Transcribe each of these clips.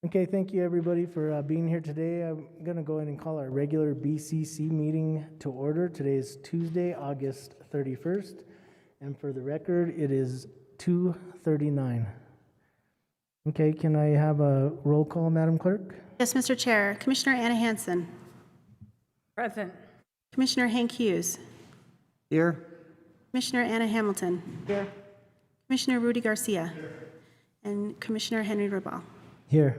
Okay, thank you everybody for being here today. I'm going to go ahead and call our regular BCC meeting to order. Today is Tuesday, August 31st, and for the record, it is 2:39. Okay, can I have a roll call, Madam Clerk? Yes, Mr. Chair. Commissioner Anna Hansen. Present. Commissioner Hank Hughes. Here. Commissioner Anna Hamilton. Here. Commissioner Rudy Garcia. And Commissioner Henry Ribal. Here.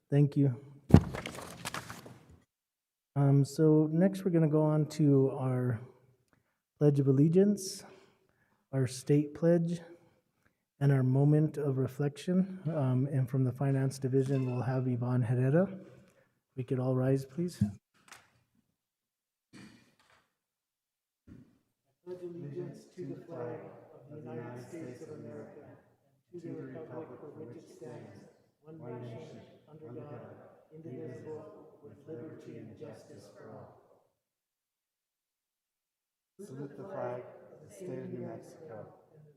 Thank you. So next we're going to go on to our Pledge of Allegiance, our state pledge, and our moment of reflection. And from the Finance Division, we'll have Yvonne Herrera. We could all rise, please. Pledge allegiance to the flag of the United States of America and to the republic for which it stands, one nation, under God, indivisible, with liberty and justice for all. Salute the flag of the state of New Mexico,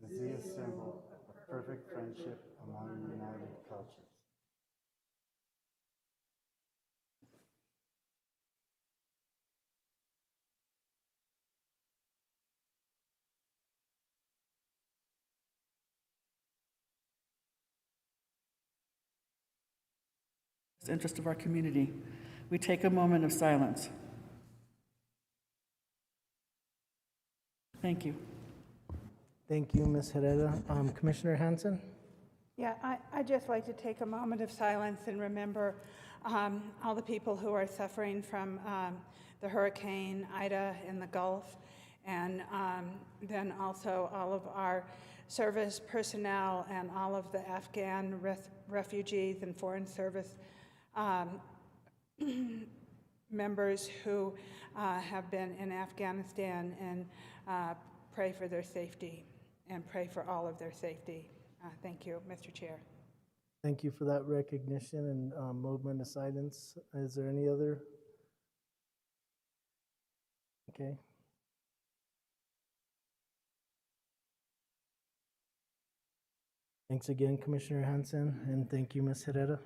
the Zia symbol of perfect friendship among united cultures. Interest of our community. We take a moment of silence. Thank you. Thank you, Ms. Herrera. Commissioner Hansen? Yeah, I'd just like to take a moment of silence and remember all the people who are suffering from the Hurricane Ida in the Gulf, and then also all of our service personnel and all of the Afghan refugees and foreign service members who have been in Afghanistan, and pray for their safety and pray for all of their safety. Thank you, Mr. Chair. Thank you for that recognition and movement of silence. Is there any other? Okay. Thanks again, Commissioner Hansen, and thank you, Ms. Herrera.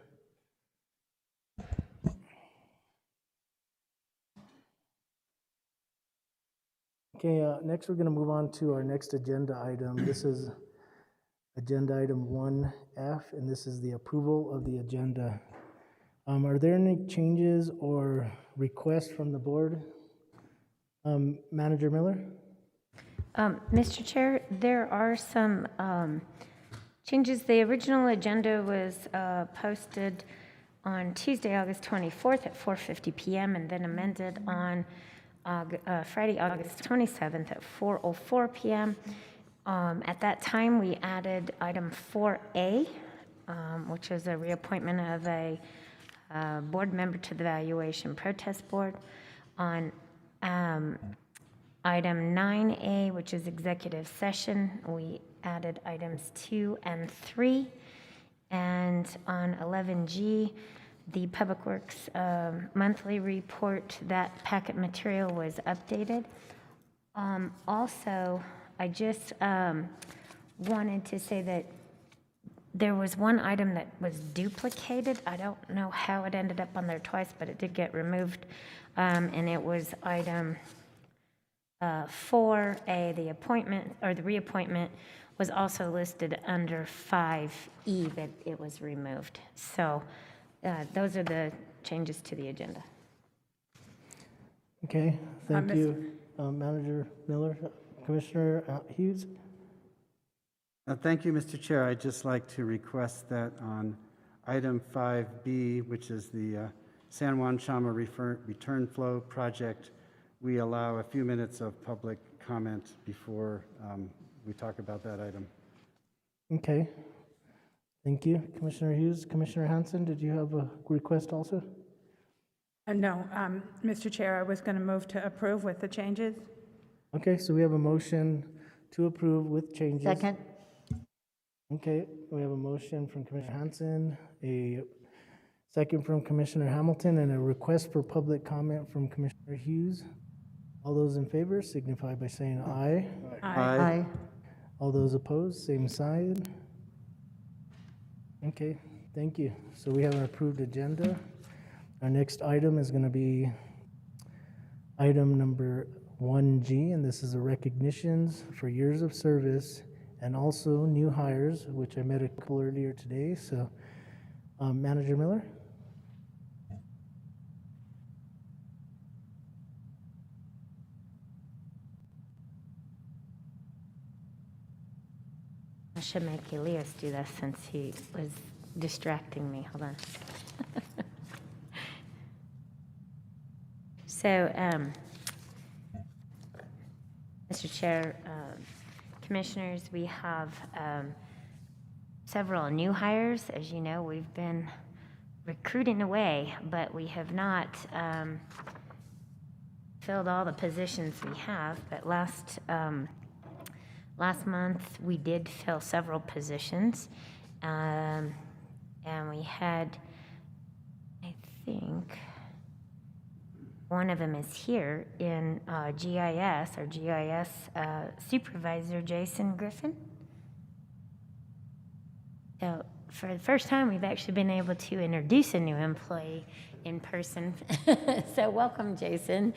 Okay, next we're going to move on to our next agenda item. This is agenda item 1F, and this is the approval of the agenda. Are there any changes or requests from the board? Manager Miller? Mr. Chair, there are some changes. The original agenda was posted on Tuesday, August 24th at 4:50 p.m. and then amended on Friday, August 27th at 4:04 p.m. At that time, we added item 4A, which is a reappointment of a board member to the Valuation Protest Board. On item 9A, which is executive session, we added items 2 and 3. And on 11G, the Public Works monthly report, that packet material was updated. Also, I just wanted to say that there was one item that was duplicated. I don't know how it ended up on there twice, but it did get removed. And it was item 4A, the appointment or the reappointment was also listed under 5E, but it was removed. So those are the changes to the agenda. Okay, thank you, Manager Miller. Commissioner Hughes? Thank you, Mr. Chair. I'd just like to request that on item 5B, which is the San Juan Chama return flow project, we allow a few minutes of public comment before we talk about that item. Okay, thank you, Commissioner Hughes. Commissioner Hansen, did you have a request also? No, Mr. Chair, I was going to move to approve with the changes. Okay, so we have a motion to approve with changes. Second. Okay, we have a motion from Commissioner Hansen, a second from Commissioner Hamilton, and a request for public comment from Commissioner Hughes. All those in favor signify by saying aye. Aye. All those opposed, same side. Okay, Thank you. So we have an approved agenda. Our next item is going to be item number 1G, and this is a recognitions for years of service and also new hires, which I met a couple earlier today. So, Manager Miller? I should make Elias do this since he was distracting me. Hold on. So, Mr. Chair, Commissioners, we have several new hires. As you know, we've been recruiting away, but we have not filled all the positions we have. But last month, we did fill several positions, and we had, I think, one of them is here in GIS, our GIS supervisor, Jason Griffin. So for the first time, we've actually been able to introduce a new employee in person. So welcome, Jason.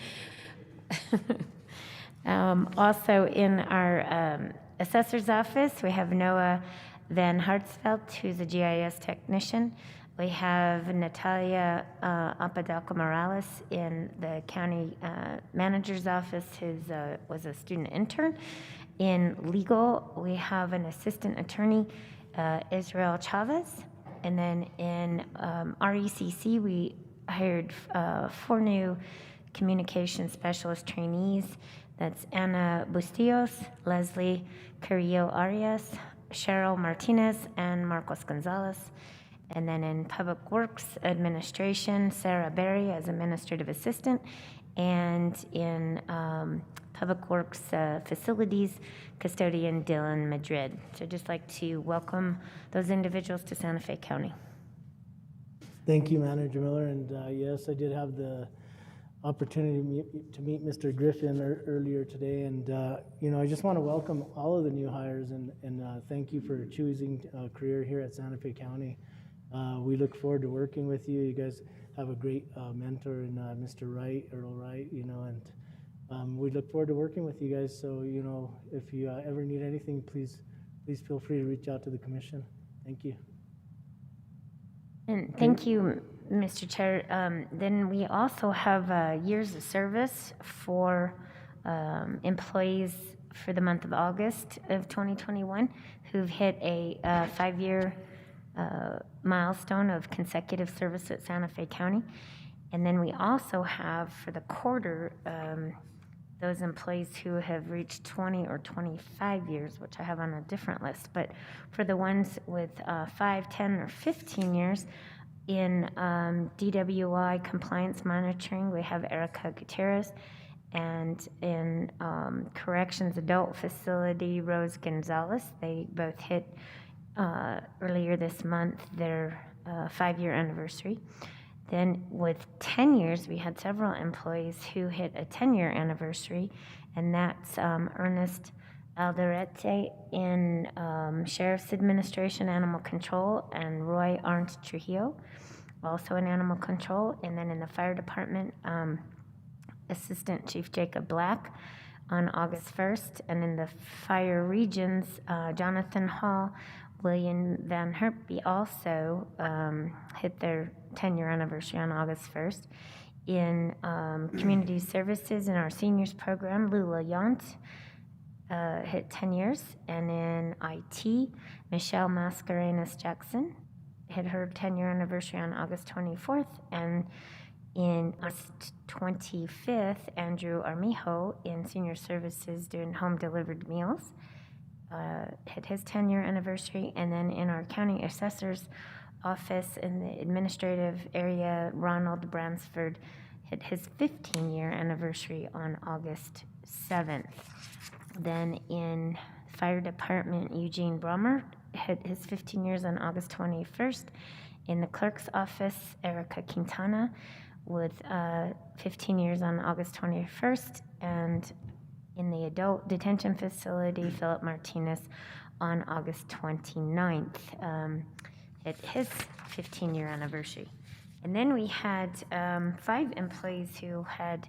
Also in our assessor's office, we have Noah Van Hartsveld, who's a GIS technician. We have Natalia Apodaca Morales in the county manager's office, who was a student intern. In legal, we have an assistant attorney, Israel Chavez. And then in RECC, we hired 4 new communication specialist trainees. That's Ana Bustillos, Leslie Carrillo Arias, Cheryl Martinez, and Marcos Gonzalez. And then in Public Works Administration, Sarah Berry as Administrative Assistant. And in Public Works Facilities, Custodian Dylan Madrid. So I'd just like to welcome those individuals to Santa Fe County. Thank you, Manager Miller. And yes, I did have the opportunity to meet Mr. Griffin earlier today. And, I just want to welcome all of the new hires and thank you for choosing a career here at Santa Fe County. We look forward to working with you. You guys have a great mentor in Mr. Wright, Earl Wright, and we look forward to working with you guys. So, if you ever need anything, please feel free to reach out to the commission. Thank you. And thank you, Mr. Chair. Then we also have years of service for employees for the month of August of 2021 who've hit a 5-year milestone of consecutive service at Santa Fe County. And then we also have for the quarter those employees who have reached 20 or 25 years, which I have on a different list. But for the ones with 5, 10, or 15 years in DWI compliance monitoring, we have Erica Gutierrez. And in Corrections Adult Facility, Rose Gonzalez. They both hit earlier this month their 5-year anniversary. Then with 10 years, we had several employees who hit a 10-year anniversary, and that's Ernest Alderete in Sheriff's Administration Animal Control, and Roy Arndt Trujillo, also in Animal Control. And then in the Fire Department, Assistant Chief Jacob Black on August 1st. And in the Fire Regions, Jonathan Hall, William Van Herpy also hit their 10-year anniversary on August 1st. In Community Services in our seniors program, Lula Yant hit 10 years. And in IT, Michelle Mascarenas Jackson hit her 10-year anniversary on August 24th. And in August 25th, Andrew Armijo in Senior Services doing home-delivered meals hit his 10-year anniversary. And then in our county assessor's office in the administrative area, Ronald Bransford hit his 15-year anniversary on August 7th. Then in Fire Department, Eugene Brummer hit his 15 years on August 21st. In the clerk's office, Erica Quintana with 15 years on August 21st. And in the adult detention facility, Philip Martinez on August 29th. hit his 15-year anniversary. And then we had 5 employees who had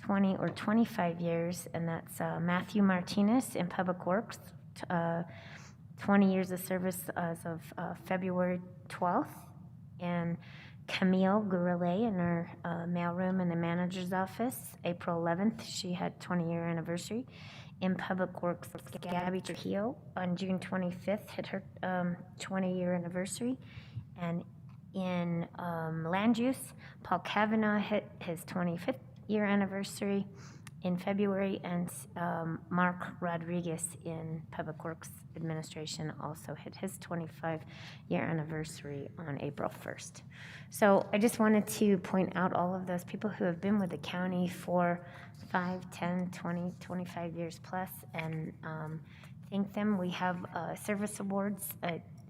20 or 25 years, and that's Matthew Martinez in Public Works, 20 years of service as of February 12th, and Camille Gourlay in our mailroom in the manager's office, April 11th. She had 20-year anniversary. In Public Works, Gabby Trujillo on June 25th hit her 20-year anniversary. And in land use, Paul Kavanaugh hit his 25th year anniversary in February, and Mark Rodriguez in Public Works Administration also hit his 25-year anniversary on April 1st. So I just wanted to point out all of those people who have been with the county for 5, 10, 20, 25 years plus, and thank them. We have service awards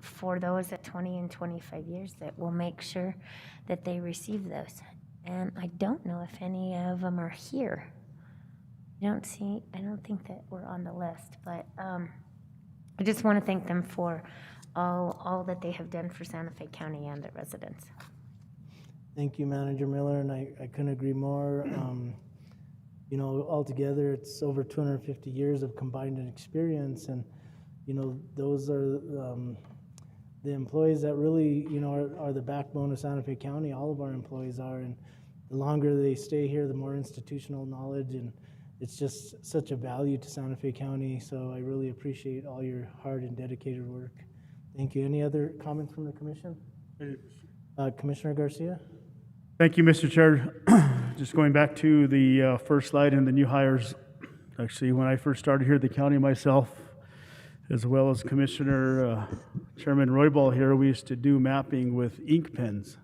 for those at 20 and 25 years that will make sure that they receive those. And I don't know if any of them are here. I don't think that we're on the list, but I just want to thank them for all that they have done for Santa Fe County and their residents. Thank you, Manager Miller, and I couldn't agree more. You know, altogether, it's over 250 years of combined experience, and, you know, those are the employees that really, you know, are the backbone of Santa Fe County. All of our employees are, and the longer they stay here, the more institutional knowledge, and it's just such a value to Santa Fe County. So I really appreciate all your hard and dedicated work. Thank you. Any other comments from the commission? Commissioner Garcia? Thank you, Mr. Chair. Just going back to the first slide and the new hires. Actually, when I first started here at the county myself, as well as Commissioner Chairman Roybal here, we used to do mapping with ink pens.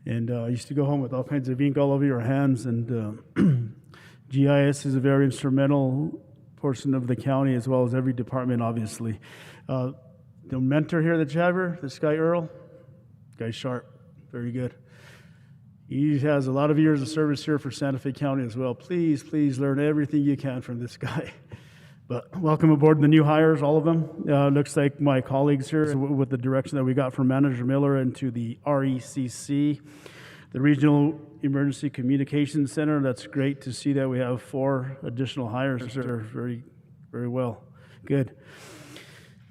And I used to go home with all kinds of ink all over your hands. And GIS is a very instrumental portion of the county, as well as every department, obviously. The mentor here that you have here, this guy Earl, guy's sharp, very good. He has a lot of years of service here for Santa Fe County as well. Please, please learn everything you can from this guy. But welcome aboard the new hires, all of them. Looks like my colleagues here, with the direction that we got from Manager Miller into the RECC, the Regional Emergency Communications Center. That's great to see that we have 4 additional hires. They're very, very well. Good.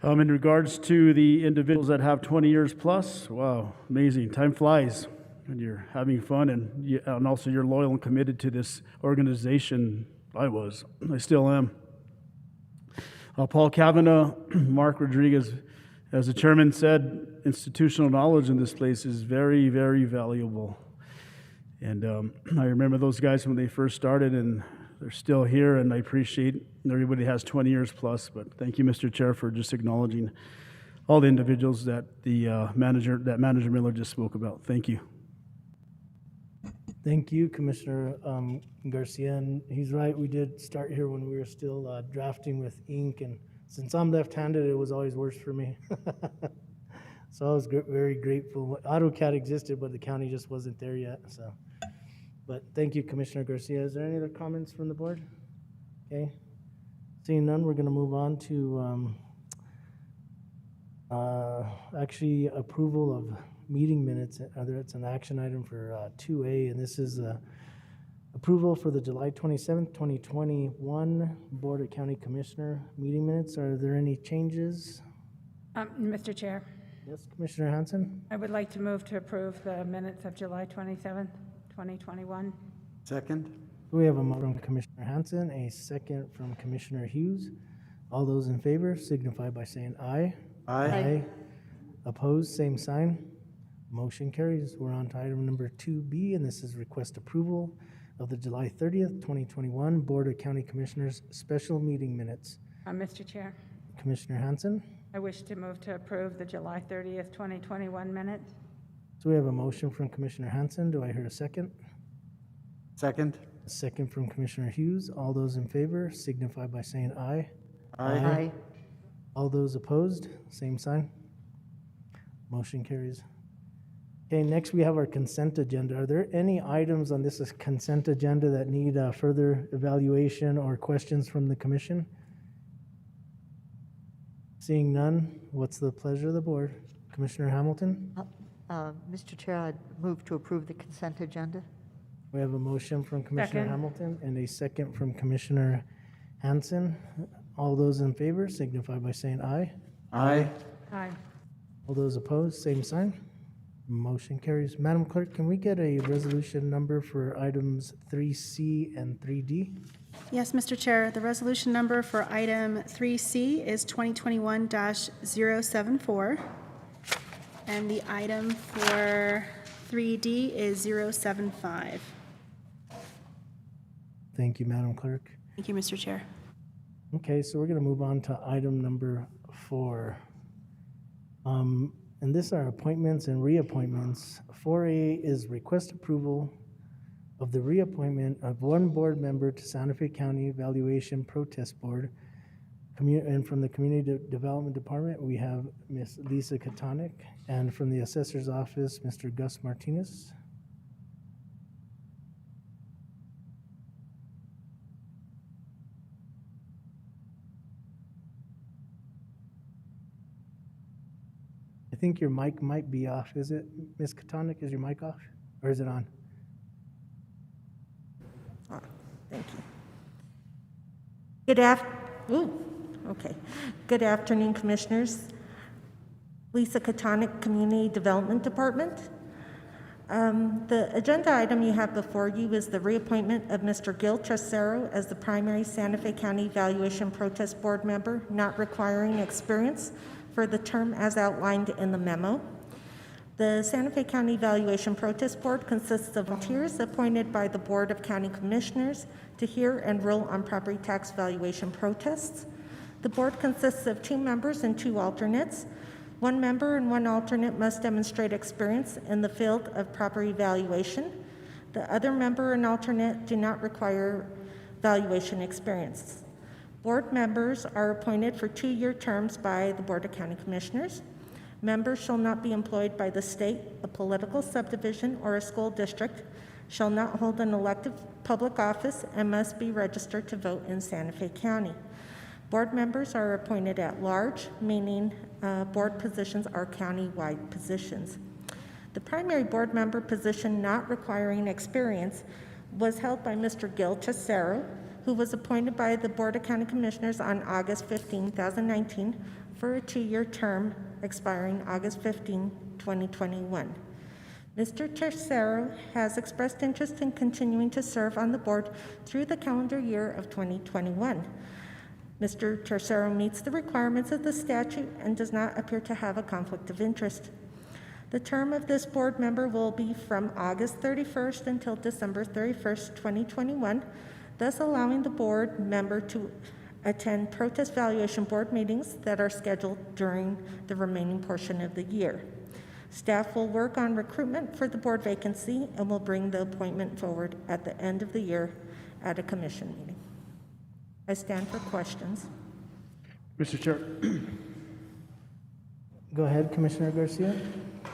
In regards to the individuals that have 20 years plus, wow, amazing. Time flies when you're having fun, and also you're loyal and committed to this organization. I still am. Paul Kavanaugh, Mark Rodriguez, as the chairman said, institutional knowledge in this place is very, very valuable. And I remember those guys when they first started, and they're still here, and I appreciate everybody has 20 years plus. But thank you, Mr. Chair, for just acknowledging all the individuals that Manager Miller just spoke about. Thank you. Thank you, Commissioner Garcia. And he's right, we did start here when we were still drafting with ink, and since I'm left-handed, it was always worse for me. So I was very grateful. AutoCAD existed, but the county just wasn't there yet. So, but thank you, Commissioner Garcia. Is there any other comments from the board? Okay. Seeing none, we're going to move on to actually approval of meeting minutes. It's an action item for 2A, and this is approval for the July 27th, 2021 Board of County Commissioner meeting minutes. Are there any changes? Mr. Chair, Yes, Commissioner Hanson? I would like to move to approve the minutes of July 27th, 2021. Second? We have a motion from Commissioner Hanson, a second from Commissioner Hughes. All those in favor signify by saying aye. Aye. Opposed, same sign. Motion carries. We're on to item number 2B, and this is request approval of the July 30th, 2021 Board of County Commissioners special meeting minutes. Mr. Chair, Commissioner Hanson? I wish to move to approve the July 30th, 2021 minutes. So we have a motion from Commissioner Hanson. Do I hear a second? Second? A second from Commissioner Hughes. All those in favor signify by saying aye. Aye. All those opposed, same sign. Motion carries. Okay, next we have our consent agenda. Are there any items on this consent agenda that need further evaluation or questions from the commission? Seeing none, what's the pleasure of the board? Commissioner Hamilton? Mr. Chair, I'd move to approve the consent agenda. We have a motion from Commissioner Second. Hamilton and a second from Commissioner Hanson. All those in favor signify by saying aye. Aye. Aye. All those opposed, same sign. Motion carries. Madam Clerk, can we get a resolution number for items 3C and 3D? Yes, Mr. Chair, the resolution number for item 3C is 2021-074, and the item for 3D is 075. Thank you, Madam Clerk. Thank you, Mr. Chair. Okay, so we're going to move on to item number 4. And this are appointments and reappointments. 4A is request approval of the reappointment of one board member to Santa Fe County Evaluation Protest Board. And from the Community Development Department, we have Ms. Lisa Katanik, and from the Assessor's Office, Mr. Gus Martinez. I think your mic might be off. Is it, Ms. Katanik, is your mic off? Or is it on? Thank you. Good afternoon, Commissioners. Lisa Katanik, Community Development Department. The agenda item you have before you is the reappointment of Mr. Gil Trasero as the primary Santa Fe County Evaluation Protest Board member, not requiring experience, for the term as outlined in the memo. The Santa Fe County Evaluation Protest Board consists of volunteers appointed by the Board of County Commissioners to hear and rule on property tax valuation protests. The board consists of 2 members and 2 alternates. 1 member and 1 alternate must demonstrate experience in the field of property valuation. The other member and alternate do not require valuation experience. Board members are appointed for 2-year terms by the Board of County Commissioners. Members shall not be employed by the state, a political subdivision, or a school district, shall not hold an elective public office, and must be registered to vote in Santa Fe County. Board members are appointed at large, meaning board positions are county-wide positions. The primary board member position not requiring experience was held by Mr. Gil Trasero, who was appointed by the Board of County Commissioners on August 15, 2019, for a 2-year term expiring August 15, 2021. Mr. Trasero has expressed interest in continuing to serve on the board through the calendar year of 2021. Mr. Trasero meets the requirements of the statute and does not appear to have a conflict of interest. The term of this board member will be from August 31st until December 31st, 2021, thus allowing the board member to attend protest valuation board meetings that are scheduled during the remaining portion of the year. Staff will work on recruitment for the board vacancy and will bring the appointment forward at the end of the year at a commission meeting. I stand for questions. Mr. Chair, Go ahead, Commissioner Garcia.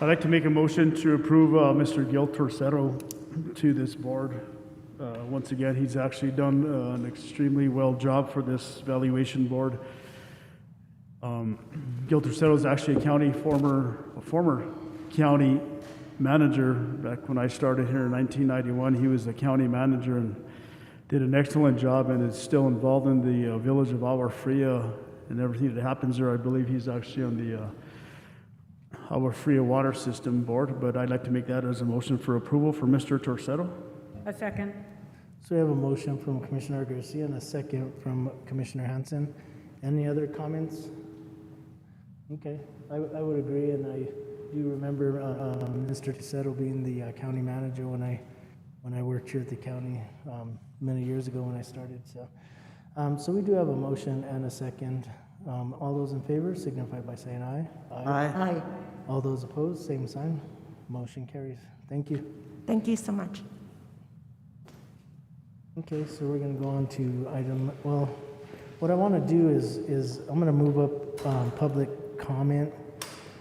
I'd like to make a motion to approve Mr. Gil Trasero to this board. Once again, he's actually done an extremely well job for this valuation board. Gil Trasero is actually a former county manager. Back when I started here in 1991, he was a county manager and did an excellent job, and is still involved in the village of Agua Fria and everything that happens there. I believe he's actually on the Agua Fria water system board, but I'd like to make that as a motion for approval for Mr. Trasero. A second. So we have a motion from Commissioner Garcia and a second from Commissioner Hanson. Any other comments? Okay, I would agree, and I do remember Mr. Trasero being the county manager when I worked here at the county many years ago when I started. So we do have a motion and a second. All those in favor signify by saying aye. Aye. All those opposed, same sign. Motion carries. Thank you. Thank you so much. Okay, so we're going to go on to item, well, what I want to do is I'm going to move up public comment,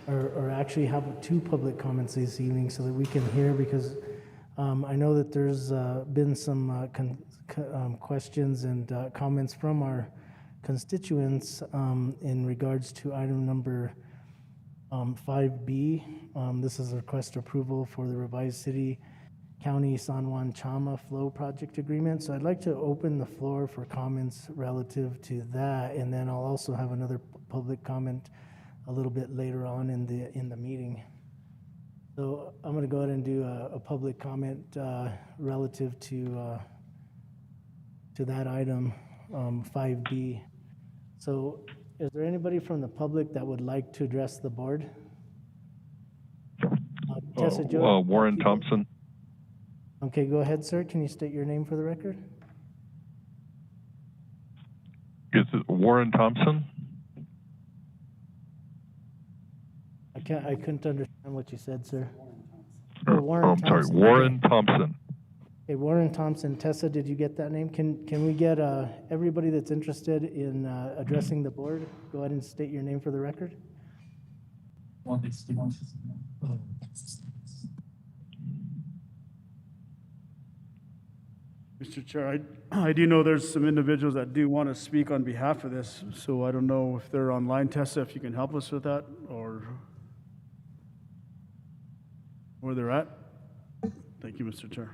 or actually have 2 public comments this evening so that we can hear, because I know that there's been some questions and comments from our constituents in regards to item number 5B, this is a request approval for the revised city county San Juan Chama flow project agreement. So I'd like to open the floor for comments relative to that, and then I'll also have another public comment a little bit later on in the meeting. So I'm going to go ahead and do a public comment relative to that item, 5B. So is there anybody from the public that would like to address the board? Tessa Jo? Warren Thompson. Okay, go ahead, sir. Can you state your name for the record? Is it Warren Thompson? I couldn't understand what you said, sir. I'm sorry, Warren Thompson. Okay, Warren Thompson. Tessa, did you get that name? Can we get everybody that's interested in addressing the board, go ahead and state your name for the record? Mr. Chair, I do know there's some individuals that do want to speak on behalf of this, so I don't know if they're online. Tessa, if you can help us with that, or where they're at. Thank you, Mr. Chair.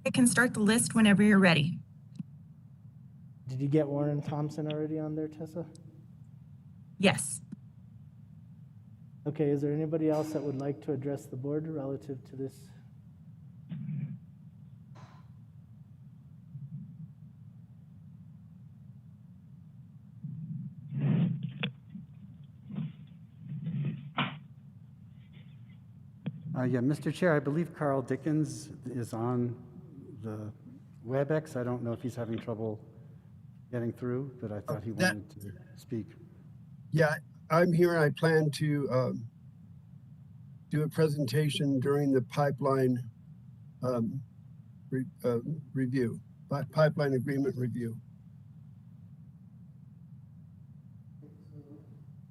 I can start the list whenever you're ready. Did you get Warren Thompson already on there, Tessa? Yes. Okay, is there anybody else that would like to address the board relative to this? Yeah, Mr. Chair, I believe Carl Dickens is on the WebEx. I don't know if he's having trouble getting through, but I thought he wanted to speak. Yeah, I'm here. I plan to do a presentation during the pipeline review, pipeline agreement review.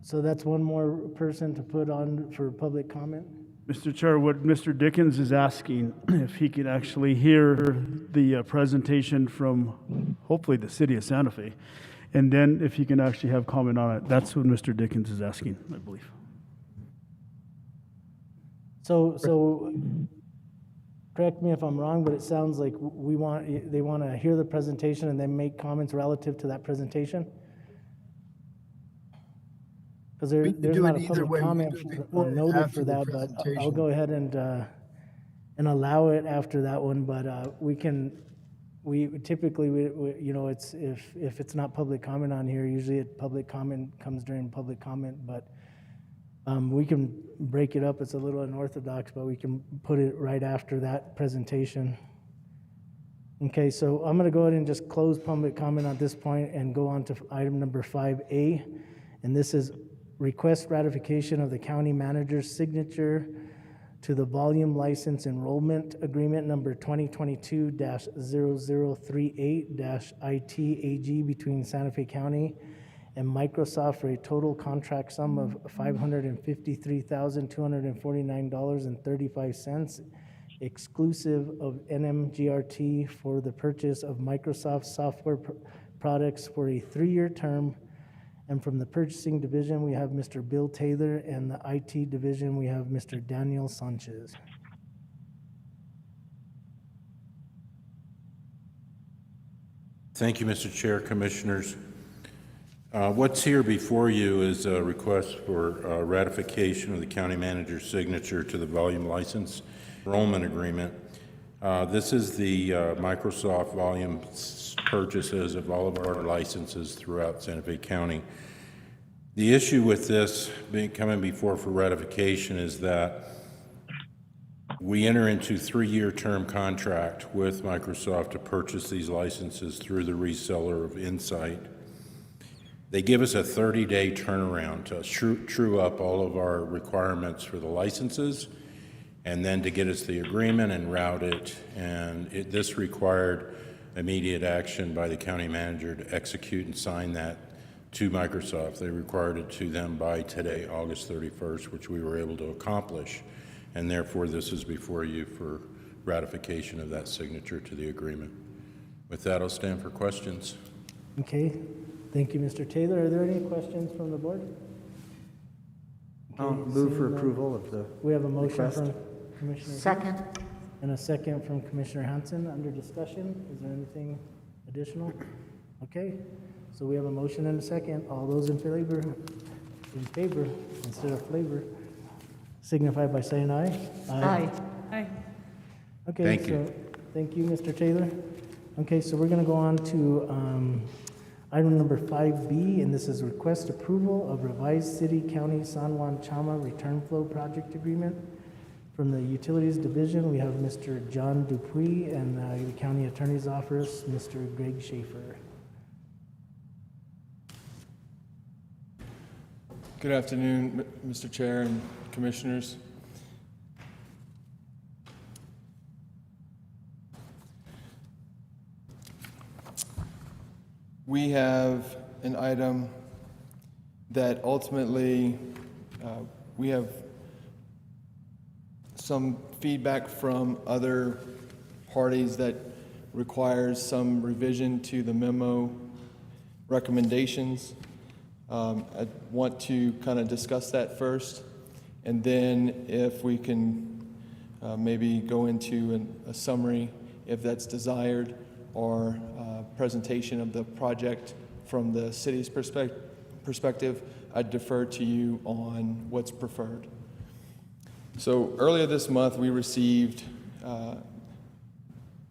So that's one more person to put on for public comment? Mr. Chair, what Mr. Dickens is asking, if he can actually hear the presentation from hopefully the city of Santa Fe, and then if he can actually have comment on it. That's what Mr. Dickens is asking, I believe. So correct me if I'm wrong, but it sounds like they want to hear the presentation and then make comments relative to that presentation? Because there's not a public comment noted for that, but I'll go ahead and allow it after that one. But we typically, you know, it's if it's not public comment on here, usually public comment comes during public comment. But we can break it up. It's a little unorthodox, but we can put it right after that presentation. Okay, so I'm going to go ahead and just close public comment at this point and go on to item number 5A, and this is request ratification of the county manager's signature to the volume license enrollment agreement number 2022-0038-ITAG between Santa Fe County and Microsoft for a total contract sum of $553,249.35, exclusive of NMGRT, for the purchase of Microsoft software products for a 3-year term. And from the purchasing division, we have Mr. Bill Taylor, and the IT division, we have Mr. Daniel Sanchez. Thank you, Mr. Chair, Commissioners. What's here before you is a request for ratification of the county manager's signature to the volume license enrollment agreement. This is the Microsoft volume purchases of all of our licenses throughout Santa Fe County. The issue with this coming before for ratification is that we enter into 3-year term contract with Microsoft to purchase these licenses through the reseller of Insight. They give us a 30-day turnaround to true up all of our requirements for the licenses, and then to get us the agreement and route it. And this required immediate action by the county manager to execute and sign that to Microsoft. They required it to them by today, August 31st, which we were able to accomplish. And therefore, this is before you for ratification of that signature to the agreement. With that, I'll stand for questions. Okay, thank you, Mr. Taylor. Are there any questions from the board? I'll Okay, move for seeing none. approval of the We have a motion request. from Commissioner. Second. And a second from Commissioner Hanson. Under discussion, is there anything additional? Okay, so we have a motion and a second. All those in favor instead of flavor, signify by saying aye. Aye. Aye. Okay, Thank you. so, thank you, Mr. Taylor. Okay, so we're gonna go on to, item number 5B, and this is request approval of revised City County San Juan Chama Return Flow Project Agreement. From the Utilities Division, we have Mr. John Dupuy, and the County Attorney's Office, Mr. Greg Schaefer. Good afternoon, Mr. Chair and Commissioners. We have an item that ultimately we have some feedback from other parties that requires some revision to the memo recommendations. I want to kind of discuss that first, and then if we can maybe go into a summary if that's desired, or presentation of the project from the city's perspective. I'd defer to you on what's preferred. So earlier this month, we received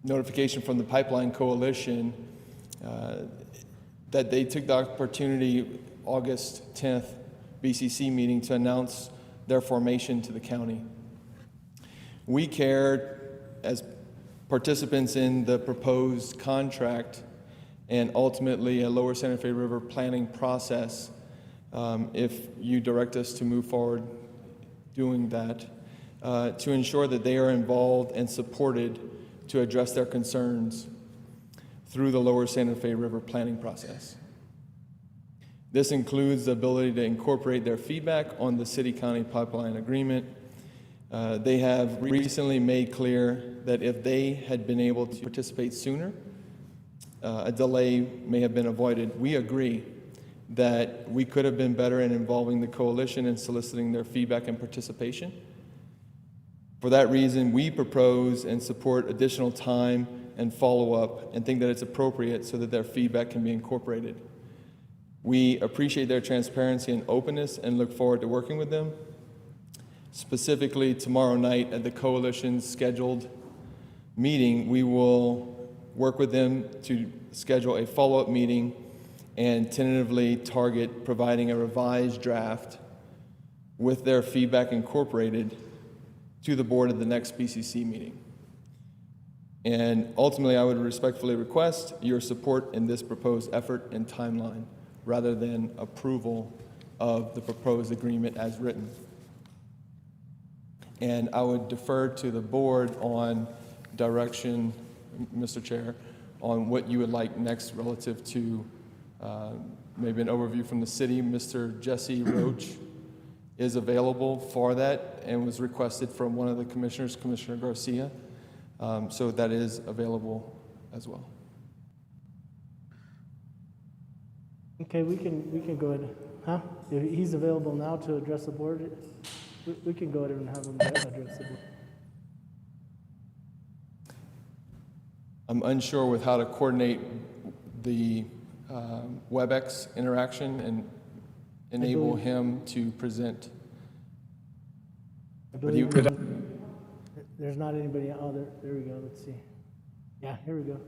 notification from the Pipeline Coalition that they took the opportunity, August 10th BCC meeting, to announce their formation to the county. We cared as participants in the proposed contract and ultimately a Lower Santa Fe River planning process, if you direct us to move forward doing that, to ensure that they are involved and supported to address their concerns through the Lower Santa Fe River planning process. This includes the ability to incorporate their feedback on the city-county pipeline agreement. They have recently made clear that if they had been able to participate sooner, a delay may have been avoided. We agree that we could have been better in involving the coalition and soliciting their feedback and participation. For that reason, we propose and support additional time and follow-up and think that it's appropriate so that their feedback can be incorporated. We appreciate their transparency and openness and look forward to working with them. Specifically, tomorrow night at the coalition's scheduled meeting, we will work with them to schedule a follow-up meeting and tentatively target providing a revised draft with their feedback incorporated to the board at the next BCC meeting. And ultimately, I would respectfully request your support in this proposed effort and timeline, rather than approval of the proposed agreement as written. And I would defer to the board on direction, Mr. Chair, on what you would like next relative to maybe an overview from the city. Mr. Jesse Roach is available for that and was requested from one of the commissioners, Commissioner Garcia. So that is available as well. Okay, we can go ahead, huh? If he's available now to address the board, we can go ahead and have him address the board. I'm unsure with how to coordinate the WebEx interaction and enable him to present. I believe there's not anybody, oh, there we go, let's see. Yeah, here we go.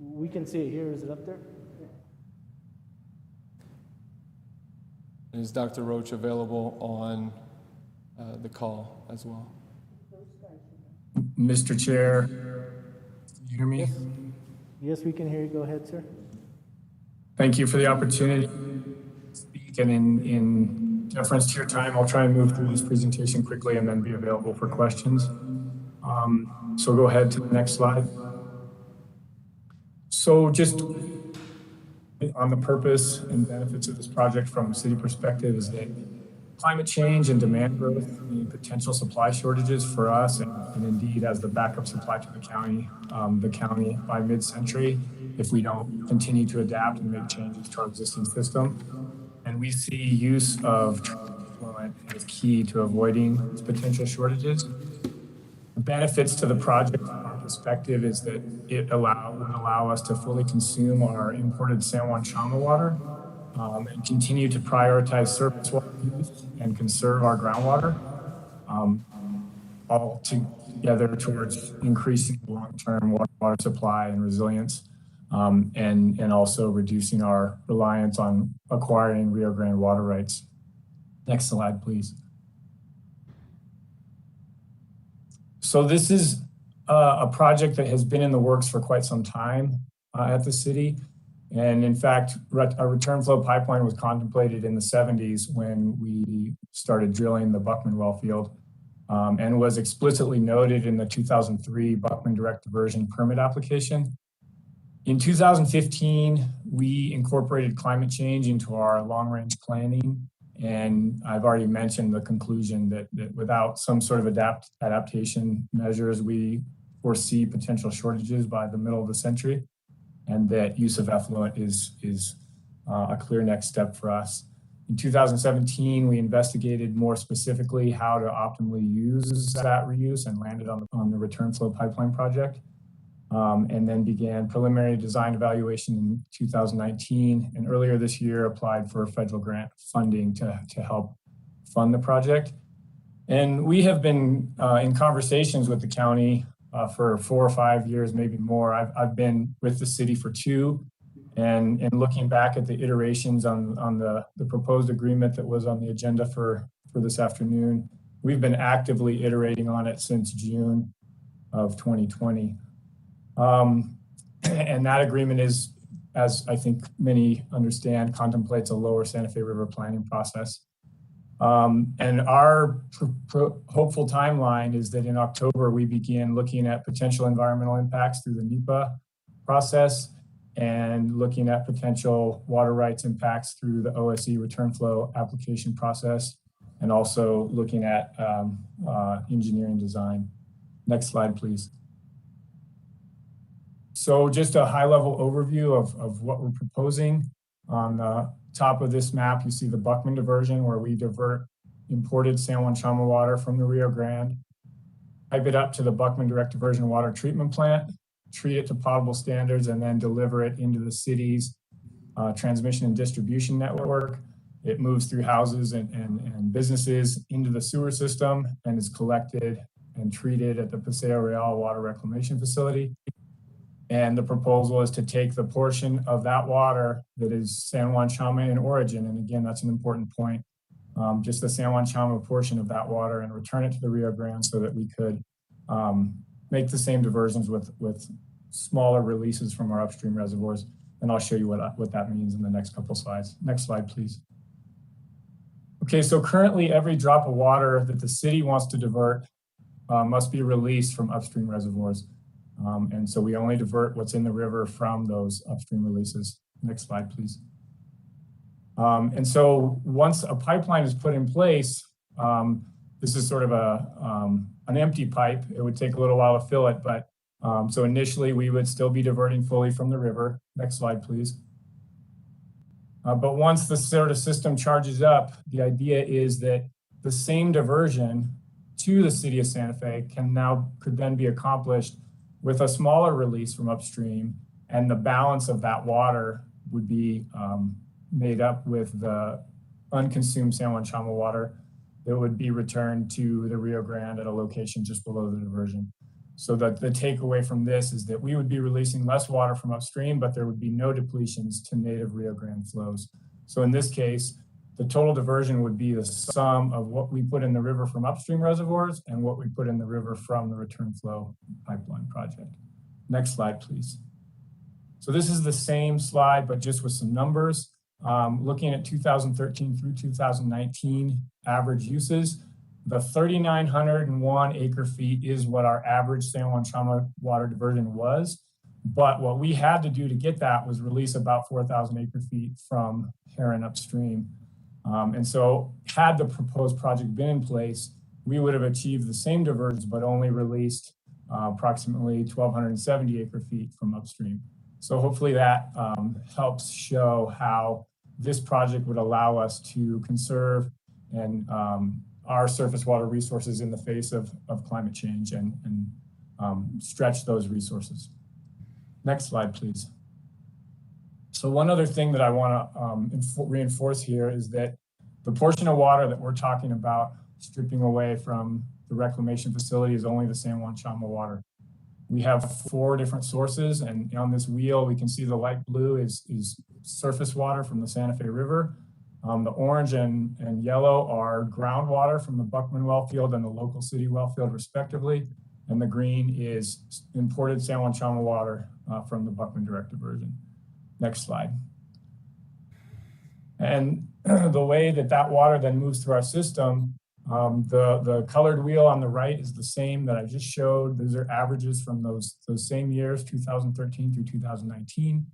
We can see it here, is it up there? Is Dr. Roach available on the call as well? Mr. Chair, can you hear me? Yes, we can hear you. Go ahead, sir. Thank you for the opportunity to speak, and in deference to your time, I'll try and move through this presentation quickly and then be available for questions. So go ahead to the next slide. So just on the purpose and benefits of this project from a city perspective is that climate change and demand growth, the potential supply shortages for us, and indeed as the backup supply to the county by mid-century, if we don't continue to adapt and make changes to our existing system. And we see use of effluent as key to avoiding these potential shortages. The benefits to the project from our perspective is that it would allow us to fully consume our imported San Juan Chama water and continue to prioritize surface water use and conserve our groundwater, all together towards increasing long-term water supply and resilience, and also reducing our reliance on acquiring Rio Grande water rights. Next slide, please. So this is a project that has been in the works for quite some time at the city. And in fact, a return flow pipeline was contemplated in the 70s when we started drilling the Buckman well field, and was explicitly noted in the 2003 Buckman direct diversion permit application. In 2015, we incorporated climate change into our long-range planning. And I've already mentioned the conclusion that without some sort of adaptation measures, we foresee potential shortages by the middle of the century, and that use of effluent is a clear next step for us. In 2017, we investigated more specifically how to optimally use that reuse and landed on the return flow pipeline project. And then began preliminary design evaluation in 2019, and earlier this year applied for federal grant funding to help fund the project. And we have been in conversations with the county for 4 or 5 years, maybe more. I've been with the city for 2, and looking back at the iterations on the proposed agreement that was on the agenda for this afternoon, we've been actively iterating on it since June of 2020. And that agreement is, as I think many understand, contemplates a lower Santa Fe River planning process. And our hopeful timeline is that in October, we begin looking at potential environmental impacts through the NEPA process and looking at potential water rights impacts through the OSE return flow application process, and also looking at engineering design. Next slide, please. So just a high-level overview of what we're proposing. On the top of this map, you see the Buckman diversion, where we divert imported San Juan Chama water from the Rio Grande, pipe it up to the Buckman direct diversion water treatment plant, treat it to potable standards, and then deliver it into the city's transmission and distribution network. It moves through houses and businesses into the sewer system and is collected and treated at the Paseo Real Water Reclamation Facility. And the proposal is to take the portion of that water that is San Juan Chama in origin, and again, that's an important point, just the San Juan Chama portion of that water, and return it to the Rio Grande so that we could make the same diversions with smaller releases from our upstream reservoirs. And I'll show you what that means in the next couple slides. Next slide, please. Okay, so currently every drop of water that the city wants to divert must be released from upstream reservoirs. And so we only divert what's in the river from those upstream releases. Next slide, please. And so once a pipeline is put in place, this is sort of an empty pipe. It would take a little while to fill it, but so initially we would still be diverting fully from the river. Next slide, please. But once the sort of system charges up, the idea is that the same diversion to the city of Santa Fe could then be accomplished with a smaller release from upstream, and the balance of that water would be made up with the unconsumed San Juan Chama water that would be returned to the Rio Grande at a location just below the diversion. So that the takeaway from this is that we would be releasing less water from upstream, but there would be no depletions to native Rio Grande flows. So in this case, the total diversion would be the sum of what we put in the river from upstream reservoirs and what we put in the river from the return flow pipeline project. Next slide, please. So this is the same slide, but just with some numbers. Looking at 2013 through 2019 average uses, the 3,901 acre feet is what our average San Juan Chama water diversion was. But what we had to do to get that was release about 4,000 acre feet from Heron upstream. And so had the proposed project been in place, we would have achieved the same divergence, but only released approximately 1,270 acre feet from upstream. So hopefully that helps show how this project would allow us to conserve and our surface water resources in the face of climate change and stretch those resources. Next slide, please. So one other thing that I want to reinforce here is that the portion of water that we're talking about stripping away from the reclamation facility is only the San Juan Chama water. We have 4 different sources, and on this wheel, we can see the light blue is surface water from the Santa Fe River. The orange and yellow are groundwater from the Buckman well field and the local city well field, respectively. And the green is imported San Juan Chama water from the Buckman direct diversion. Next slide. And the way that water then moves through our system, the colored wheel on the right is the same that I just showed. Those are averages from those same years, 2013 through 2019.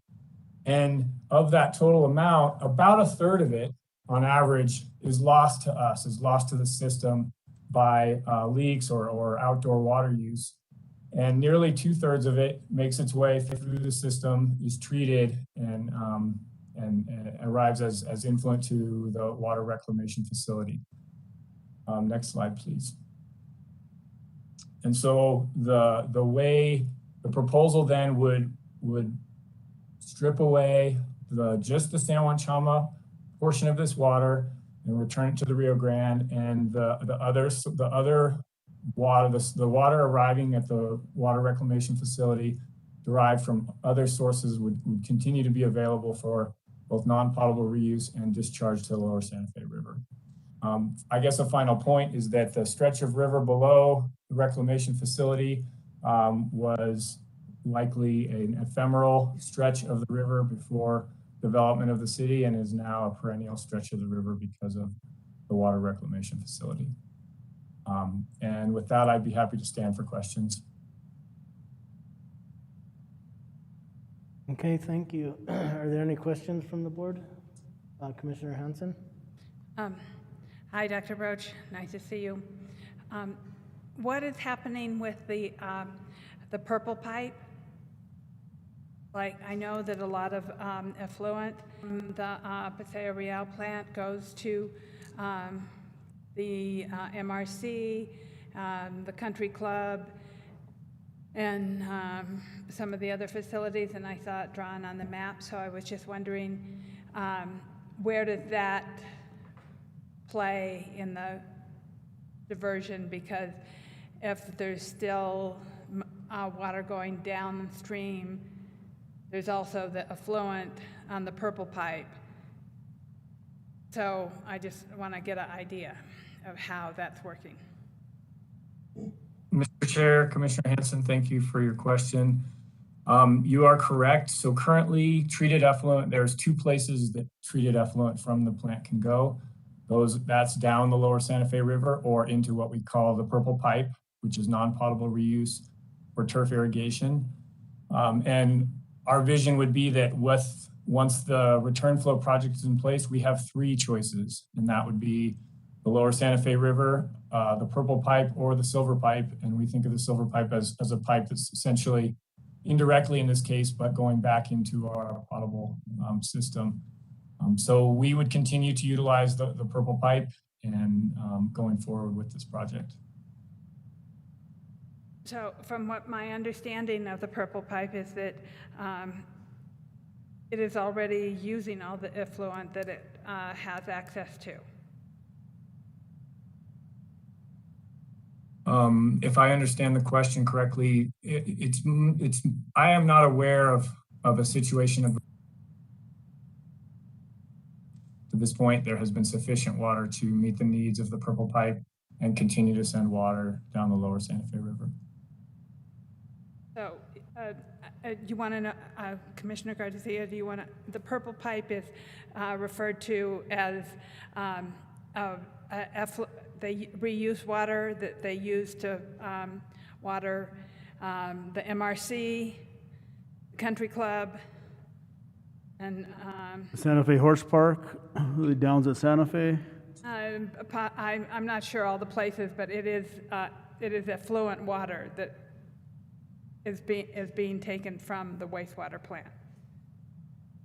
And of that total amount, about a third of it on average is lost to us, is lost to the system by leaks or outdoor water use. And nearly 2/3 of it makes its way through the system, is treated, and arrives as influent to the water reclamation facility. Next slide, please. And so the way the proposal then would strip away just the San Juan Chama portion of this water and return it to the Rio Grande, and the water arriving at the water reclamation facility derived from other sources would continue to be available for both non-potable reuse and discharge to the lower Santa Fe River. I guess a final point is that the stretch of river below the reclamation facility was likely an ephemeral stretch of the river before development of the city, and is now a perennial stretch of the river because of the water reclamation facility. And with that, I'd be happy to stand for questions. Okay, thank you. Are there any questions from the board? Commissioner Hansen? Hi, Dr. Broach. Nice to see you. What is happening with the purple pipe? Like, I know that a lot of effluent from the Paseo Real plant goes to the MRC, the country club, and some of the other facilities, and I saw it drawn on the map, so I was just wondering, where does that play in the diversion? Because if there's still water going downstream, there's also the effluent on the purple pipe. So I just want to get an idea of how that's working. Mr. Chair, Commissioner Hansen, thank you for your question. You are correct. So currently treated effluent, there's 2 places that treated effluent from the plant can go. That's down the lower Santa Fe River or into what we call the purple pipe, which is non-potable reuse or turf irrigation. And our vision would be that once the return flow project is in place, we have 3 choices, and that would be the lower Santa Fe River, the purple pipe, or the silver pipe. And we think of the silver pipe as a pipe that's essentially indirectly in this case, but going back into our potable system. So we would continue to utilize the purple pipe and going forward with this project. So from what my understanding of the purple pipe is that it is already using all the effluent that it has access to. If I understand the question correctly, I am not aware of a situation of to this point there has been sufficient water to meet the needs of the purple pipe and continue to send water down the lower Santa Fe River. So you want to know, Commissioner Garcia, do you want to, the purple pipe is referred to as they reuse water that they use to water the MRC, country club, And Santa Fe Horse Park, the Downs at Santa Fe. I'm not sure all the places, but it is effluent water that is being taken from the wastewater plant.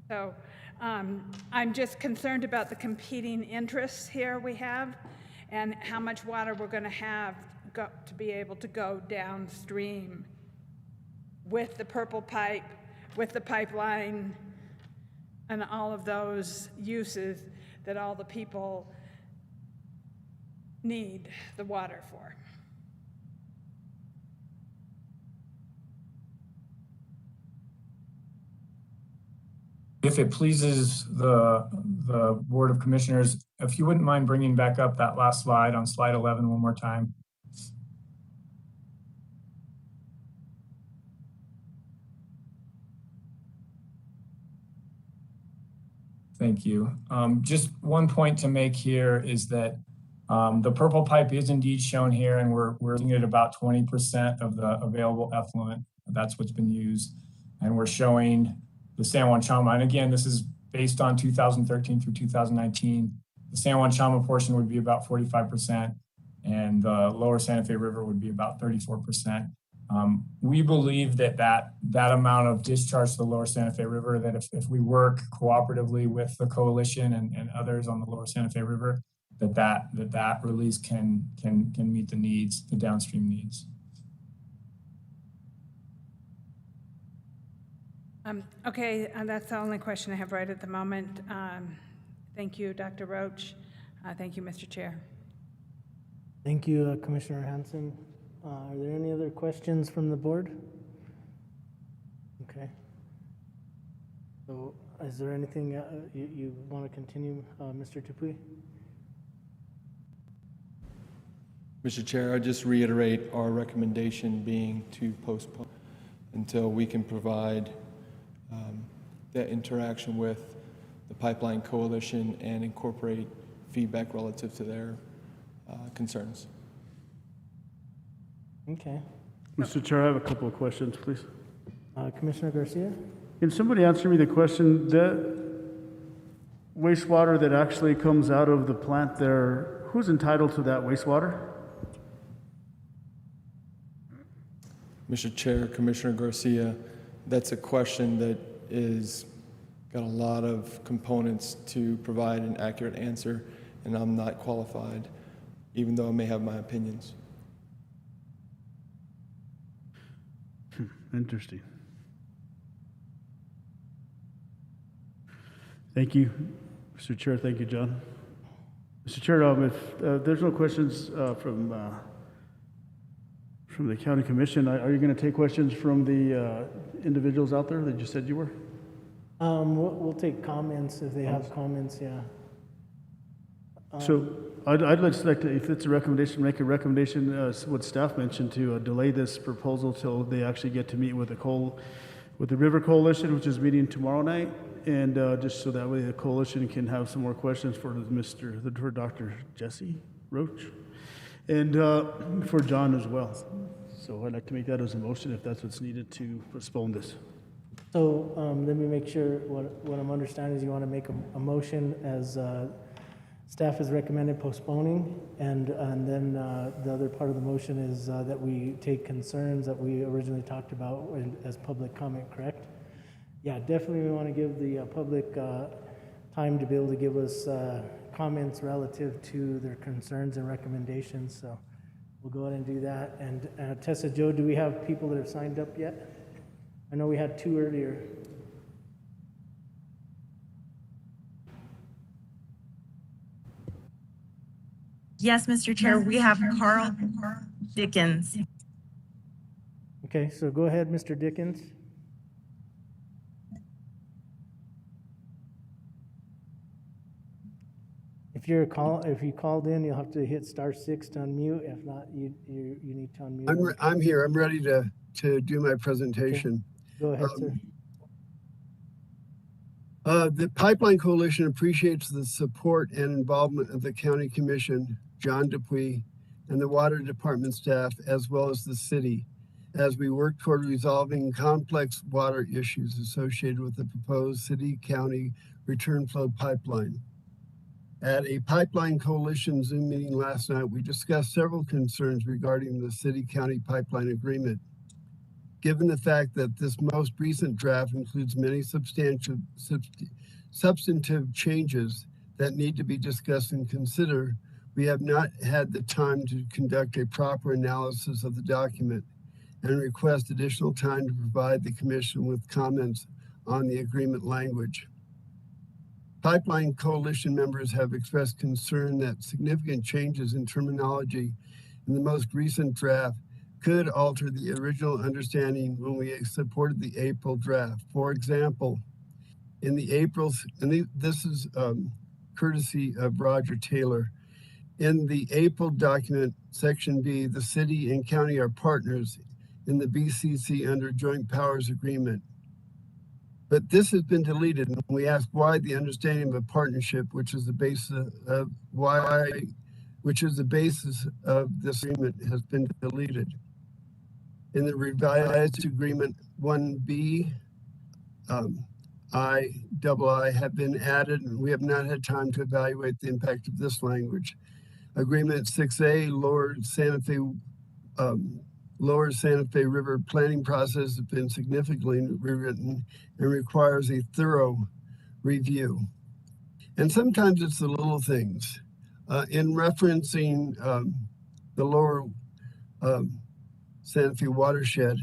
So I'm just concerned about the competing interests here we have and how much water we're going to have to be able to go downstream with the purple pipe, with the pipeline, and all of those uses that all the people need the water for. If it pleases the Board of Commissioners, if you wouldn't mind bringing back up that last slide on slide 11 one more time. Thank you. Just one point to make here is that the purple pipe is indeed shown here, and we're looking at about 20% of the available effluent. That's what's been used. And we're showing the San Juan Chama, and again, this is based on 2013 through 2019. The San Juan Chama portion would be about 45%, and the lower Santa Fe River would be about 34%. We believe that amount of discharge to the lower Santa Fe River, that if we work cooperatively with the coalition and others on the lower Santa Fe River, that release can meet the needs, the downstream needs. Okay, that's the only question I have right at the moment. Thank you, Dr. Roach. Thank you, Mr. Chair. Thank you, Commissioner Hanson. Are there any other questions from the board? Okay. So is there anything you want to continue, Mr. Dupuy? Mr. Chair, I just reiterate our recommendation being to postpone until we can provide that interaction with the Pipeline Coalition and incorporate feedback relative to their concerns. Okay. Mr. Chair, I have a couple of questions, please. Commissioner Garcia? Can somebody answer me the question, that wastewater that actually comes out of the plant there, who's entitled to that wastewater? Mr. Chair, Commissioner Garcia, that's a question that is got a lot of components to provide an accurate answer, and I'm not qualified, even though I may have my opinions. Interesting. Thank you, Mr. Chair. Thank you, John. Mr. Chair, if there's no questions from the County Commission, are you going to take questions from the individuals out there that you said you were? We'll take comments if they have comments, yeah. So I'd just like to, if it's a recommendation, make a recommendation, what staff mentioned, to delay this proposal till they actually get to meet with the River Coalition, which is meeting tomorrow night, and just so that way the coalition can have some more questions for Dr. Jesse Roach, and for John as well. So I'd like to make that as a motion if that's what's needed to postpone this. So let me make sure what I'm understanding is you want to make a motion as staff has recommended postponing, and then the other part of the motion is that we take concerns that we originally talked about as public comment, correct? Yeah, definitely we want to give the public time to be able to give us comments relative to their concerns and recommendations, so we'll go ahead and do that. And Tessa, Joe, do we have people that have signed up yet? I know we had 2 earlier. Yes, Mr. Chair, we have Carl Dickens. Okay, so go ahead, Mr. Dickens. If you called in, you'll have to hit *6 to unmute. If not, you need to unmute. I'm here. I'm ready to do my presentation. Okay. Go ahead, sir. The Pipeline Coalition appreciates the support and involvement of the County Commission, John Dupuy, and the Water Department staff, as well as the city, as we work toward resolving complex water issues associated with the proposed city-county return flow pipeline. At a Pipeline Coalition Zoom meeting last night, we discussed several concerns regarding the city-county pipeline agreement. Given the fact that this most recent draft includes many substantive changes that need to be discussed and considered, we have not had the time to conduct a proper analysis of the document and request additional time to provide the Commission with comments on the agreement language. Pipeline Coalition members have expressed concern that significant changes in terminology in the most recent draft could alter the original understanding when we supported the April draft. For example, in the April's, and this is courtesy of Roger Taylor, in the April document, Section B, the city and county are partners in the BCC under Joint Powers Agreement. But this has been deleted, and we ask why the understanding of a partnership, which is the basis of this agreement, has been deleted. In the revised agreement, 1B, II have been added, and we have not had time to evaluate the impact of this language. Agreement 6A, Lower Santa Fe River planning process has been significantly rewritten and requires a thorough review. And sometimes it's the little things. In referencing the Lower Santa Fe watershed,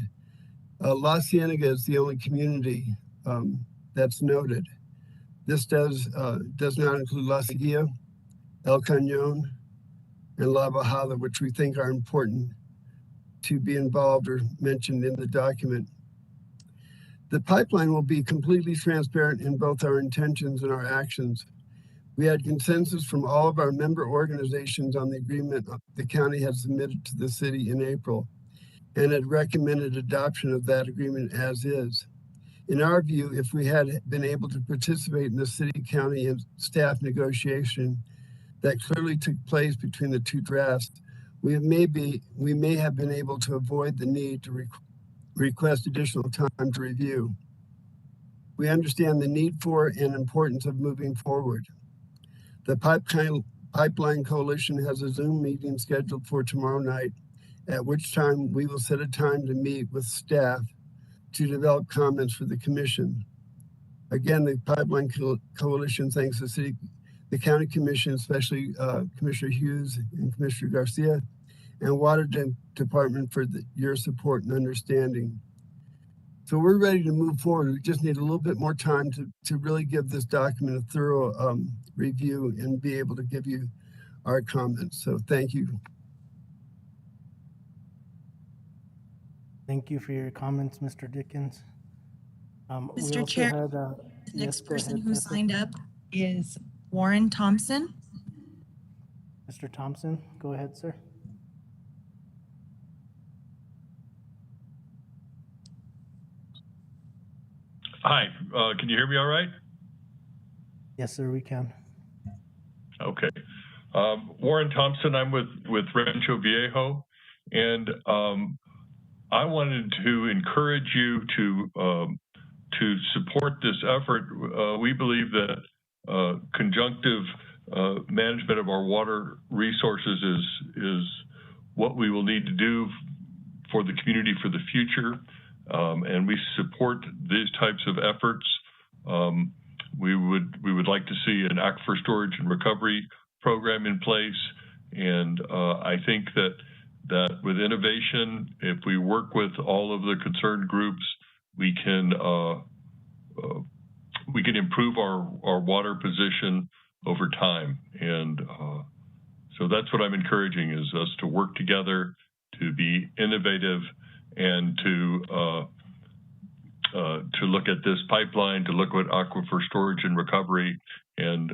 La Cienega is the only community that's noted. This does not include La Seguia, El Cañon, and La Bajada, which we think are important to be involved or mentioned in the document. The pipeline will be completely transparent in both our intentions and our actions. We had consensus from all of our member organizations on the agreement the county has submitted to the city in April, and had recommended adoption of that agreement as is. In our view, if we had been able to participate in the city, county, and staff negotiation that clearly took place between the two drafts, we may have been able to avoid the need to request additional time to review. We understand the need for and importance of moving forward. The Pipeline Coalition has a Zoom meeting scheduled for tomorrow night, at which time we will set a time to meet with staff to develop comments for the Commission. Again, the Pipeline Coalition thanks the County Commission, especially Commissioner Hughes and Commissioner Garcia, and Water Department for your support and understanding. So we're ready to move forward. We just need a little bit more time to really give this document a thorough review and be able to give you our comments. So thank you. Thank you for your comments, Mr. Dickens. Mr. Chair, the next person who signed up is Warren Thompson. Mr. Thompson, go ahead, sir. Hi, can you hear me all right? Yes, sir, we can. Okay. Warren Thompson, I'm with Rancho Viejo, and I wanted to encourage you to support this effort. We believe that conjunctive management of our water resources is what we will need to do for the community for the future, and we support these types of efforts. We would like to see an aquifer storage and recovery program in place, and I think that with innovation, if we work with all of the concerned groups, we can improve our water position over time. And so that's what I'm encouraging, is us to work together, to be innovative, and to look at this pipeline, to look at aquifer storage and recovery, and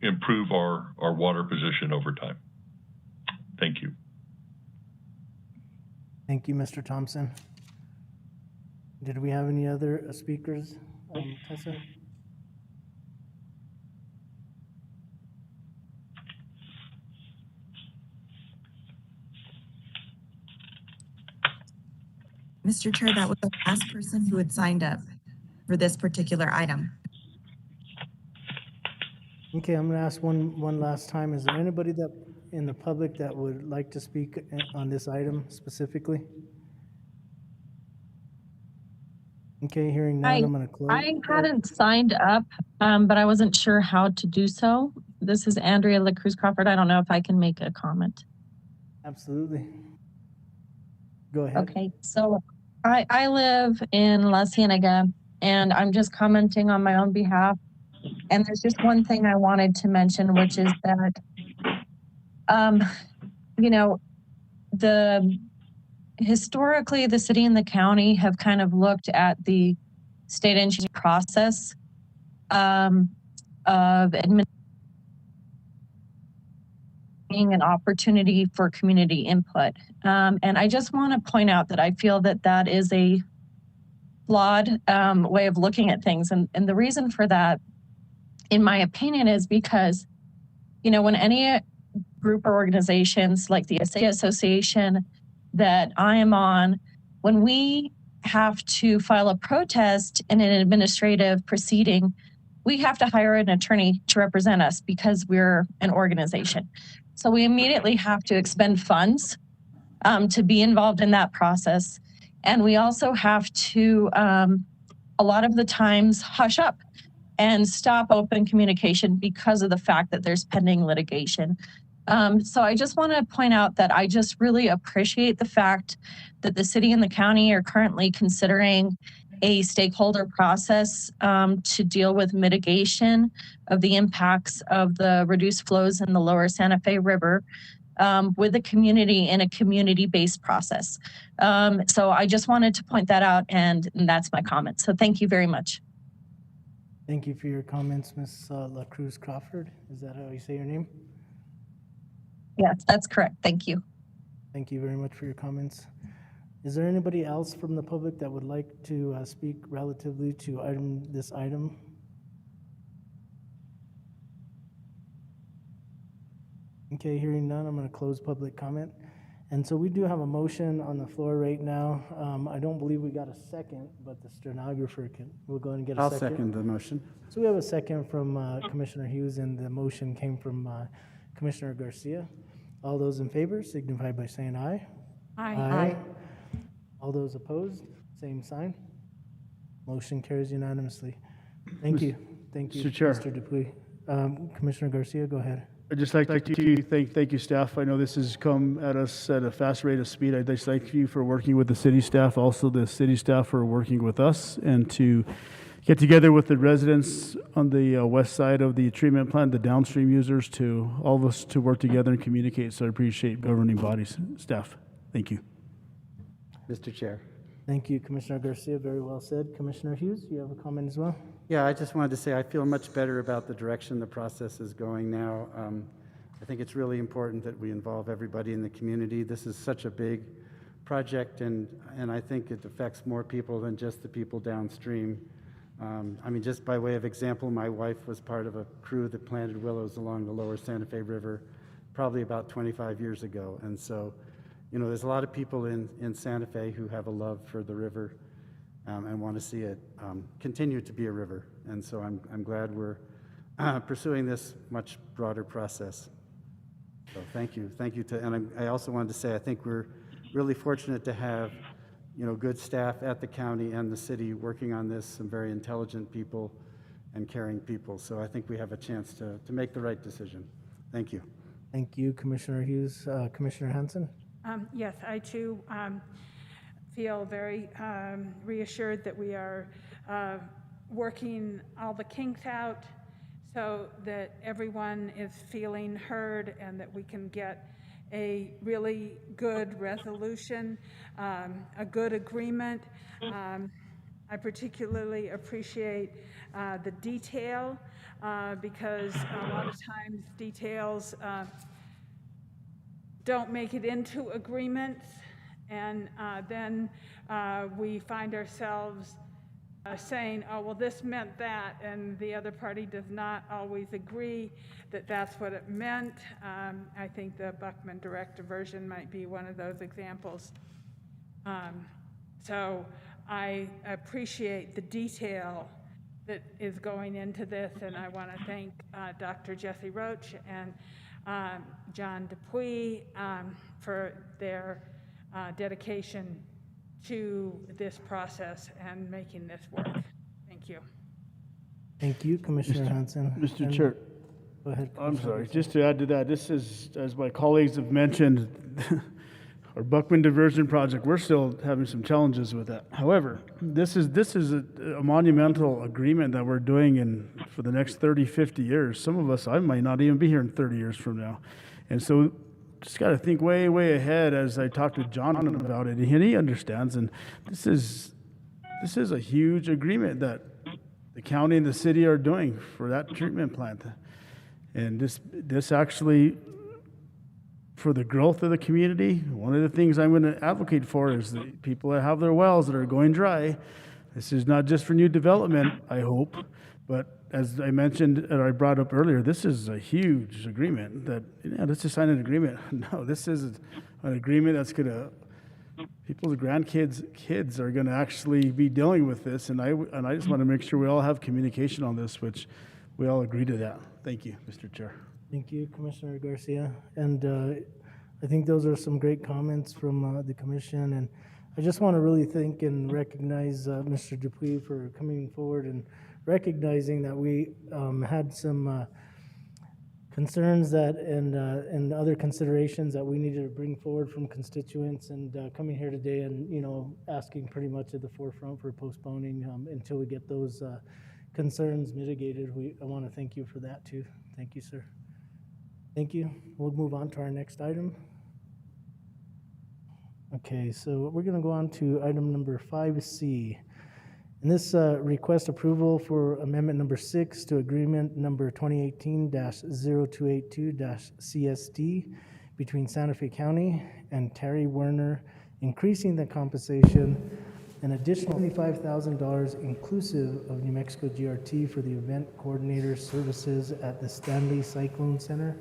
improve our water position over time. Thank you. Thank you, Mr. Thompson. Did we have any other speakers, Tessa? Mr. Chair, that was the last person who had signed up for this particular item. Okay, I'm going to ask one last time. Is there anybody that in the public that would like to speak on this item specifically? Okay, hearing none, I'm going to close. I hadn't signed up, but I wasn't sure how to do so. This is Andrea La Cruz Crawford. I don't know if I can make a comment. Absolutely. Go ahead. Okay, so I live in La Cienega, and I'm just commenting on my own behalf. And there's just one thing I wanted to mention, which is that, you know, historically, the city and the county have kind of looked at the state engineering process of administering an opportunity for community input. And I just want to point out that I feel that that is a flawed way of looking at things. And the reason for that, in my opinion, is because, you know, when any group or organizations like the association that I am on, when we have to file a protest in an administrative proceeding, we have to hire an attorney to represent us because we're an organization. So we immediately have to expend funds to be involved in that process. And we also have to, a lot of the times, hush up and stop open communication because of the fact that there's pending litigation. So I just want to point out that I just really appreciate the fact that the city and the county are currently considering a stakeholder process to deal with mitigation of the impacts of the reduced flows in the lower Santa Fe River with the community in a community-based process. So I just wanted to point that out, and that's my comment. So thank you very much. Thank you for your comments, Ms. La Cruz Crawford. Is that how you say your name? Yes, that's correct. Thank you. Thank you very much for your comments. Is there anybody else from the public that would like to speak relatively to this item? Okay, hearing none, I'm going to close public comment. And so we do have a motion on the floor right now. I don't believe we got a second, but the stenographer will go ahead and get a second. I'll second the motion. So we have a second from Commissioner Hughes, and the motion came from Commissioner Garcia. All those in favor signify by saying aye. Aye. Aye. All those opposed, same sign. Motion carries unanimously. Thank you. Thank you, Mr. Chair. Mr. Dupuy. Commissioner Garcia, go ahead. I'd just like to thank you, staff. I know this has come at us at a fast rate of speed. I'd just thank you for working with the city staff, also the city staff for working with us, and to get together with the residents on the west side of the treatment plant, the downstream users, to all of us to work together and communicate. So I appreciate governing bodies, staff. Thank you. Mr. Chair. Thank you, Commissioner Garcia. Very well said. Commissioner Hughes, you have a comment as well? Yeah, I just wanted to say I feel much better about the direction the process is going now. I think it's really important that we involve everybody in the community. This is such a big project, and I think it affects more people than just the people downstream. I mean, just by way of example, my wife was part of a crew that planted willows along the lower Santa Fe River probably about 25 years ago. And so, you know, there's a lot of people in Santa Fe who have a love for the river and want to see it continue to be a river. And so I'm glad we're pursuing this much broader process. So thank you. Thank you. And I also wanted to say I think we're really fortunate to have, you know, good staff at the county and the city working on this, some very intelligent people and caring people. So I think we have a chance to make the right decision. Thank you. Thank you, Commissioner Hughes. Commissioner Hanson? Yes, I too feel very reassured that we are working all the kinks out so that everyone is feeling heard and that we can get a really good resolution, a good agreement. I particularly appreciate the detail because a lot of times details don't make it into agreements, and then we find ourselves saying, oh, well, this meant that, and the other party does not always agree that that's what it meant. I think the Buckman direct diversion might be one of those examples. So I appreciate the detail that is going into this, and I want to thank Dr. Jesse Roach and John Dupuy for their dedication to this process and making this work. Thank you. Thank you, Commissioner Hanson. Mr. And- Chair. Go ahead. I'm Commissioner sorry, Garcia. just to add to that, this is, as my colleagues have mentioned, our Buckman diversion project, we're still having some challenges with that. However, this is a monumental agreement that we're doing for the next 30, 50 years. Some of us, I might not even be here in 30 years from now. And so just got to think way, way ahead as I talked to John about it, and he understands. And this is a huge agreement that the county and the city are doing for that treatment plant. And this actually, for the growth of the community, one of the things I'm going to advocate for is that people that have their wells that are going dry, this is not just for new development, I hope, but as I mentioned and I brought up earlier, this is a huge agreement that, let's just sign an agreement. No, this is an agreement that's going to, people's kids are going to actually be dealing with this, and I just want to make sure we all have communication on this, which we all agree to that. Thank you, Mr. Chair. Thank you, Commissioner Garcia. And I think those are some great comments from the commission. And I just want to really thank and recognize Mr. Dupuy for coming forward and recognizing that we had some concerns and other considerations that we needed to bring forward from constituents, and coming here today and asking pretty much at the forefront for postponing until we get those concerns mitigated. I want to thank you for that too. Thank you, sir. Thank you. We'll move on to our next item. Okay, so we're going to go on to item number 5C. And this request approval for amendment number 6 to agreement number 2018-0282-CST between Santa Fe County and Terry Werner, increasing the compensation an additional $75,000 inclusive of New Mexico GRT for the event coordinator services at the Stanley Cyclone Center.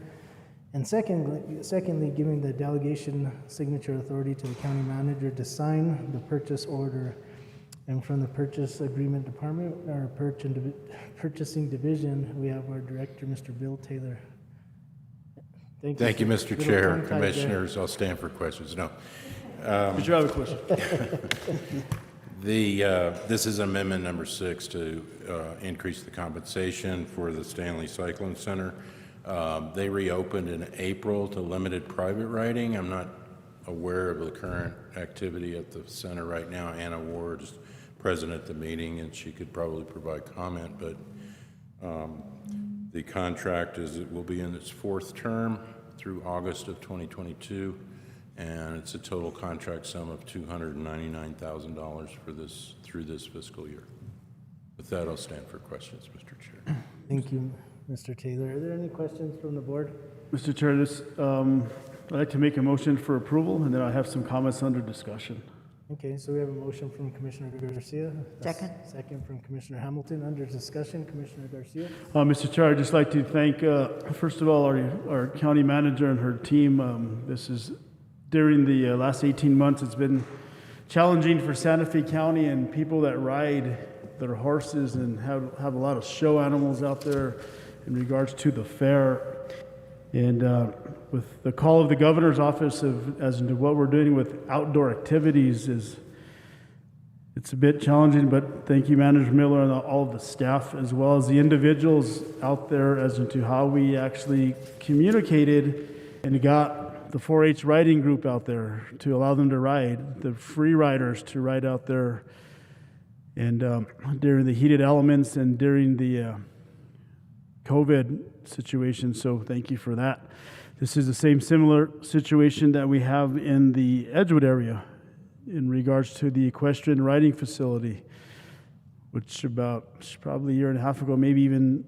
And secondly, giving the delegation signature authority to the county manager to sign the purchase order. And from the purchase agreement department, our purchasing division, we have our director, Mr. Bill Taylor. Thank you, Mr. Chair, Commissioners. I'll stand for questions. No. Did you have a question? This is amendment number 6 to increase the compensation for the Stanley Cyclone Center. They reopened in April to limited private riding. I'm not aware of the current activity at the center right now. Anna Ward is present at the meeting, and she could probably provide comment, but the contract will be in its 4th term through August of 2022, and it's a total contract sum of $299,000 through this fiscal year. With that, I'll stand for questions, Mr. Chair. Thank you, Mr. Taylor. Are there any questions from the board? Mr. Chair, I'd like to make a motion for approval, and then I have some comments under discussion. Okay, so we have a motion from Commissioner Garcia. Second. Second from Commissioner Hamilton. Under discussion, Commissioner Garcia. Mr. Chair, I'd just like to thank, first of all, our county manager and her team. This is during the last 18 months, it's been challenging for Santa Fe County and people that ride their horses and have a lot of show animals out there in regards to the fair. And with the call of the governor's office as into what we're doing with outdoor activities, it's a bit challenging, but thank you, Manager Miller, and all of the staff, as well as the individuals out there as into how we actually communicated and got the 4-H riding group out there to allow them to ride, the free riders to ride out there, and during the heated elements and during the COVID situation. So thank you for that. This is the same similar situation that we have in the Edgewood area in regards to the equestrian riding facility, which probably a year and a half ago, maybe even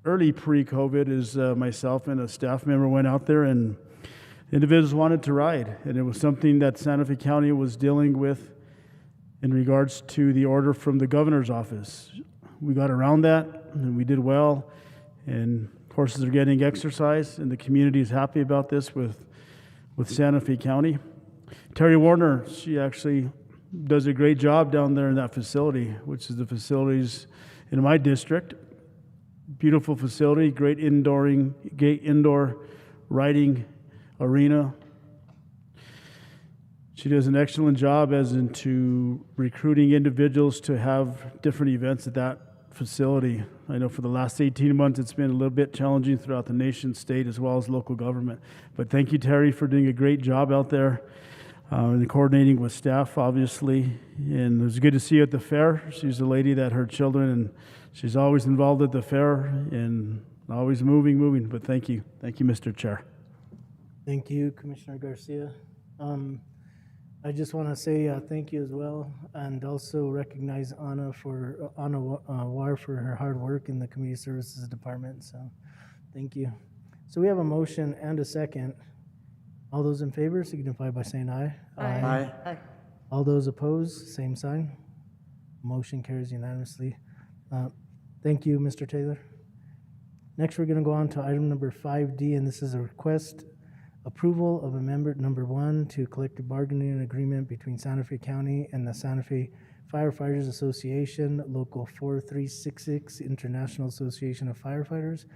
early pre-COVID, is myself and a staff member went out there and individuals wanted to ride. And it was something that Santa Fe County was dealing with in regards to the order from the governor's office. We got around that and we did well. And horses are getting exercise, and the community is happy about this with Santa Fe County. Terry Warner, she actually does a great job down there in that facility, which is the facilities in my district. Beautiful facility, great indoor riding arena. She does an excellent job as into recruiting individuals to have different events at that facility. I know for the last 18 months, it's been a little bit challenging throughout the nation, state, as well as local government. But thank you, Terry, for doing a great job out there and coordinating with staff, obviously. And it was good to see you at the fair. She's a lady that her children, and she's always involved at the fair and always moving. But thank you. Thank you, Mr. Chair. Thank you, Commissioner Garcia. I just want to say thank you as well, and also recognize Anna War for her hard work in the Community Services Department. So, thank you. So we have a motion and a second. All those in favor signify by saying aye. Aye. All those opposed, same sign. Motion carries unanimously. Thank you, Mr. Taylor. Next, we're going to go on to item number 5D, and this is a request approval of amendment number 1 to collective bargaining agreement between Santa Fe County and the Santa Fe Firefighters Association, Local 4366, International Association of Firefighters.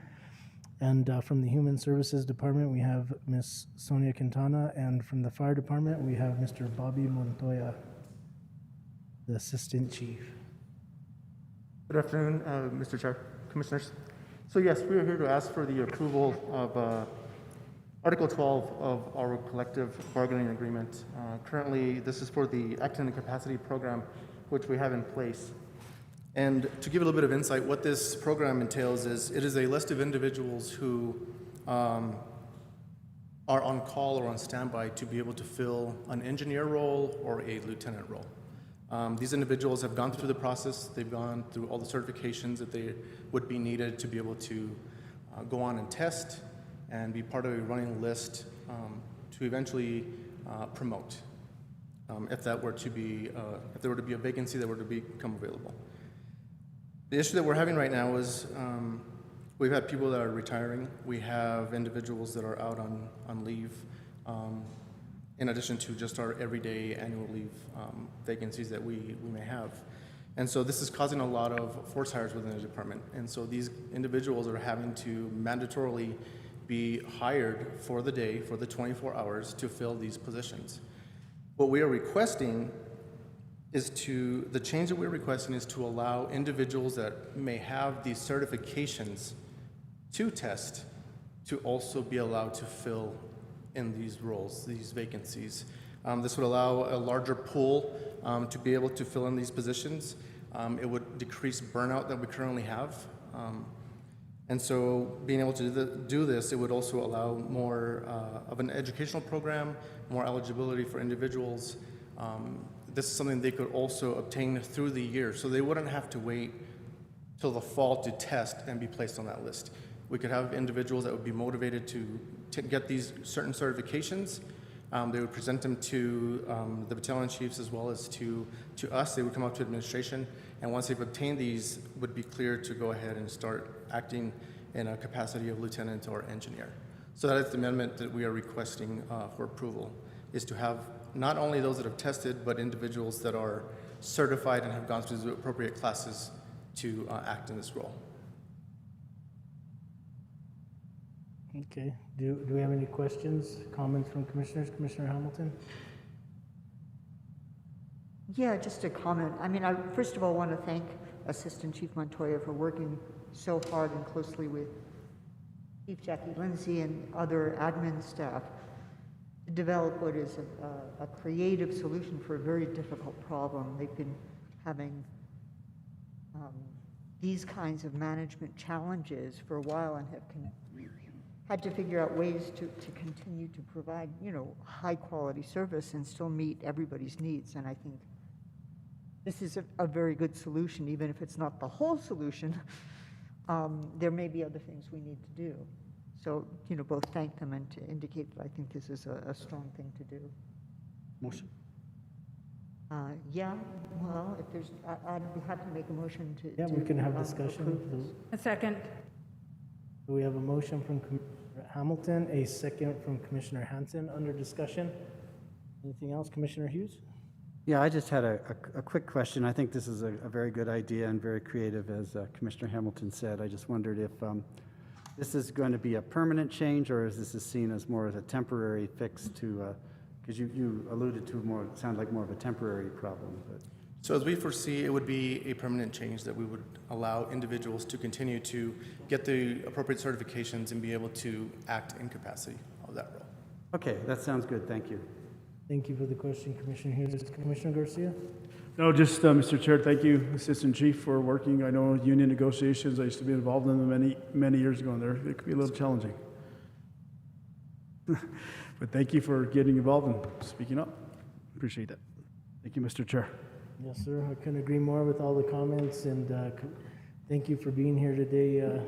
And from the Human Services Department, we have Ms. Sonia Quintana, and from the Fire Department, we have Mr. Bobby Montoya, the Assistant Chief. Good afternoon, Mr. Chair, Commissioners. So yes, we are here to ask for the approval of Article 12 of our collective bargaining agreement. Currently, this is for the Acting in Capacity program, which we have in place. And to give a little bit of insight, what this program entails is it is a list of individuals who are on call or on standby to be able to fill an engineer role or a lieutenant role. These individuals have gone through the process. They've gone through all the certifications that they would be needed to be able to go on and test and be part of a running list to eventually promote, if there were to be a vacancy that were to become available. The issue that we're having right now is we've had people that are retiring. We have individuals that are out on leave, in addition to just our everyday annual leave vacancies that we may have. And so this is causing a lot of force hires within the department. And so these individuals are having to mandatorily be hired for the day, for the 24 hours to fill these positions. What we are requesting is the change that we're requesting is to allow individuals that may have these certifications to test to also be allowed to fill in these roles, these vacancies. This would allow a larger pool to be able to fill in these positions. It would decrease burnout that we currently have. And so being able to do this, it would also allow more of an educational program, more eligibility for individuals. This is something they could also obtain through the year, so they wouldn't have to wait till the fall to test and be placed on that list. We could have individuals that would be motivated to get these certain certifications. They would present them to the battalion chiefs as well as to us. They would come up to administration, and once they've obtained these, would be cleared to go ahead and start acting in a capacity of lieutenant or engineer. So that is the amendment that we are requesting for approval, is to have not only those that have tested, but individuals that are certified and have gone through the appropriate classes to act in this role. Okay. Do we have any questions, comments from commissioners? Commissioner Hamilton? Yeah, just a comment. I mean, I first of all want to thank Assistant Chief Montoya for working so hard and closely with Chief Jackie Lindsay and other admin staff to develop what is a creative solution for a very difficult problem. They've been having these kinds of management challenges for a while and have had to figure out ways to continue to provide, high quality service and still meet everybody's needs. And I think this is a very good solution, even if it's not the whole solution. There may be other things we need to do. So, both thank them and to indicate that I think this is a strong thing to do. Motion. Yeah, well, if there's, I'd be happy to make a motion to. Yeah, we can have discussion. A second. We have a motion from Commissioner Hamilton, a second from Commissioner Hansen under discussion. Anything else, Commissioner Hughes? Yeah, I just had a quick question. I think this is a very good idea and very creative, as Commissioner Hamilton said. I just wondered if this is going to be a permanent change, or is this seen as more as a temporary fix to, because you alluded to more, it sounded like more of a temporary problem. But. So as we foresee, it would be a permanent change that we would allow individuals to continue to get the appropriate certifications and be able to act in capacity of that role. Okay, that sounds good. Thank you. Thank you for the question, Commissioner Hughes. Commissioner Garcia? No, just, Mr. Chair, thank you, Assistant Chief, for working. I know union negotiations, I used to be involved in them many years ago, and it could be a little challenging. But thank you for getting involved and speaking up. Appreciate that. Thank you, Mr. Chair. Yes, sir. I couldn't agree more with all the comments, and thank you for being here today,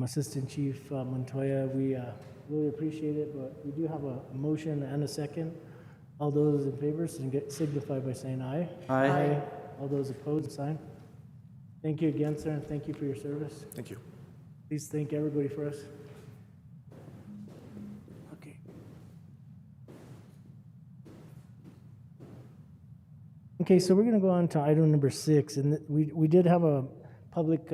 Assistant Chief Montoya. We really appreciate it, but we do have a motion and a second. All those in favor signify by saying aye. Aye. Aye. All those opposed, sign. Thank you again, sir, and thank you for your service. Thank you. Please thank everybody for us. Okay. Okay, so we're going to go on to item number 6, and we did have a public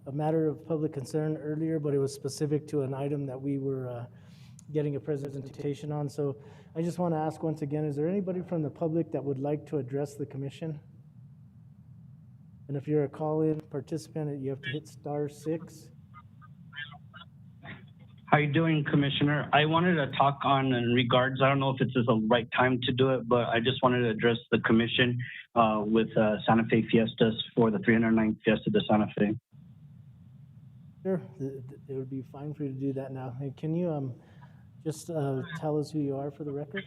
a matter of public concern earlier, but it was specific to an item that we were getting a presentation on. So I just want to ask once again, is there anybody from the public that would like to address the commission? And if you're a call-in participant, you have to hit *6. How you doing, Commissioner? I wanted to talk on in regards, I don't know if it's the right time to do it, but I just wanted to address the commission with Santa Fe Fiestas for the 309th Fiesta de Santa Fe. Sure, it would be fine for you to do that now. Hey, can you just tell us who you are for the record?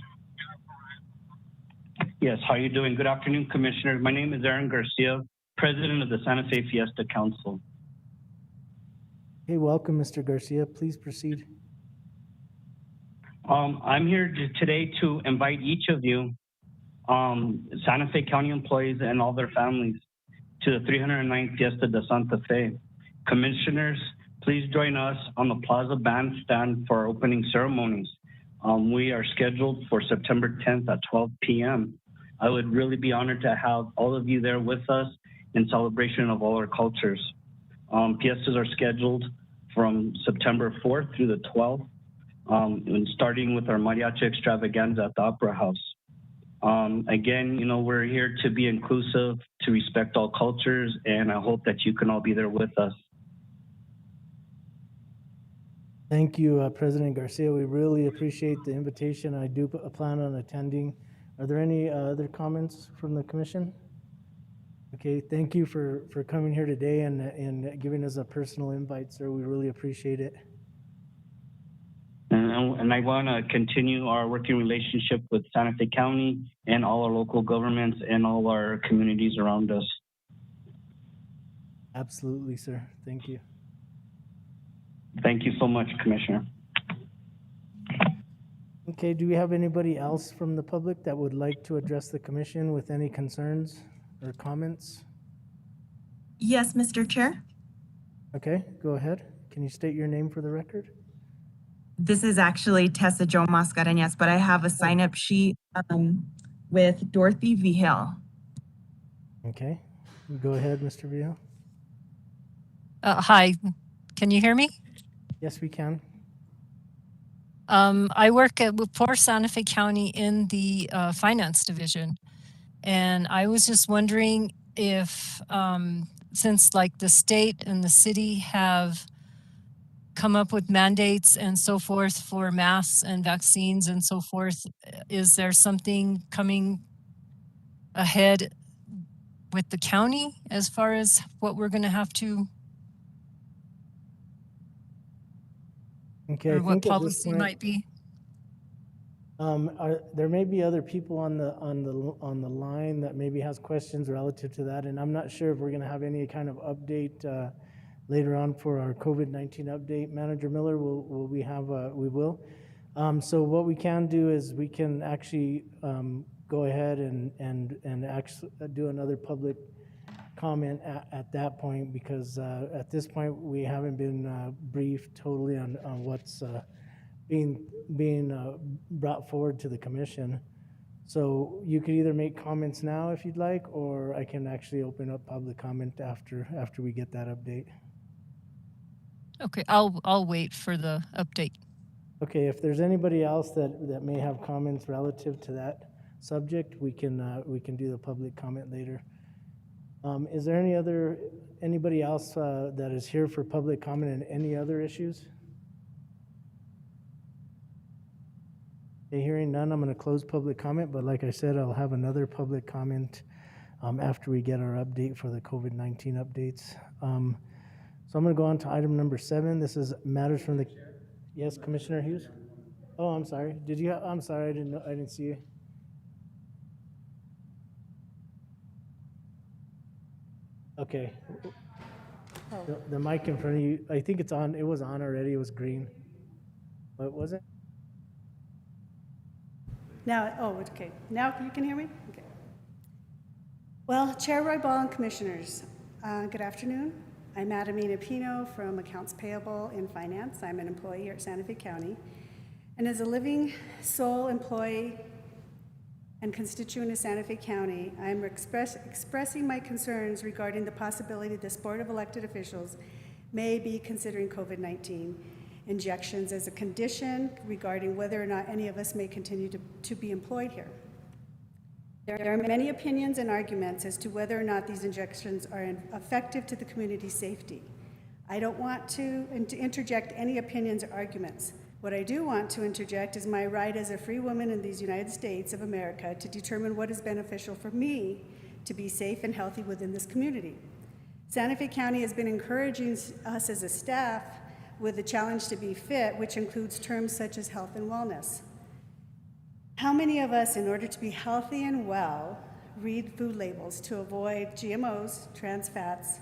Yes, how you doing? Good afternoon, Commissioner. My name is Aaron Garcia, President of the Santa Fe Fiesta Council. Hey, welcome, Mr. Garcia. Please proceed. I'm here today to invite each of you, Santa Fe County employees and all their families, to the 309th Fiesta de Santa Fe. Commissioners, please join us on the Plaza Bandstand for our opening ceremonies. We are scheduled for September 10th at 12 p.m. I would really be honored to have all of you there with us in celebration of all our cultures. Fiestas are scheduled from September 4th through the 12th, and starting with our mariachi extravaganza at the Opera House. Again, we're here to be inclusive, to respect all cultures, and I hope that you can all be there with us. Thank you, President Garcia. We really appreciate the invitation. I do plan on attending. Are there any other comments from the commission? Okay, thank you for coming here today and giving us a personal invite, sir. We really appreciate it. And I want to continue our working relationship with Santa Fe County and all our local governments and all our communities around us. Absolutely, sir. Thank you. Thank you so much, Commissioner. Okay, do we have anybody else from the public that would like to address the commission with any concerns or comments? Yes, Mr. Chair. Okay, go ahead. Can you state your name for the record? This is actually Tessa Jo Mascareñas, but I have a sign-up sheet with Dorothy Vigil. Okay, go ahead, Mr. Villa. Hi, can you hear me? Yes, we can. I work for Santa Fe County in the finance division, and I was just wondering if, since like the state and the city have come up with mandates and so forth for masks and vaccines and so forth, is there something coming ahead with the county as far as what we're going to have to, okay, or what policy might be? There may be other people on the line that maybe has questions relative to that, and I'm not sure if we're going to have any kind of update later on for our COVID-19 update. Manager Miller, will we have? We will. So what we can do is we can actually go ahead and actually do another public comment at that point, because at this point we haven't been briefed totally on what's being brought forward to the commission. So you could either make comments now if you'd like, or I can actually open up public comment after we get that update. Okay, I'll wait for the update. Okay, if there's anybody else that may have comments relative to that subject, we can do the public comment later. Is there anybody else that is here for public comment on any other issues? Okay, hearing none, I'm going to close public comment, but like I said, I'll have another public comment after we get our update for the COVID-19 updates. So I'm going to go on to item number 7. This is matters from the... Yes, Commissioner Hughes? Oh, I'm sorry. I'm sorry, I didn't see you. Okay. The mic in front of you, I think it's on. It was on already. It was green. What was it? Now, okay. Now you can hear me? Okay. Well, Chair Roybal and Commissioners, good afternoon. I'm Adamina Pino from Accounts Payable in Finance. I'm an employee here at Santa Fe County. And as a living sole employee and constituent of Santa Fe County, I'm expressing my concerns regarding the possibility this Board of Elected Officials may be considering COVID-19 injections as a condition regarding whether or not any of us may continue to be employed here. There are many opinions and arguments as to whether or not these injections are effective to the community's safety. I don't want to interject any opinions or arguments. What I do want to interject is my right as a free woman in these United States of America to determine what is beneficial for me to be safe and healthy within this community. Santa Fe County has been encouraging us as a staff with the challenge to be fit, which includes terms such as health and wellness. How many of us, in order to be healthy and well, read food labels to avoid GMOs, trans fats,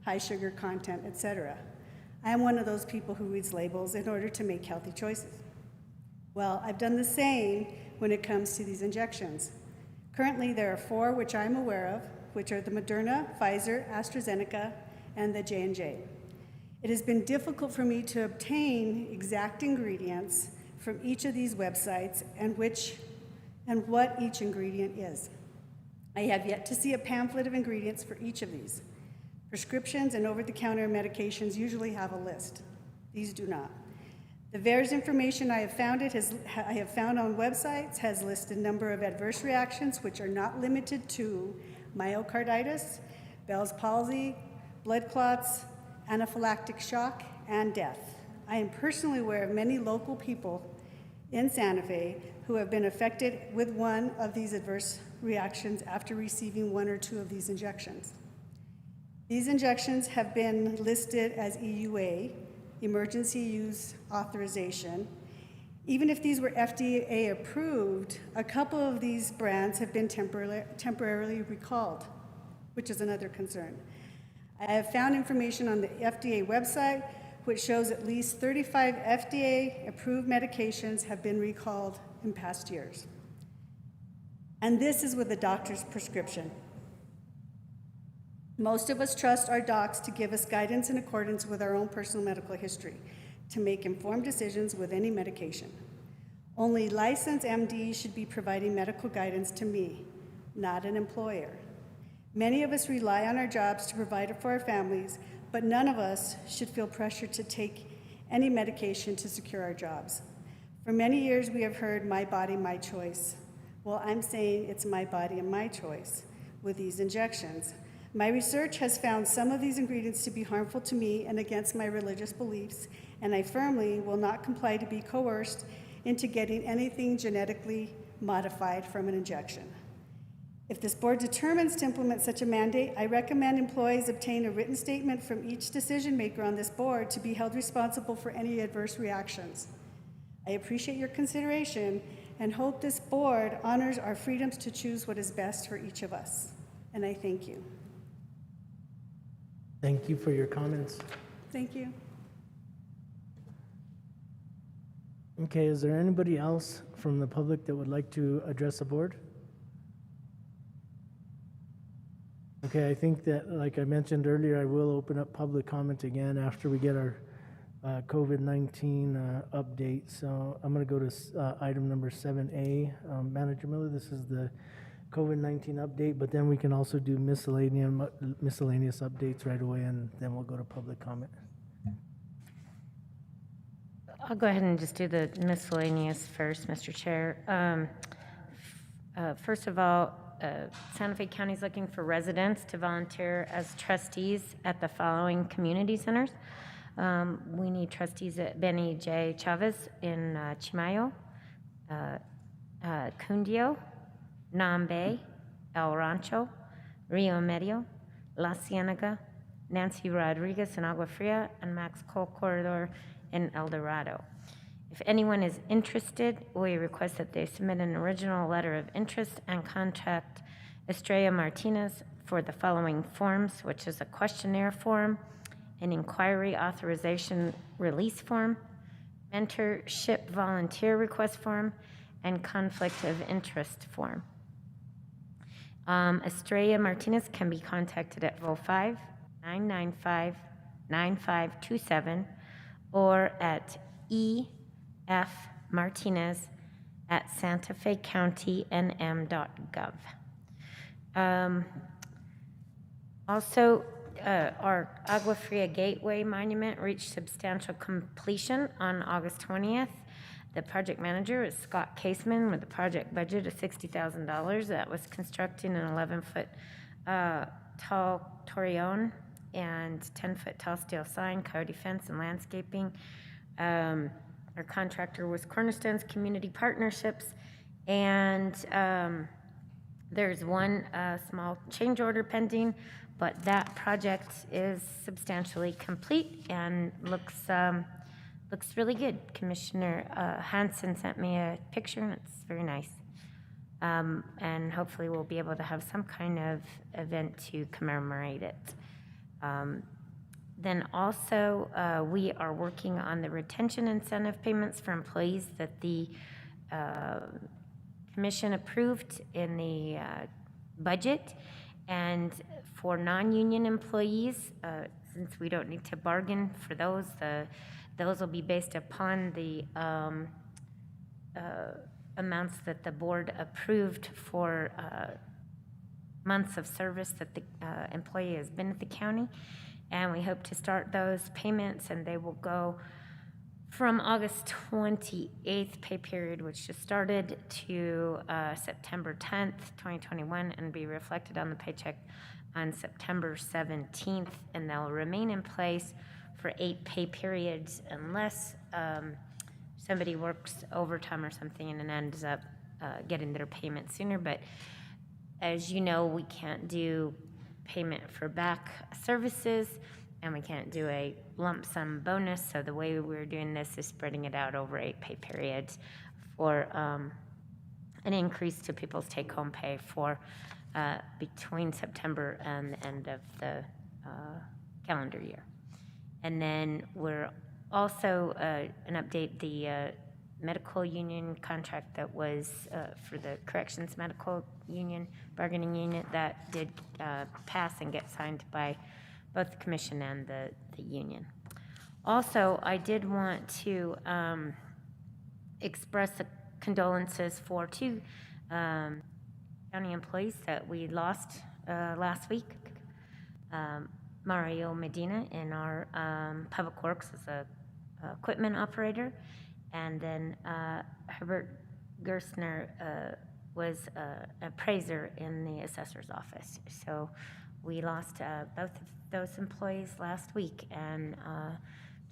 high sugar content, etc.? I am one of those people who reads labels in order to make healthy choices. Well, I've done the same when it comes to these injections. Currently, there are 4 which I'm aware of, which are the Moderna, Pfizer, AstraZeneca, and the J&J. It has been difficult for me to obtain exact ingredients from each of these websites and what each ingredient is. I have yet to see a pamphlet of ingredients for each of these. Prescriptions and over-the-counter medications usually have a list. These do not. The various information I have found on websites has listed a number of adverse reactions which are not limited to myocarditis, Bell's palsy, blood clots, anaphylactic shock, and death. I am personally aware of many local people in Santa Fe who have been affected with one of these adverse reactions after receiving 1 or 2 of these injections. These injections have been listed as EUA, Emergency Use Authorization. Even if these were FDA approved, a couple of these brands have been temporarily recalled, which is another concern. I have found information on the FDA website which shows at least 35 FDA-approved medications have been recalled in past years. And this is with a doctor's prescription. Most of us trust our docs to give us guidance in accordance with our own personal medical history to make informed decisions with any medication. Only licensed MDs should be providing medical guidance to me, not an employer. Many of us rely on our jobs to provide for our families, but none of us should feel pressure to take any medication to secure our jobs. For many years, we have heard, my body, my choice. Well, I'm saying it's my body and my choice with these injections. My research has found some of these ingredients to be harmful to me and against my religious beliefs, and I firmly will not comply to be coerced into getting anything genetically modified from an injection. If this board determines to implement such a mandate, I recommend employees obtain a written statement from each decision maker on this board to be held responsible for any adverse reactions. I appreciate your consideration and hope this board honors our freedoms to choose what is best for each of us. And I thank you. Thank you for your comments. Thank you. Okay, is there anybody else from the public that would like to address the board? Okay, I think that, like I mentioned earlier, I will open up public comment again after we get our COVID-19 update. So I'm going to go to item number 7A. Manager Miller, this is the COVID-19 update, but then we can also do miscellaneous updates right away, and then we'll go to public comment. I'll go ahead and just do the miscellaneous first, Mr. Chair. First of all, Santa Fe County is looking for residents to volunteer as trustees at the following community centers. We need trustees at Benny J. Chavez in Chimayo, Cundio, Nambe, El Rancho, Rio Medio, La Cienega, Nancy Rodriguez in Agua Fria, and Max Cole Corridor in El Dorado. If anyone is interested, we request that they submit an original letter of interest and contact Estrella Martinez for the following forms, which is a questionnaire form, an inquiry authorization release form, mentorship volunteer request form, and conflict of interest form. Estrella Martinez can be contacted at 405-995-9527 or at efmartinez@santafecountynm.gov. Also, our Agua Fria Gateway Monument reached substantial completion on August 20th. The project manager is Scott Caseman with a project budget of $60,000. That was constructing an 11-foot tall torreon and 10-foot tall steel sign, coyote fence, and landscaping. Our contractor was Cornerstone's Community Partnerships, and there's one small change order pending, but that project is substantially complete and looks really good. Commissioner Hansen sent me a picture, and it's very nice. And hopefully we'll be able to have some kind of event to commemorate it. Then also, we are working on the retention incentive payments for employees that the commission approved in the budget. And for non-union employees, since we don't need to bargain for those, those will be based upon the amounts that the board approved for months of service that the employee has been at the county. And we hope to start those payments, and they will go from August 28th pay period, which just started, to September 10th, 2021, and be reflected on the paycheck on September 17th, and they'll remain in place for 8 pay periods unless somebody works overtime or something and then ends up getting their payment sooner. But as you know, we can't do payment for back services, and we can't do a lump sum bonus. So the way we're doing this is spreading it out over 8 pay periods for an increase to people's take-home pay for between September and the end of the calendar year. And then we're also an update, the medical union contract that was for the corrections medical union, bargaining unit, that did pass and get signed by both the commission and the union. Also, I did want to express condolences for 2 county employees that we lost last week. Mario Medina in our public works as a equipment operator, and then Herbert Gerstner was an appraiser in the assessor's office. So we lost both of those employees last week, and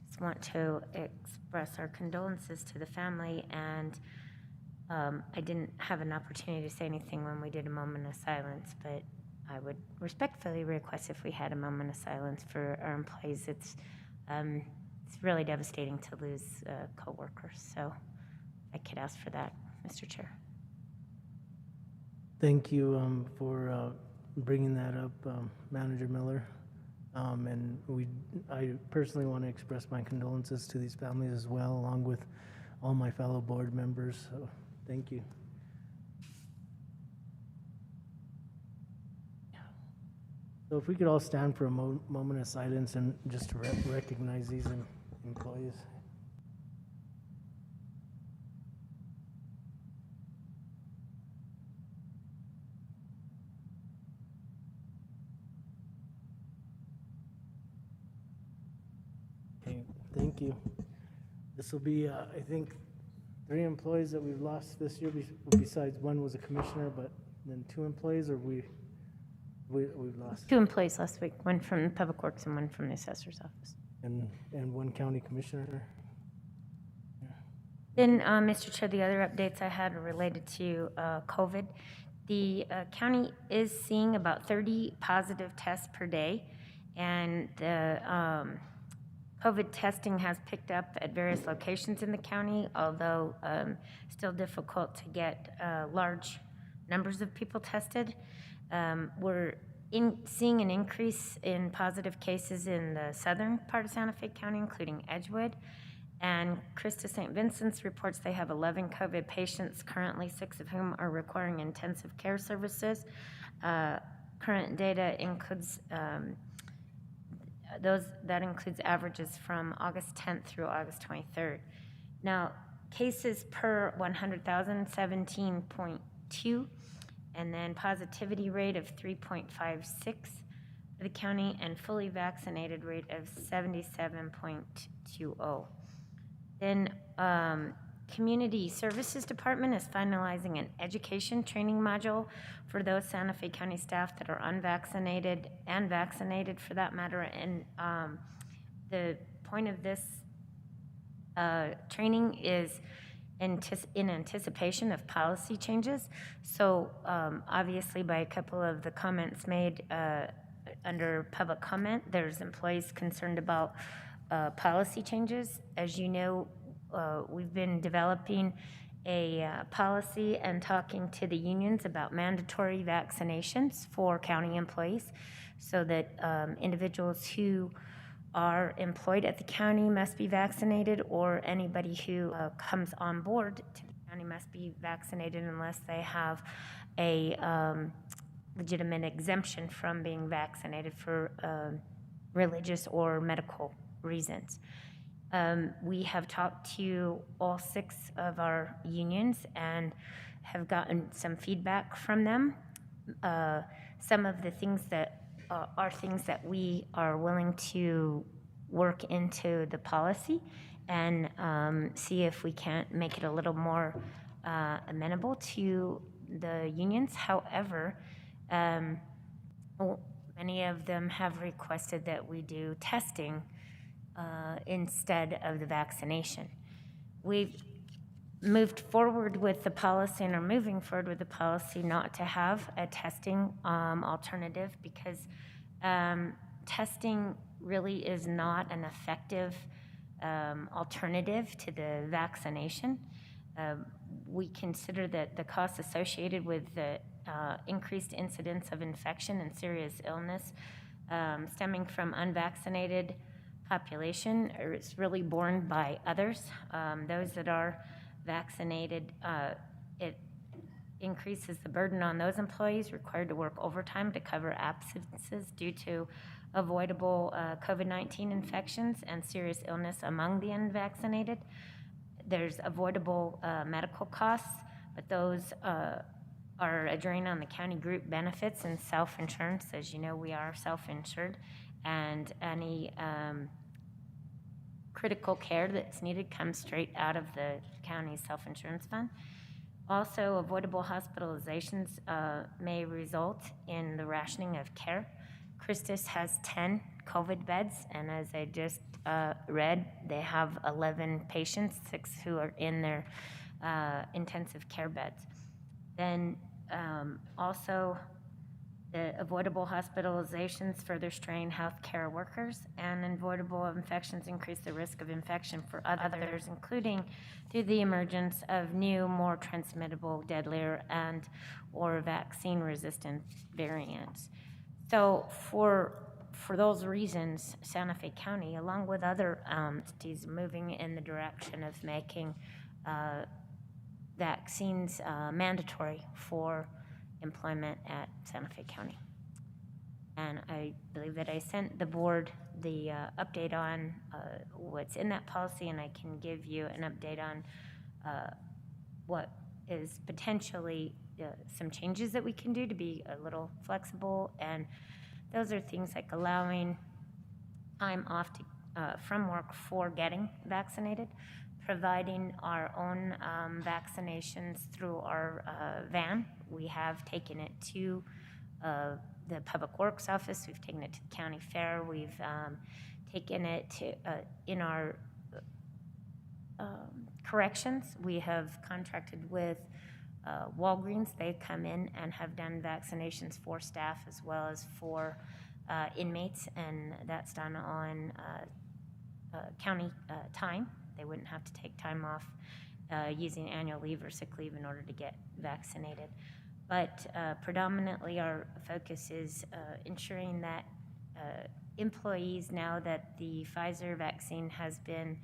just want to express our condolences to the family. And I didn't have an opportunity to say anything when we did a moment of silence, but I would respectfully request if we had a moment of silence for our employees. It's really devastating to lose coworkers, so I could ask for that, Mr. Chair. Thank you for bringing that up, Manager Miller. And I personally want to express my condolences to these families as well, along with all my fellow board members. So thank you. So if we could all stand for a moment of silence and just to recognize these employees. Okay, thank you. This will be, I think, 3 employees that we've lost this year, besides one was a commissioner, but then 2 employees, or we've lost? 2 employees last week, one from Public Works and one from the assessor's office. And 1 county commissioner. Then, Mr. Chair, the other updates I had are related to COVID. The county is seeing about 30 positive tests per day, and the COVID testing has picked up at various locations in the county, although still difficult to get large numbers of people tested. We're seeing an increase in positive cases in the southern part of Santa Fe County, including Edgewood. And Christa St. Vincent's reports they have 11 COVID patients, currently 6 of whom are requiring intensive care services. Current data includes that includes averages from August 10th through August 23rd. Now, cases per 100,000, 17.2, and then positivity rate of 3.56 for the county, and fully vaccinated rate of 77.20. Then Community Services Department is finalizing an education training module for those Santa Fe County staff that are unvaccinated and vaccinated for that matter. And the point of this training is in anticipation of policy changes. So obviously by a couple of the comments made under public comment, there's employees concerned about policy changes. As you know, we've been developing a policy and talking to the unions about mandatory vaccinations for county employees, so that individuals who are employed at the county must be vaccinated, or anybody who comes on board to the county must be vaccinated unless they have a legitimate exemption from being vaccinated for religious or medical reasons. We have talked to all 6 of our unions and have gotten some feedback from them. Some of the things that are things that we are willing to work into the policy and see if we can't make it a little more amenable to the unions. However, many of them have requested that we do testing instead of the vaccination. We've moved forward with the policy and are moving forward with the policy not to have a testing alternative, because testing really is not an effective alternative to the vaccination. We consider that the costs associated with the increased incidence of infection and serious illness stemming from unvaccinated population is really borne by others. Those that are vaccinated, it increases the burden on those employees required to work overtime to cover absences due to avoidable COVID-19 infections and serious illness among the unvaccinated. There's avoidable medical costs, but those are a drain on the county group benefits and self-insurance. As you know, we are self-insured, and any critical care that's needed comes straight out of the county's self-insurance fund. Also, avoidable hospitalizations may result in the rationing of care. Christus has 10 COVID beds, and as I just read, they have 11 patients, 6 who are in their intensive care beds. Then also, the avoidable hospitalizations further strain healthcare workers, and avoidable infections increase the risk of infection for others, including through the emergence of new, more transmittable, deadlier, and or vaccine-resistant variants. So for those reasons, Santa Fe County, along with other entities, moving in the direction of making vaccines mandatory for employment at Santa Fe County. And I believe that I sent the board the update on what's in that policy, and I can give you an update on what is potentially some changes that we can do to be a little flexible. And those are things like allowing time off from work for getting vaccinated, providing our own vaccinations through our van. We have taken it to the Public Works Office, we've taken it to the county fair, we've taken it to, in our corrections, we have contracted with Walgreens. They come in and have done vaccinations for staff as well as for inmates, and that's done on county time. They wouldn't have to take time off using annual leave or sick leave in order to get vaccinated. But predominantly our focus is ensuring that employees, now that the Pfizer vaccine has been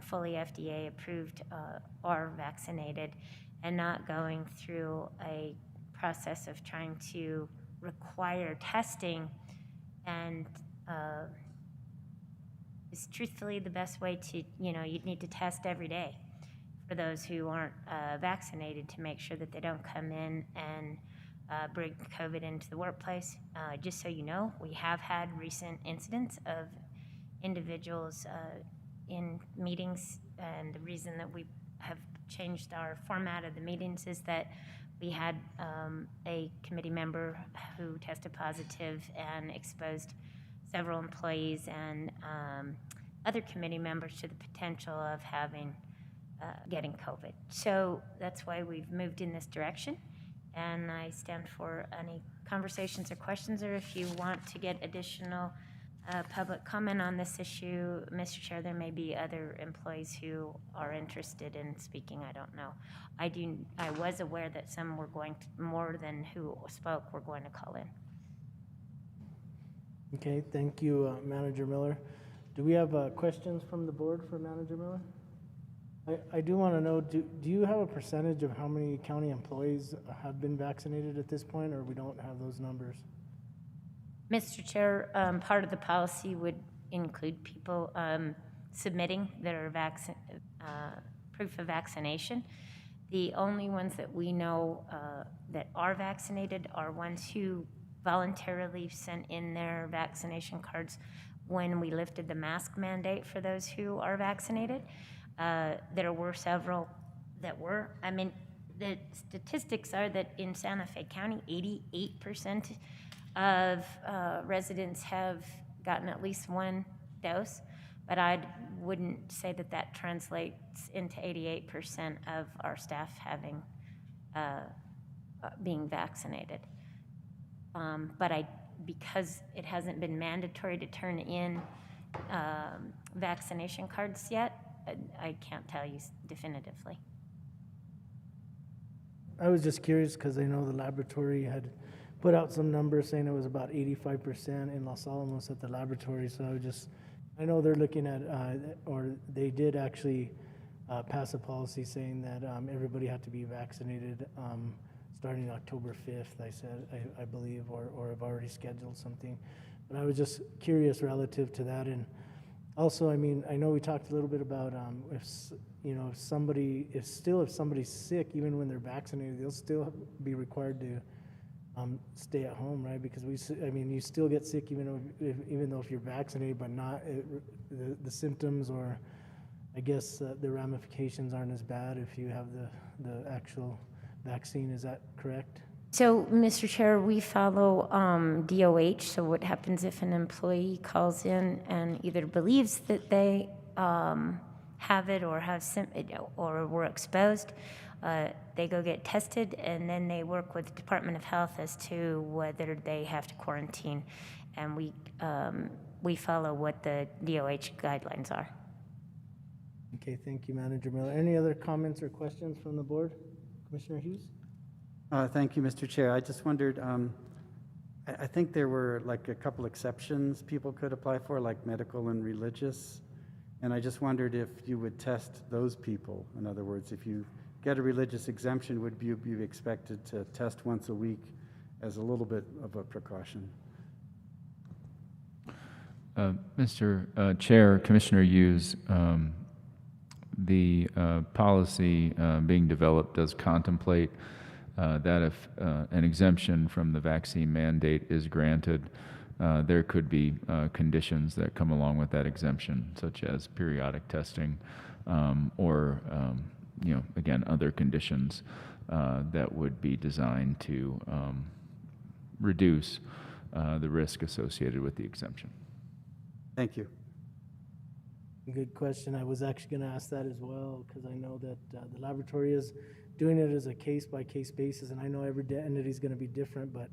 fully FDA approved, are vaccinated, and not going through a process of trying to require testing. And is truthfully the best way to, you'd need to test every day for those who aren't vaccinated to make sure that they don't come in and bring COVID into the workplace. Just so you know, we have had recent incidents of individuals in meetings, and the reason that we have changed our format of the meetings is that we had a committee member who tested positive and exposed several employees and other committee members to the potential of having getting COVID. So that's why we've moved in this direction, and I stand for any conversations or questions, or if you want to get additional public comment on this issue, Mr. Chair, there may be other employees who are interested in speaking. I don't know. I was aware that some were going to, more than who spoke, were going to call in. Okay, thank you, Manager Miller. Do we have questions from the board for Manager Miller? I do want to know, do you have a percentage of how many county employees have been vaccinated at this point, or we don't have those numbers? Mr. Chair, part of the policy would include people submitting their proof of vaccination. The only ones that we know that are vaccinated are ones who voluntarily sent in their vaccination cards when we lifted the mask mandate for those who are vaccinated. There were several that were. I mean, the statistics are that in Santa Fe County, 88% of residents have gotten at least one dose, but I wouldn't say that that translates into 88% of our staff having being vaccinated. But because it hasn't been mandatory to turn in vaccination cards yet, I can't tell you definitively. I was just curious because I know the laboratory had put out some numbers saying it was about 85% in Los Alamos at the laboratory. So I know they're looking at, or they did actually pass a policy saying that everybody had to be vaccinated starting October 5th, I believe, or have already scheduled something. But I was just curious relative to that. And also, I mean, I know we talked a little bit about if somebody's sick, even when they're vaccinated, they'll still be required to stay at home, right? Because you still get sick even though if you're vaccinated, but not the symptoms, or I guess the ramifications aren't as bad if you have the actual vaccine. Is that correct? So, Mr. Chair, we follow DOH. So what happens if an employee calls in and either believes that they have it or or were exposed, they go get tested, and then they work with the Department of Health as to whether they have to quarantine, and we follow what the DOH guidelines are. Okay, thank you, Manager Miller. Any other comments or questions from the board? Commissioner Hughes? Thank you, Mr. Chair. I just wondered, I think there were like a couple exceptions people could apply for, like medical and religious. And I just wondered if you would test those people. In other words, if you get a religious exemption, would you be expected to test once a week as a little bit of a precaution? Mr. Chair, Commissioner Hughes, the policy being developed does contemplate that if an exemption from the vaccine mandate is granted, there could be conditions that come along with that exemption, such as periodic testing or, again, other conditions that would be designed to reduce the risk associated with the exemption. Thank you. Good question. I was actually going to ask that as well, because I know that the laboratory is doing it as a case-by-case basis, and I know every entity is going to be different, but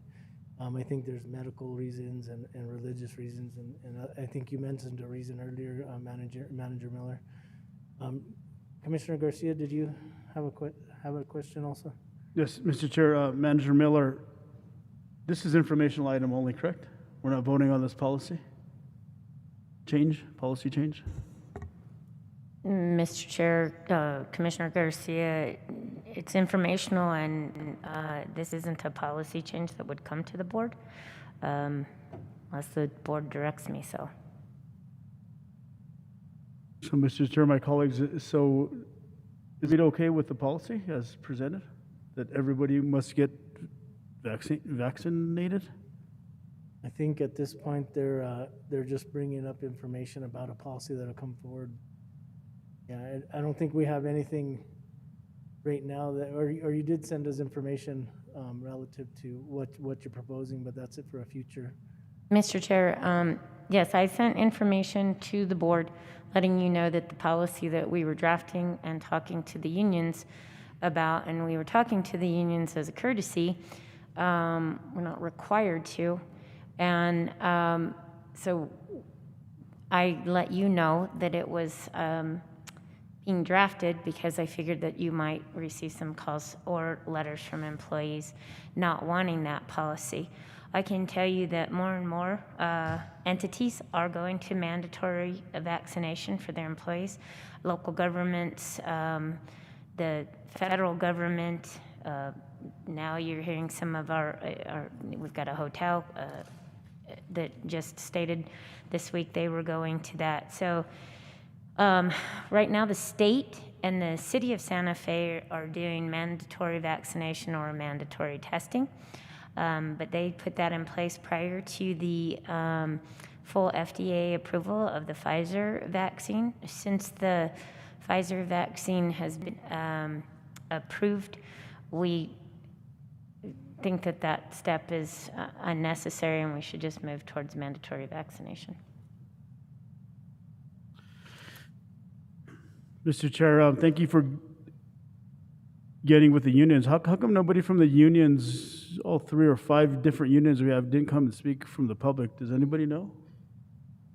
I think there's medical reasons and religious reasons, and I think you mentioned a reason earlier, Manager Miller. Commissioner Garcia, did you have a question also? Yes, Mr. Chair, Manager Miller, this is informational item only, correct? We're not voting on this policy change? Mr. Chair, Commissioner Garcia, it's informational, and this isn't a policy change that would come to the board unless the board directs me so. So, Mr. Chair, my colleagues, so is it okay with the policy as presented, that everybody must get vaccinated? I think at this point, they're just bringing up information about a policy that'll come forward. Yeah, I don't think we have anything right now that, or you did send us information relative to what you're proposing, but that's it for a future. Mr. Chair, yes, I sent information to the board letting you know that the policy that we were drafting and talking to the unions about, and we were talking to the unions as a courtesy, we're not required to. And so I let you know that it was being drafted because I figured that you might receive some calls or letters from employees not wanting that policy. I can tell you that more and more entities are going to mandatory vaccination for their employees. Local governments, the federal government, now you're hearing some of we've got a hotel that just stated this week they were going to that. So right now the state and the city of Santa Fe are doing mandatory vaccination or mandatory testing, but they put that in place prior to the full FDA approval of the Pfizer vaccine. Since the Pfizer vaccine has been approved, we think that that step is unnecessary and we should just move towards mandatory vaccination. Mr. Chair, thank you for getting with the unions. How come nobody from the unions, all 3 or 5 different unions we have, didn't come and speak from the public? Does anybody know?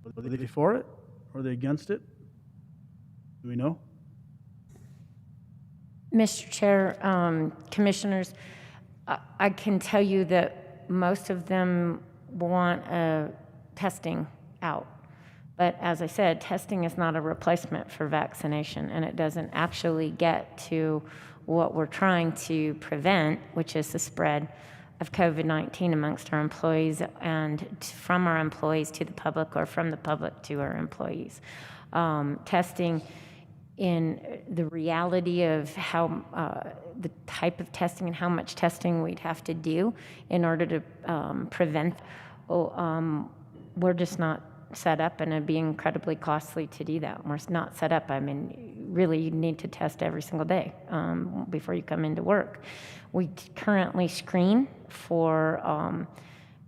Are they for it? Or are they against it? Do we know? Mr. Chair, Commissioners, I can tell you that most of them want testing out. But as I said, testing is not a replacement for vaccination, and it doesn't actually get to what we're trying to prevent, which is the spread of COVID-19 amongst our employees and from our employees to the public or from the public to our employees. Testing in the reality of how the type of testing and how much testing we'd have to do in order to prevent, we're just not set up, and it'd be incredibly costly to do that. We're not set up. I mean, really, you need to test every single day before you come into work. We currently screen for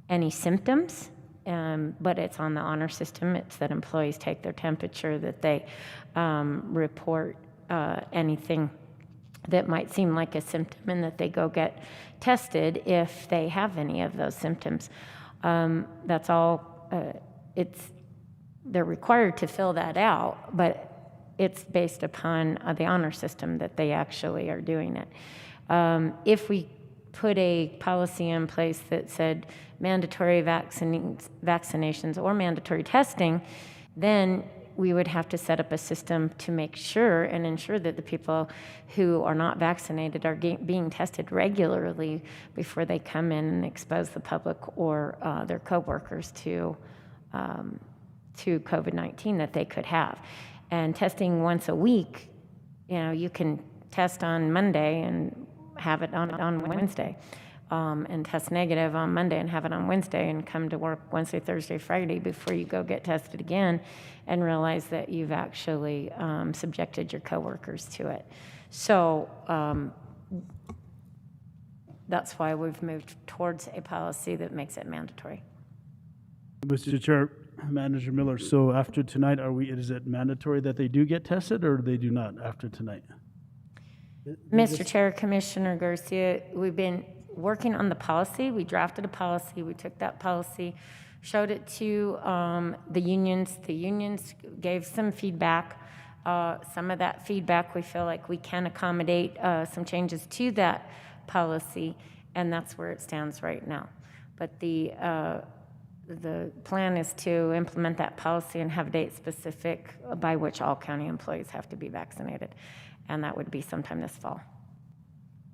any symptoms, but it's on the honor system. It's that employees take their temperature, that they report anything that might seem like a symptom, and that they go get tested if they have any of those symptoms. That's all. They're required to fill that out, but it's based upon the honor system that they actually are doing it. If we put a policy in place that said mandatory vaccinations or mandatory testing, then we would have to set up a system to make sure and ensure that the people who are not vaccinated are being tested regularly before they come in and expose the public or their coworkers to to COVID-19 that they could have. And testing once a week, you can test on Monday and have it on Wednesday, and test negative on Monday and have it on Wednesday and come to work Wednesday, Thursday, Friday before you go get tested again and realize that you've actually subjected your coworkers to it. So that's why we've moved towards a policy that makes it mandatory. Mr. Chair, Manager Miller, so after tonight, is it mandatory that they do get tested or they do not after tonight? Mr. Chair, Commissioner Garcia, we've been working on the policy. We drafted a policy. We took that policy, showed it to the unions. The unions gave some feedback. Some of that feedback, we feel like we can accommodate some changes to that policy, and that's where it stands right now. But the plan is to implement that policy and have a date specific by which all county employees have to be vaccinated, and that would be sometime this fall.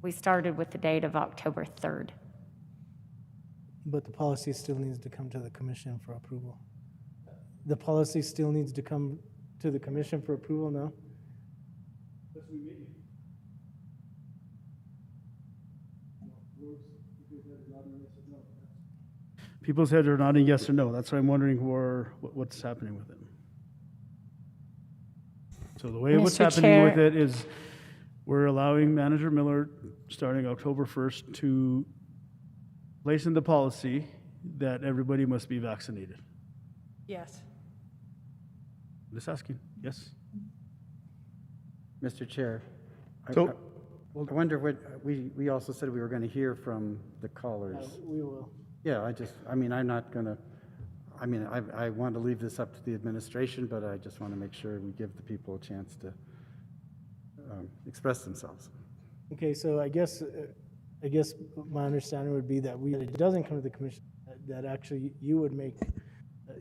We started with the date of October 3rd. But the policy still needs to come to the commission for approval. The policy still needs to come to the commission for approval now? People's heads are nodding yes or no. That's why I'm wondering what's happening with it. So the way what's happening with it is we're allowing Manager Miller, starting October 1st, to place in the policy that everybody must be vaccinated. Yes. Just asking. Yes? Mr. Chair, I So- wonder what, we also said we were going to hear from the callers. We will. Yeah, I'm not going to, I want to leave this up to the administration, but I just want to make sure we give the people a chance to express themselves. Okay, so I guess my understanding would be that it doesn't come to the commission, that actually you would make,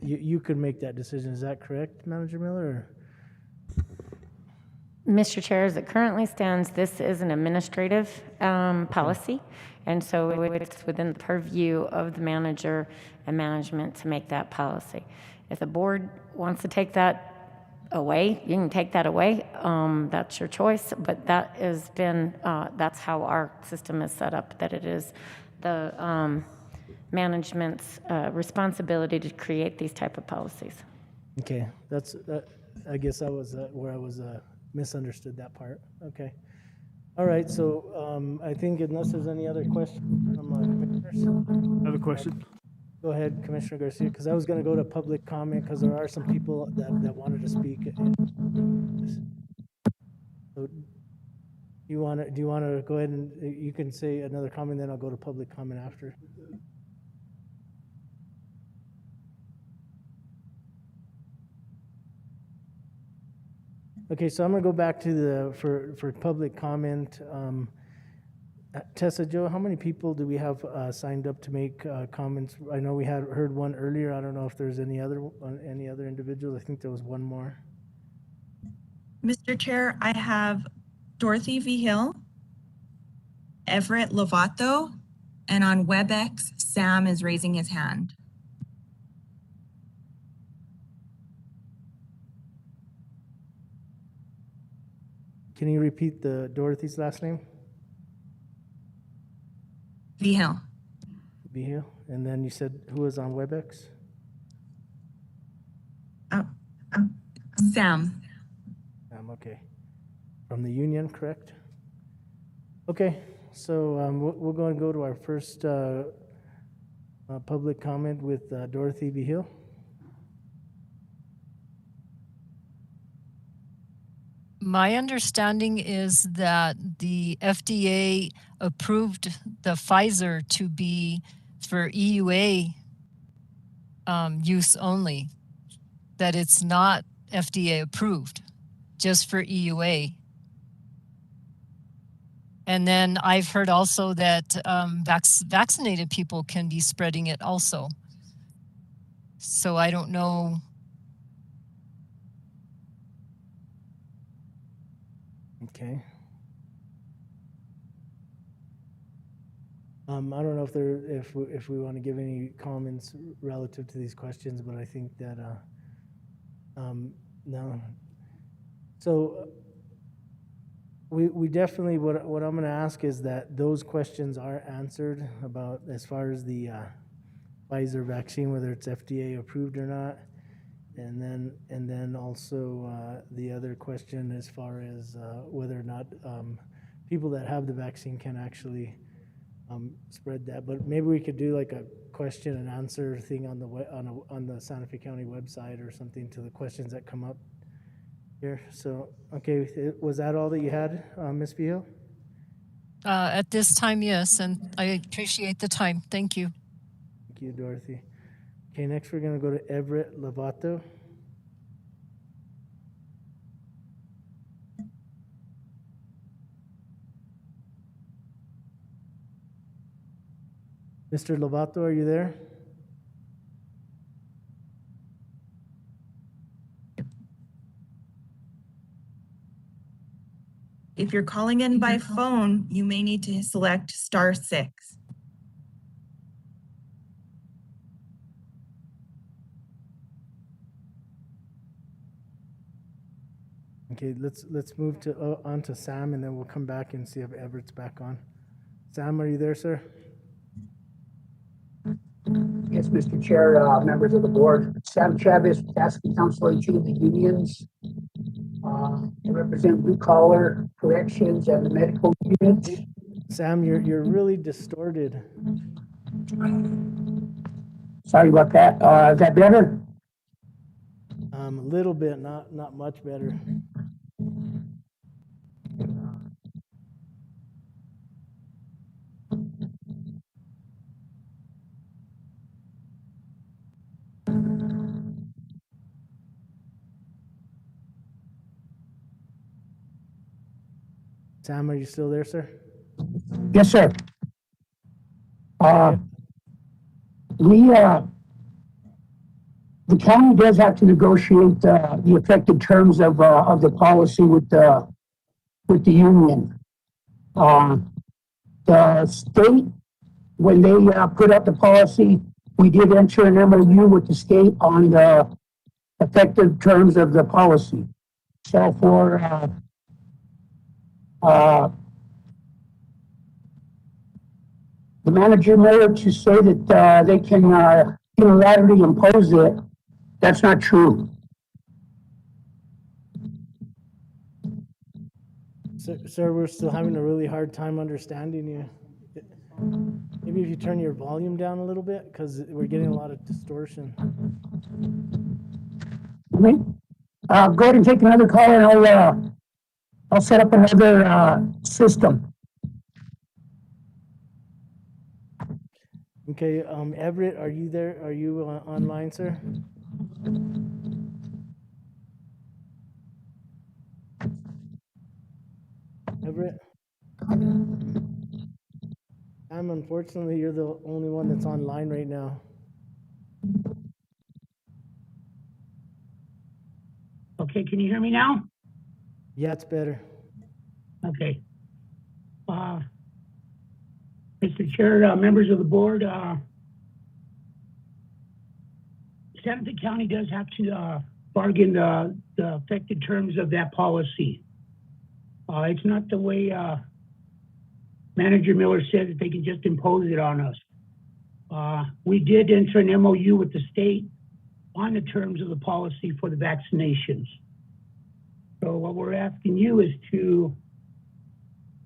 you could make that decision. Is that correct, Manager Miller? Or? Mr. Chair, as it currently stands, this is an administrative policy, and so it's within the purview of the manager and management to make that policy. If the board wants to take that away, you can take that away. That's your choice, but that has been, that's how our system is set up, that it is the management's responsibility to create these type of policies. Okay, I guess that was where I was misunderstood that part. Okay. All right, so I think unless there's any other questions from commissioners. I have a question. Go ahead, Commissioner Garcia, because I was going to go to public comment because there are some people that wanted to speak. So do you want to go ahead and you can say another comment, then I'll go to public comment after. Okay, so I'm going to go back to for public comment. Tessa, Joe, how many people do we have signed up to make comments? I know we had heard one earlier. I don't know if there's any other individuals. I think there was one more. Mr. Chair, I have Dorothy Vigil, Everett Lovato, and on WebEx, Sam is raising his hand. Can you repeat the Dorothy's last name? Vigil. Vigil. And then you said who was on WebEx? Sam. Okay. From the union, correct? Okay, so we're going to go to our first public comment with Dorothy Vigil. My understanding is that the FDA approved the Pfizer to be for EUA use only, that it's not FDA approved, just for EUA. And then I've heard also that vaccinated people can be spreading it also. So I don't know. Okay. I don't know if we want to give any comments relative to these questions, but I think that No. So we definitely, what I'm gonna ask is that those questions are answered about as far as the Pfizer vaccine, whether it's FDA approved or not. And then also the other question as far as whether or not people that have the vaccine can actually spread that. But maybe we could do like a question and answer thing on the on the Santa Fe County website or something to the questions that come up here. So okay, was that all that you had, Ms. Vio? At this time, yes, and I appreciate the time. Thank you. Thank you, Dorothy. Okay, next we're going to go to Everett Lovato. Mr. Lovato, are you there? If you're calling in by phone, you may need to select *6. Okay, let's move to on to Sam, and then we'll come back and see if Everett's back on. Sam, are you there, sir? Yes, Mr. Chair, members of the board. Sam Chavez, Task Council on the unions. I represent blue collar, corrections, and the medical unit. Sam, you're really distorted. Sorry about that. Is that better? A little bit, not much better. Sam, are you still there, sir? Yes, sir. The county does have to negotiate the effective terms of the policy with the union. The state, when they put up the policy, we did enter an MOU with the state on the effective terms of the policy. So for the manager mayor to say that they can unilaterally impose it, that's not true. Sir, we're still having a really hard time understanding you. Maybe if you turn your volume down a little bit, because we're getting a lot of distortion. Okay. Go ahead and take another call, and I'll set up another system. Okay, Everett, are you there? Are you online, sir? Everett? Unfortunately, you're the only one that's online right now. Okay, can you hear me now? Yeah, it's better. Okay. Mr. Chair, members of the board, Santa Fe County does have to bargain the effective terms of that policy. It's not the way Manager Miller said that they can just impose it on us. We did enter an MOU with the state on the terms of the policy for the vaccinations. So what we're asking you is to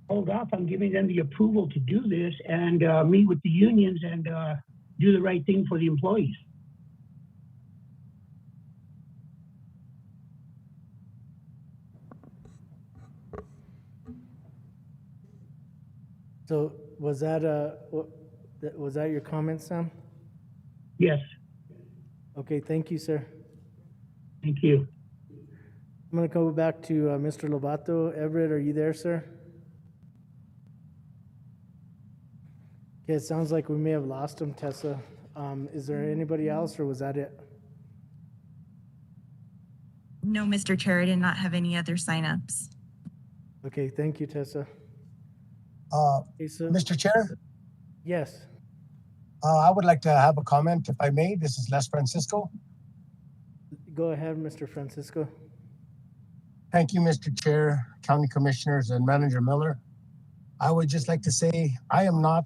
hold off on giving them the approval to do this and meet with the unions and do the right thing for the employees. So was that your comment, Sam? Yes. Okay, thank you, sir. Thank you. I'm going to go back to Mr. Lovato. Everett, are you there, sir? Okay, it sounds like we may have lost him, Tessa. Is there anybody else, or was that it? No, Mr. Chair, I did not have any other signups. Okay, thank you, Tessa. Mr. Chair? Yes. I would like to have a comment, if I may. This is Les Francisco. Go ahead, Mr. Francisco. Thank you, Mr. Chair, County Commissioners, and Manager Miller. I would just like to say I am not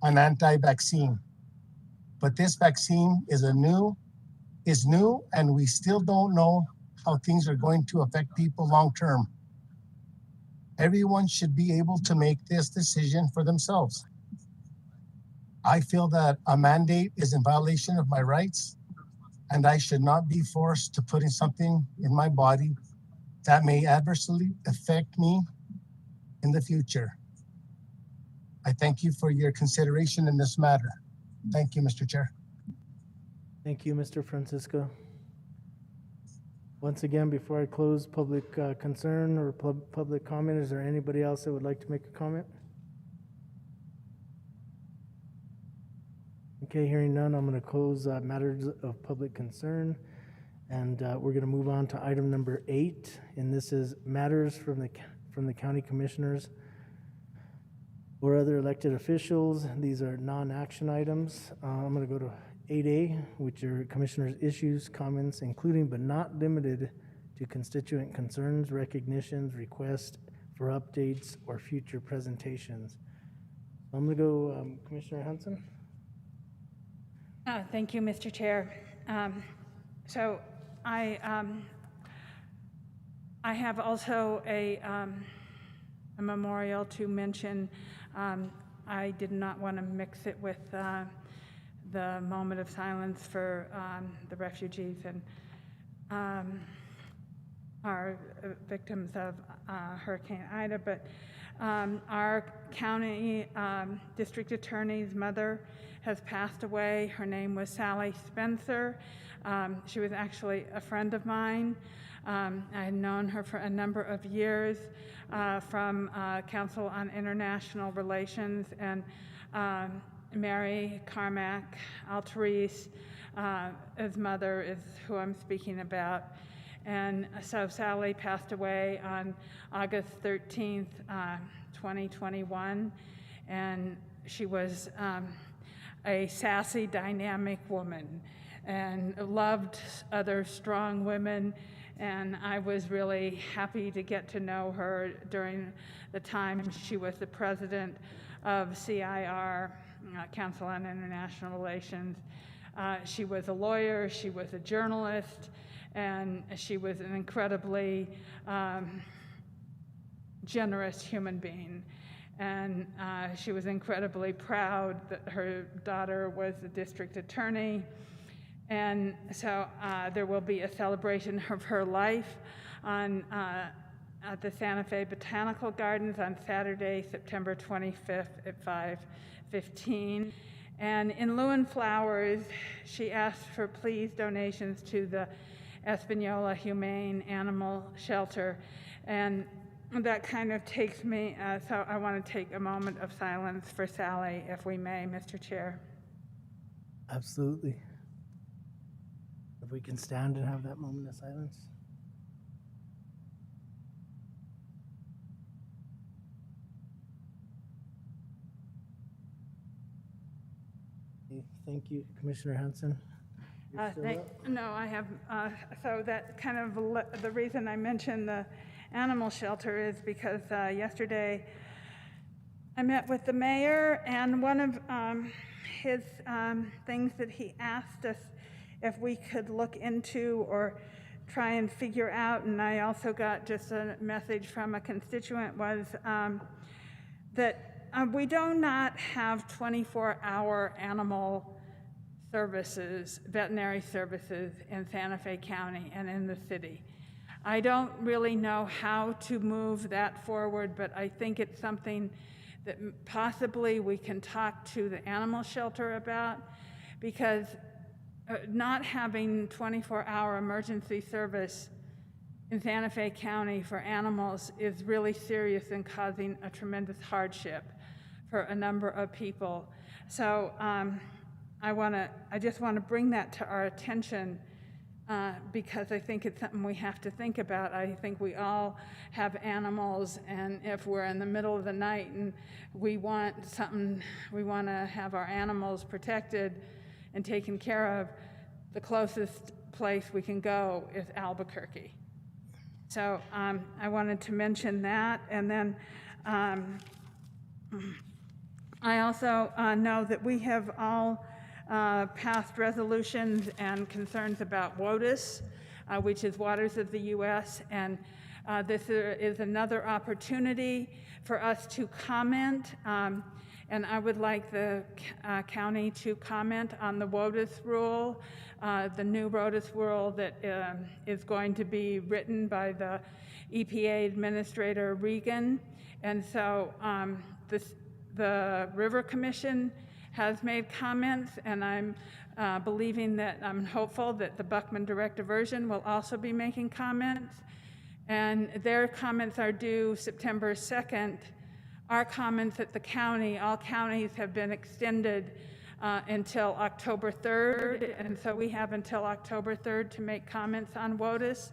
an anti-vaccine, but this vaccine is new, and we still don't know how things are going to affect people long term. Everyone should be able to make this decision for themselves. I feel that a mandate is in violation of my rights, and I should not be forced to put in something in my body that may adversely affect me in the future. I thank you for your consideration in this matter. Thank you, Mr. Chair. Thank you, Mr. Francisco. Once again, before I close public concern or public comment, is there anybody else that would like to make a comment? Okay, hearing none, I'm going to close matters of public concern, and we're going to move on to item number 8, and this is matters from the county commissioners or other elected officials. These are non-action items. I'm going to go to 8A, which are commissioners' issues, comments, including but not limited to constituent concerns, recognitions, requests for updates, or future presentations. I'm going to go Commissioner Hanson. Thank you, Mr. Chair. So I have also a memorial to mention. I did not want to mix it with the moment of silence for the refugees and our victims of Hurricane Ida, but our county district attorney's mother has passed away. Her name was Sally Spencer. She was actually a friend of mine. I had known her for a number of years from Council on International Relations, and Mary Carmack Alterice, his mother, is who I'm speaking about. And so Sally passed away on August 13th, 2021, and she was a sassy, dynamic woman and loved other strong women, and I was really happy to get to know her during the time she was the president of CIR, Council on International Relations. She was a lawyer, she was a journalist, and she was an incredibly generous human being. And she was incredibly proud that her daughter was the district attorney. And so there will be a celebration of her life on at the Santa Fe Botanical Gardens on Saturday, September 25th at 5:15. And in lieu of flowers, she asked for please donations to the Espanola Humane Animal Shelter. And that kind of takes me, so I want to take a moment of silence for Sally, if we may, Mr. Chair. Absolutely. If we can stand and have that moment of silence. Thank you, Commissioner Hanson. No, I have, so that kind of, the reason I mentioned the animal shelter is because yesterday I met with the mayor, and one of his things that he asked us if we could look into or try and figure out, and I also got just a message from a constituent, was that we do not have 24-hour animal services, veterinary services in Santa Fe County and in the city. I don't really know how to move that forward, but I think it's something that possibly we can talk to the animal shelter about, because not having 24-hour emergency service in Santa Fe County for animals is really serious and causing a tremendous hardship for a number of people. So I just want to bring that to our attention because I think it's something we have to think about. I think we all have animals, and if we're in the middle of the night and we want to have our animals protected and taken care of, the closest place we can go is Albuquerque. So I wanted to mention that. And then I also know that we have all passed resolutions and concerns about WOTUS, which is Waters of the U.S., and this is another opportunity for us to comment, and I would like the county to comment on the WOTUS rule, the new WOTUS rule that is going to be written by the EPA Administrator Regan. And so the River Commission has made comments, and I'm I'm hopeful that the Buckman Direct Diversion will also be making comments. And their comments are due September 2nd. Our comments at the county, all counties have been extended until October 3rd. And so we have until October 3rd to make comments on WOTUS.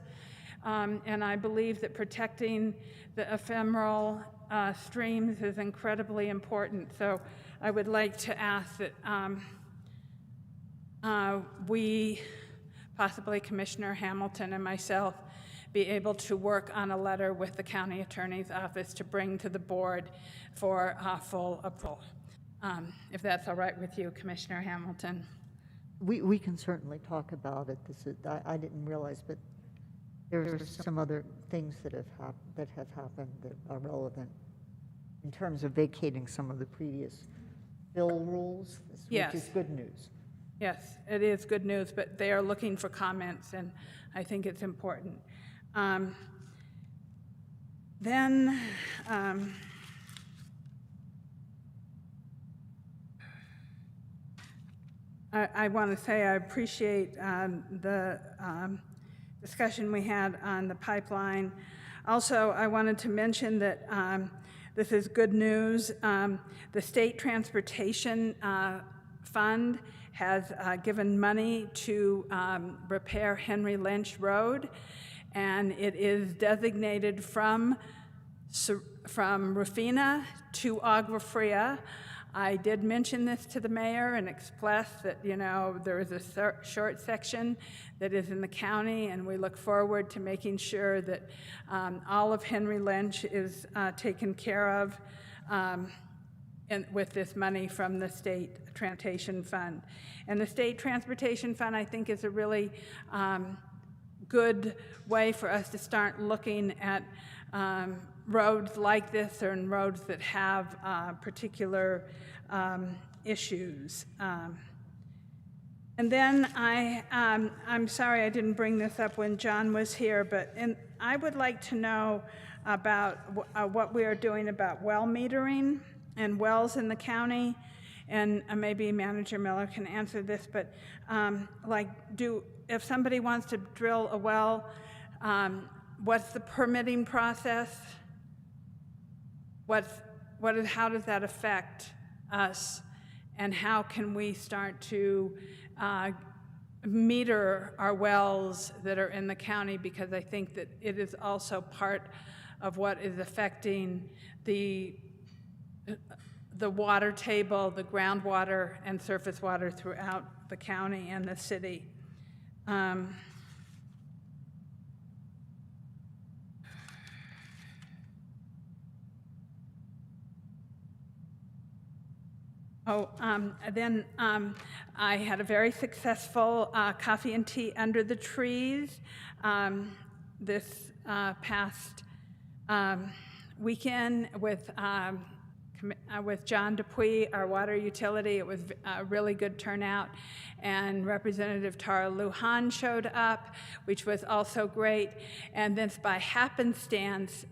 And I believe that protecting the ephemeral streams is incredibly important. So I would like to ask that we, possibly Commissioner Hamilton and myself, be able to work on a letter with the county attorney's office to bring to the board for full approval. If that's all right with you, Commissioner Hamilton. We can certainly talk about it. I didn't realize, but there's some other things that have happened that are relevant in terms of vacating some of the previous bill rules, Yes. which is good news. Yes, it is good news, but they are looking for comments, and I think it's important. I want to say I appreciate the discussion we had on the pipeline. Also, I wanted to mention that this is good news. The State Transportation Fund has given money to repair Henry Lynch Road, and it is designated from Rufina to Agua Fria. I did mention this to the mayor and express that, there is a short section that is in the county, and we look forward to making sure that all of Henry Lynch is taken care of with this money from the State Transportation Fund. And the State Transportation Fund, I think, is a really good way for us to start looking at roads like this or in roads that have particular issues. And then I'm sorry I didn't bring this up when John was here, but I would like to know about what we are doing about well metering and wells in the county. And maybe Manager Miller can answer this, but if somebody wants to drill a well, what's the permitting process? How does that affect us? And how can we start to meter our wells that are in the county? Because I think that it is also part of what is affecting the water table, the groundwater and surface water throughout the county and the city. Then I had a very successful coffee and tea under the trees this past weekend with John Dupuy, our water utility. It was a really good turnout, and Representative Tara Lujan showed up, which was also great. And then by happenstance,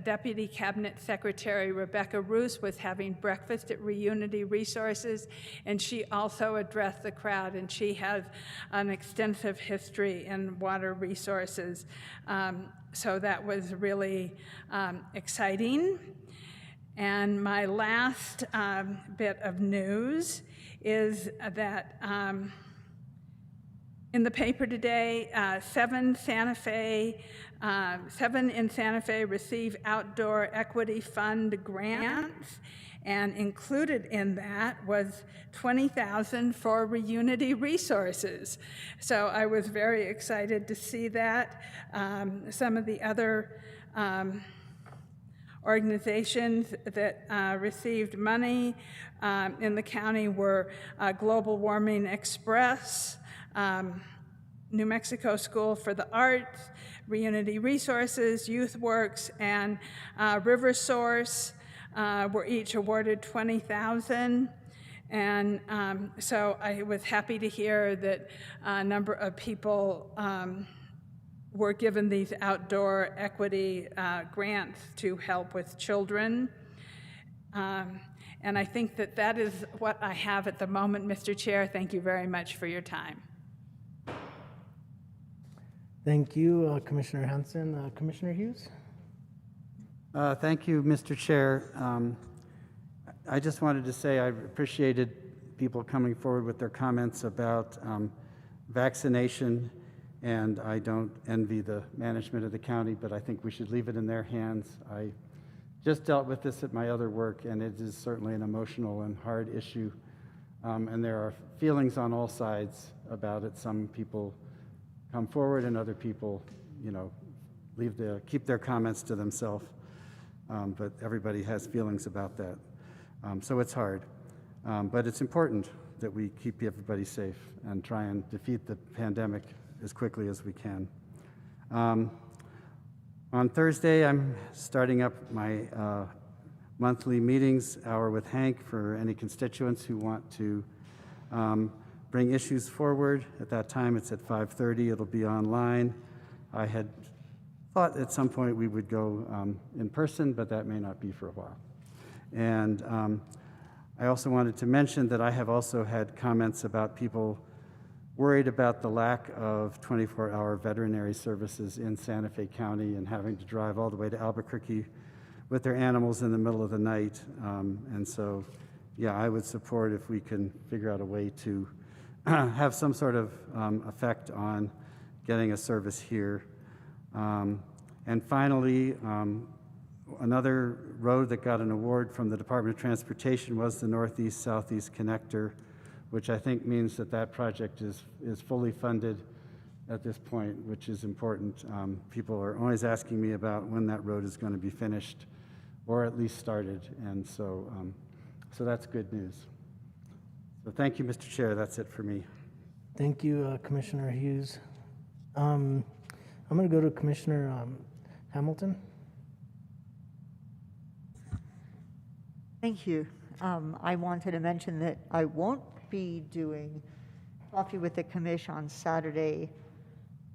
Deputy Cabinet Secretary Rebecca Roos was having breakfast at Reunity Resources, and she also addressed the crowd, and she has an extensive history in water resources. So that was really exciting. And my last bit of news is that in the paper today, 7 in Santa Fe receive Outdoor Equity Fund grants, And included in that was $20,000 for Reunity Resources. So I was very excited to see that. Some of the other organizations that received money in the county were Global Warming Express, New Mexico School for the Arts, Reunity Resources, YouthWorks, and River Source were each awarded $20,000. And so I was happy to hear that a number of people were given these outdoor equity grants to help with children. And I think that that is what I have at the moment, Mr. Chair. Thank you very much for your time. Thank you, Commissioner Hanson. Commissioner Hughes? Thank you, Mr. Chair. I just wanted to say I appreciated people coming forward with their comments about vaccination, and I don't envy the management of the county, but I think we should leave it in their hands. I just dealt with this at my other work, and it is certainly an emotional and hard issue, and there are feelings on all sides about it. Some people come forward, and other people, keep their comments to themselves. But everybody has feelings about that. So it's hard. But it's important that we keep everybody safe and try and defeat the pandemic as quickly as we can. On Thursday, I'm starting up my monthly meetings hour with Hank for any constituents who want to bring issues forward. At that time, it's at 5:30. It'll be online. I had thought at some point we would go in person, but that may not be for a while. And I also wanted to mention that I have also had comments about people worried about the lack of 24-hour veterinary services in Santa Fe County and having to drive all the way to Albuquerque with their animals in the middle of the night. And so, yeah, I would support if we can figure out a way to have some sort of effect on getting a service here. And finally, another road that got an award from the Department of Transportation was the Northeast-Southeast Connector, which I think means that that project is fully funded at this point, which is important. People are always asking me about when that road is going to be finished or at least started, and so that's good news. So thank you, Mr. Chair. That's it for me. Thank you, Commissioner Hughes. I'm going to go to Commissioner Hamilton. Thank you. I wanted to mention that I won't be doing Coffee with the Commission on Saturday,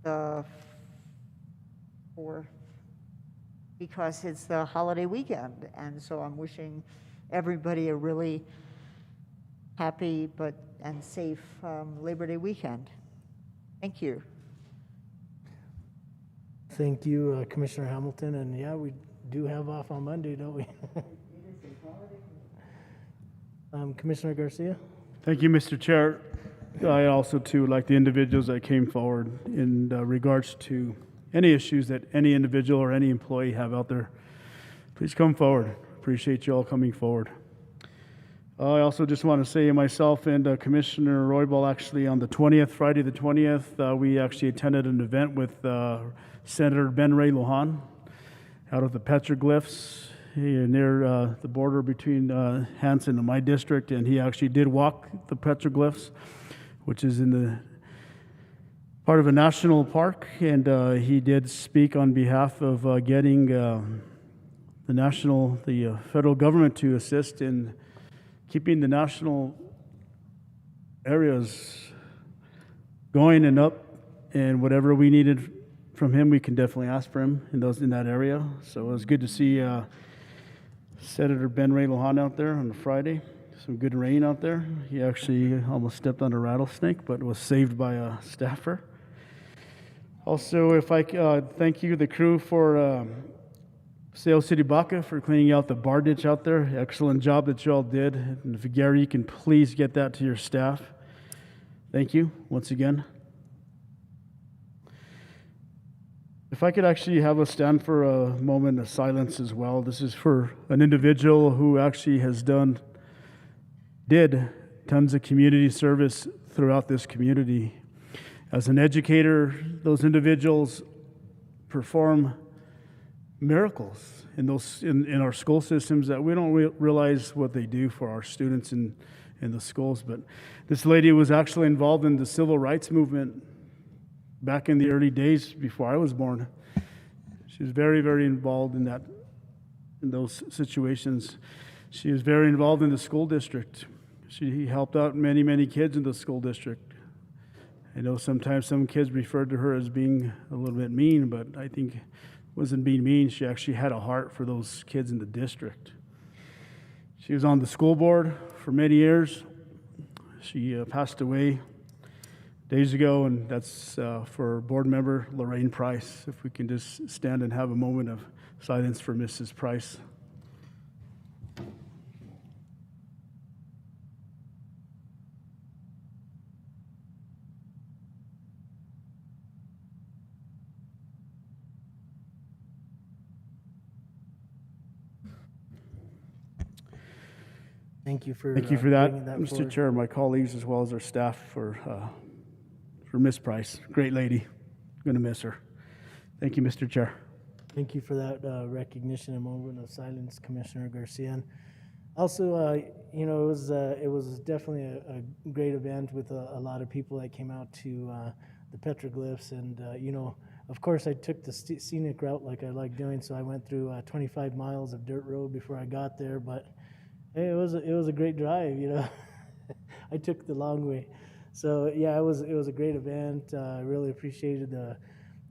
the 4th, because it's the holiday weekend. And so I'm wishing everybody a really happy and safe Labor Day weekend. Thank you. Thank you, Commissioner Hamilton. And yeah, we do have off on Monday, don't we? Commissioner Garcia? Thank you, Mr. Chair. I also, too, like the individuals that came forward in regards to any issues that any individual or any employee have out there. Please come forward. Appreciate you all coming forward. I also just want to say myself and Commissioner Roybal, actually on the 20th, Friday the 20th, we actually attended an event with Senator Ben Ray Lujan out of the petroglyphs near the border between Hanson and my district, and he actually did walk the petroglyphs, which is in the part of a national park, and he did speak on behalf of getting the federal government to assist in keeping the national areas going and up, and whatever we needed from him, we can definitely ask for him in that area. So it was good to see Senator Ben Ray Lujan out there on a Friday. Some good rain out there. He actually almost stepped on a rattlesnake, but was saved by a staffer. Also, if I thank you, the crew for Sale City Baca for cleaning out the bar ditch out there. Excellent job that you all did. And if Gary, you can please get that to your staff. Thank you once again. If I could actually have us stand for a moment of silence as well. This is for an individual who actually did tons of community service throughout this community. As an educator, those individuals perform miracles in our school systems that we don't realize what they do for our students in the schools. But this lady was actually involved in the civil rights movement back in the early days before I was born. She was very, very involved in those situations. She was very involved in the school district. She helped out many, many kids in the school district. I know sometimes some kids referred to her as being a little bit mean, but I think it wasn't being mean. She actually had a heart for those kids in the district. She was on the school board for many years. She passed away days ago, and that's for board member Lorraine Price. If we can just stand and have a moment of silence for Mrs. Price. Thank you for Thank you for that, bringing that Mr. forward. Chair, my colleagues, as well as our staff for Miss Price. Great lady. Going to miss her. Thank you, Mr. Chair. Thank you for that recognition and moment of silence, Commissioner Garcia. And also, it was definitely a great event with a lot of people that came out to the petroglyphs. And, of course, I took the scenic route like I like doing, so I went through 25 miles of dirt road before I got there. But hey, it was a great drive, I took the long way. So yeah, it was a great event. I really appreciated the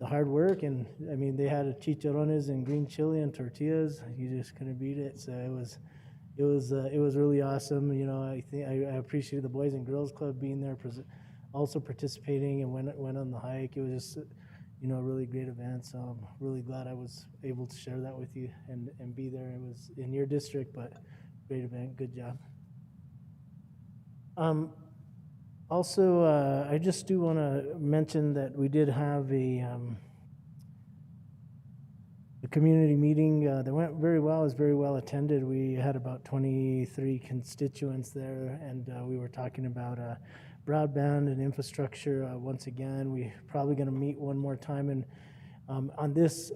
hard work, and I mean they had chicharrones and green chili and tortillas. You just couldn't beat it. So it was really awesome. I think I appreciated the Boys and Girls Club being there, also participating, and went on the hike. It was just a really great event. So I'm really glad I was able to share that with you and be there. It was in your district, but great event. Good job. Also, I just do want to mention that we did have a community meeting that went very well. It was very well attended. We had about 23 constituents there, and we were talking about broadband and infrastructure. Once again, we're probably going to meet one more time, and on this,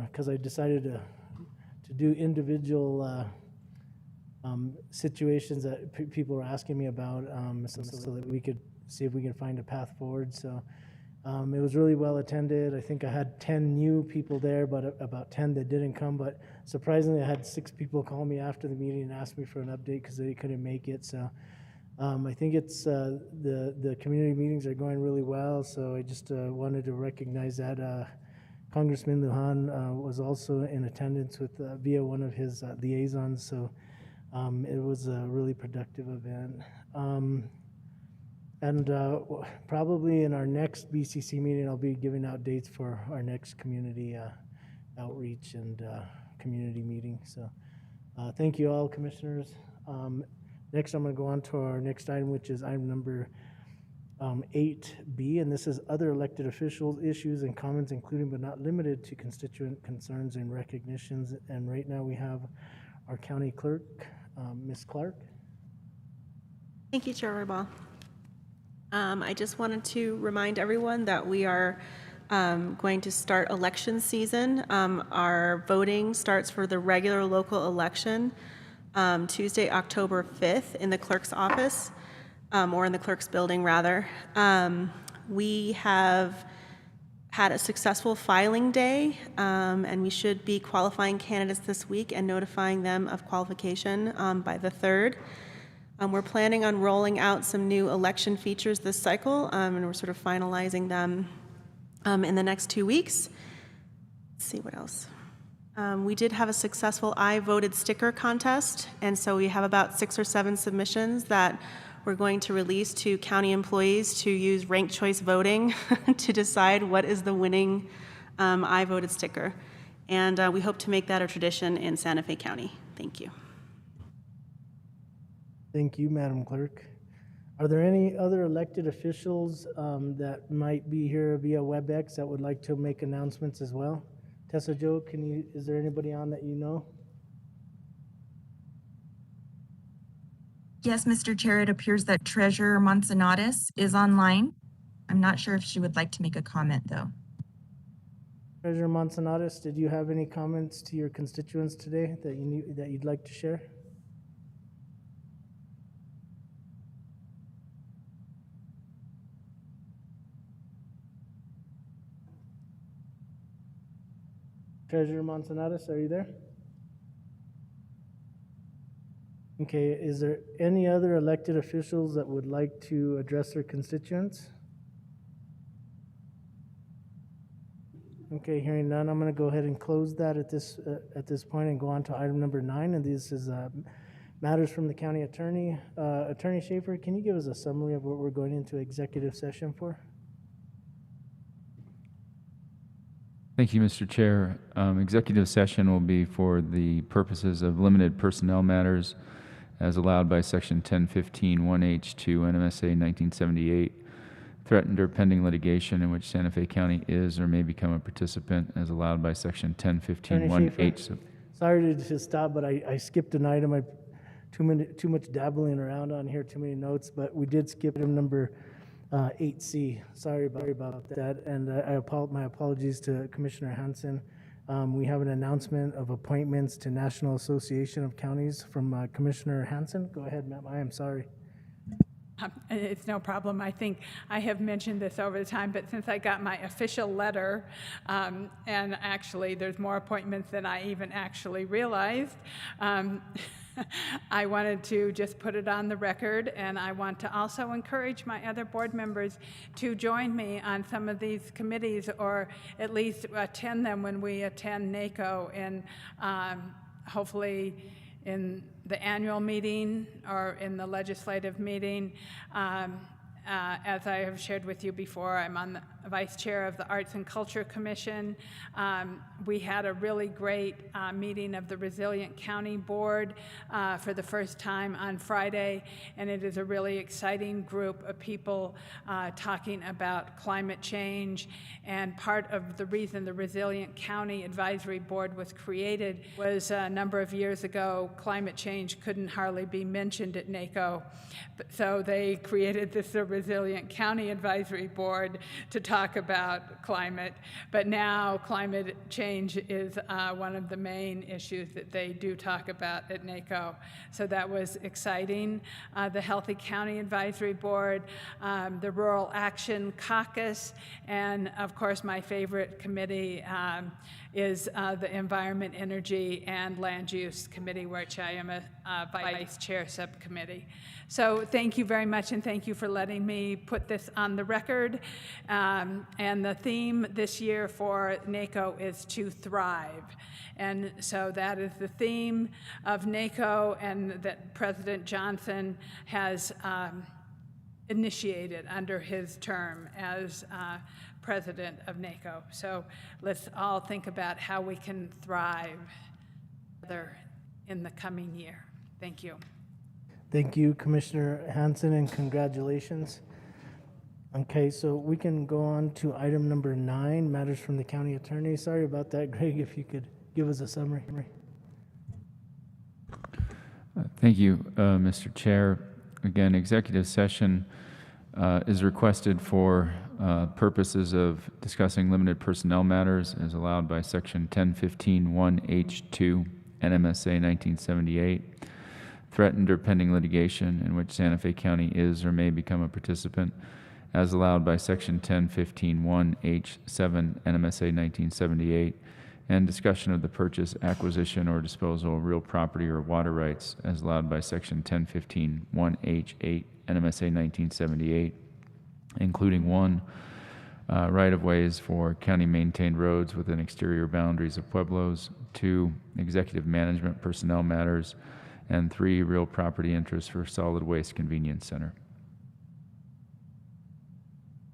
because I decided to do individual situations that people were asking me about, so that we could see if we can find a path forward. So it was really well attended. I think I had 10 new people there, but about 10 that didn't come. But surprisingly, I had 6 people call me after the meeting and ask me for an update because they couldn't make it. So I think it's the community meetings are going really well. So I just wanted to recognize that. Congressman Lujan was also in attendance with via one of his liaisons. So it was a really productive event. And probably in our next BCC meeting, I'll be giving out dates for our next community outreach and community meeting. So thank you all, commissioners. Next, I'm going to go on to our next item, which is item number 8B, and this is other elected officials, issues and comments, including but not limited to constituent concerns and recognitions. And right now we have our county clerk, Ms. Clark. Thank you, Chair Roybal. I just wanted to remind everyone that we are going to start election season. Our voting starts for the regular local election Tuesday, October 5th in the clerk's office, or in the clerk's building, rather. We have had a successful filing day, and we should be qualifying candidates this week and notifying them of qualification by the 3rd. We're planning on rolling out some new election features this cycle, and we're sort of finalizing them in the next 2 weeks. Let's see what else. We did have a successful I Voted sticker contest, and so we have about 6 or 7 submissions that we're going to release to county employees to use ranked choice voting to decide what is the winning I Voted sticker. And we hope to make that a tradition in Santa Fe County. Thank you. Thank you, Madam Clerk. Are there any other elected officials that might be here via WebEx that would like to make announcements as well? Tessa Jo, is there anybody on that you know? Yes, Mr. Chair, it appears that Treasurer Manzanares is online. I'm not sure if she would like to make a comment, though. Treasurer Manzanares, did you have any comments to your constituents today that you'd like to share? Treasurer Manzanares, are you there? Okay, is there any other elected officials that would like to address their constituents? Okay, hearing none, I'm going to go ahead and close that at this point and go on to item number 9, and this is matters from the county attorney. Attorney Schaefer, can you give us a summary of what we're going into executive session for? Thank you, Mr. Chair. Executive session will be for the purposes of limited personnel matters as allowed by Section 1015 1H2 NMSA 1978, threatened or pending litigation in which Santa Fe County is or may become a participant as allowed by Section 1015 1H. Sorry to stop, but I skipped an item. Too much dabbling around on here, too many notes, but we did skip item number 8C. Sorry about that, and my apologies to Commissioner Hansen. We have an announcement of appointments to National Association of Counties from Commissioner Hansen. Go ahead, ma'am. I am sorry. It's no problem. I think I have mentioned this over the time, but since I got my official letter, and actually there's more appointments than I even actually realized, I wanted to just put it on the record, and I want to also encourage my other board members to join me on some of these committees, or at least attend them when we attend NACO, and hopefully in the annual meeting or in the legislative meeting. As I have shared with you before, I'm on the vice chair of the Arts and Culture Commission. We had a really great meeting of the Resilient County Board for the first time on Friday, and it is a really exciting group of people talking about climate change. And part of the reason the Resilient County Advisory Board was created was a number of years ago, climate change couldn't hardly be mentioned at NACO. So they created this Resilient County Advisory Board to talk about climate, but now climate change is one of the main issues that they do talk about at NACO. So that was exciting. The Healthy County Advisory Board, the Rural Action Caucus, and of course my favorite committee is the Environment, Energy, and Land Use Committee, which I am a vice chair subcommittee. So thank you very much, and thank you for letting me put this on the record. And the theme this year for NACO is to thrive. And so that is the theme of NACO, and that President Johnson has initiated under his term as president of NACO. So let's all think about how we can thrive together in the coming year. Thank you. Thank you, Commissioner Hansen, and congratulations. Okay, so we can go on to item number 9, matters from the county attorney. Sorry about that, Greg, if you could give us a summary. Thank you, Mr. Chair. Again, executive session is requested for purposes of discussing limited personnel matters as allowed by Section 1015 1H2 NMSA 1978, threatened or pending litigation in which Santa Fe County is or may become a participant as allowed by Section 1015 1H7 NMSA 1978, and discussion of the purchase, acquisition, or disposal of real property or water rights as allowed by Section 1015 1H8 NMSA 1978, including 1, right-of-ways for county-maintained roads within exterior boundaries of pueblos, 2, executive management personnel matters, and 3, real property interests for solid waste convenience center.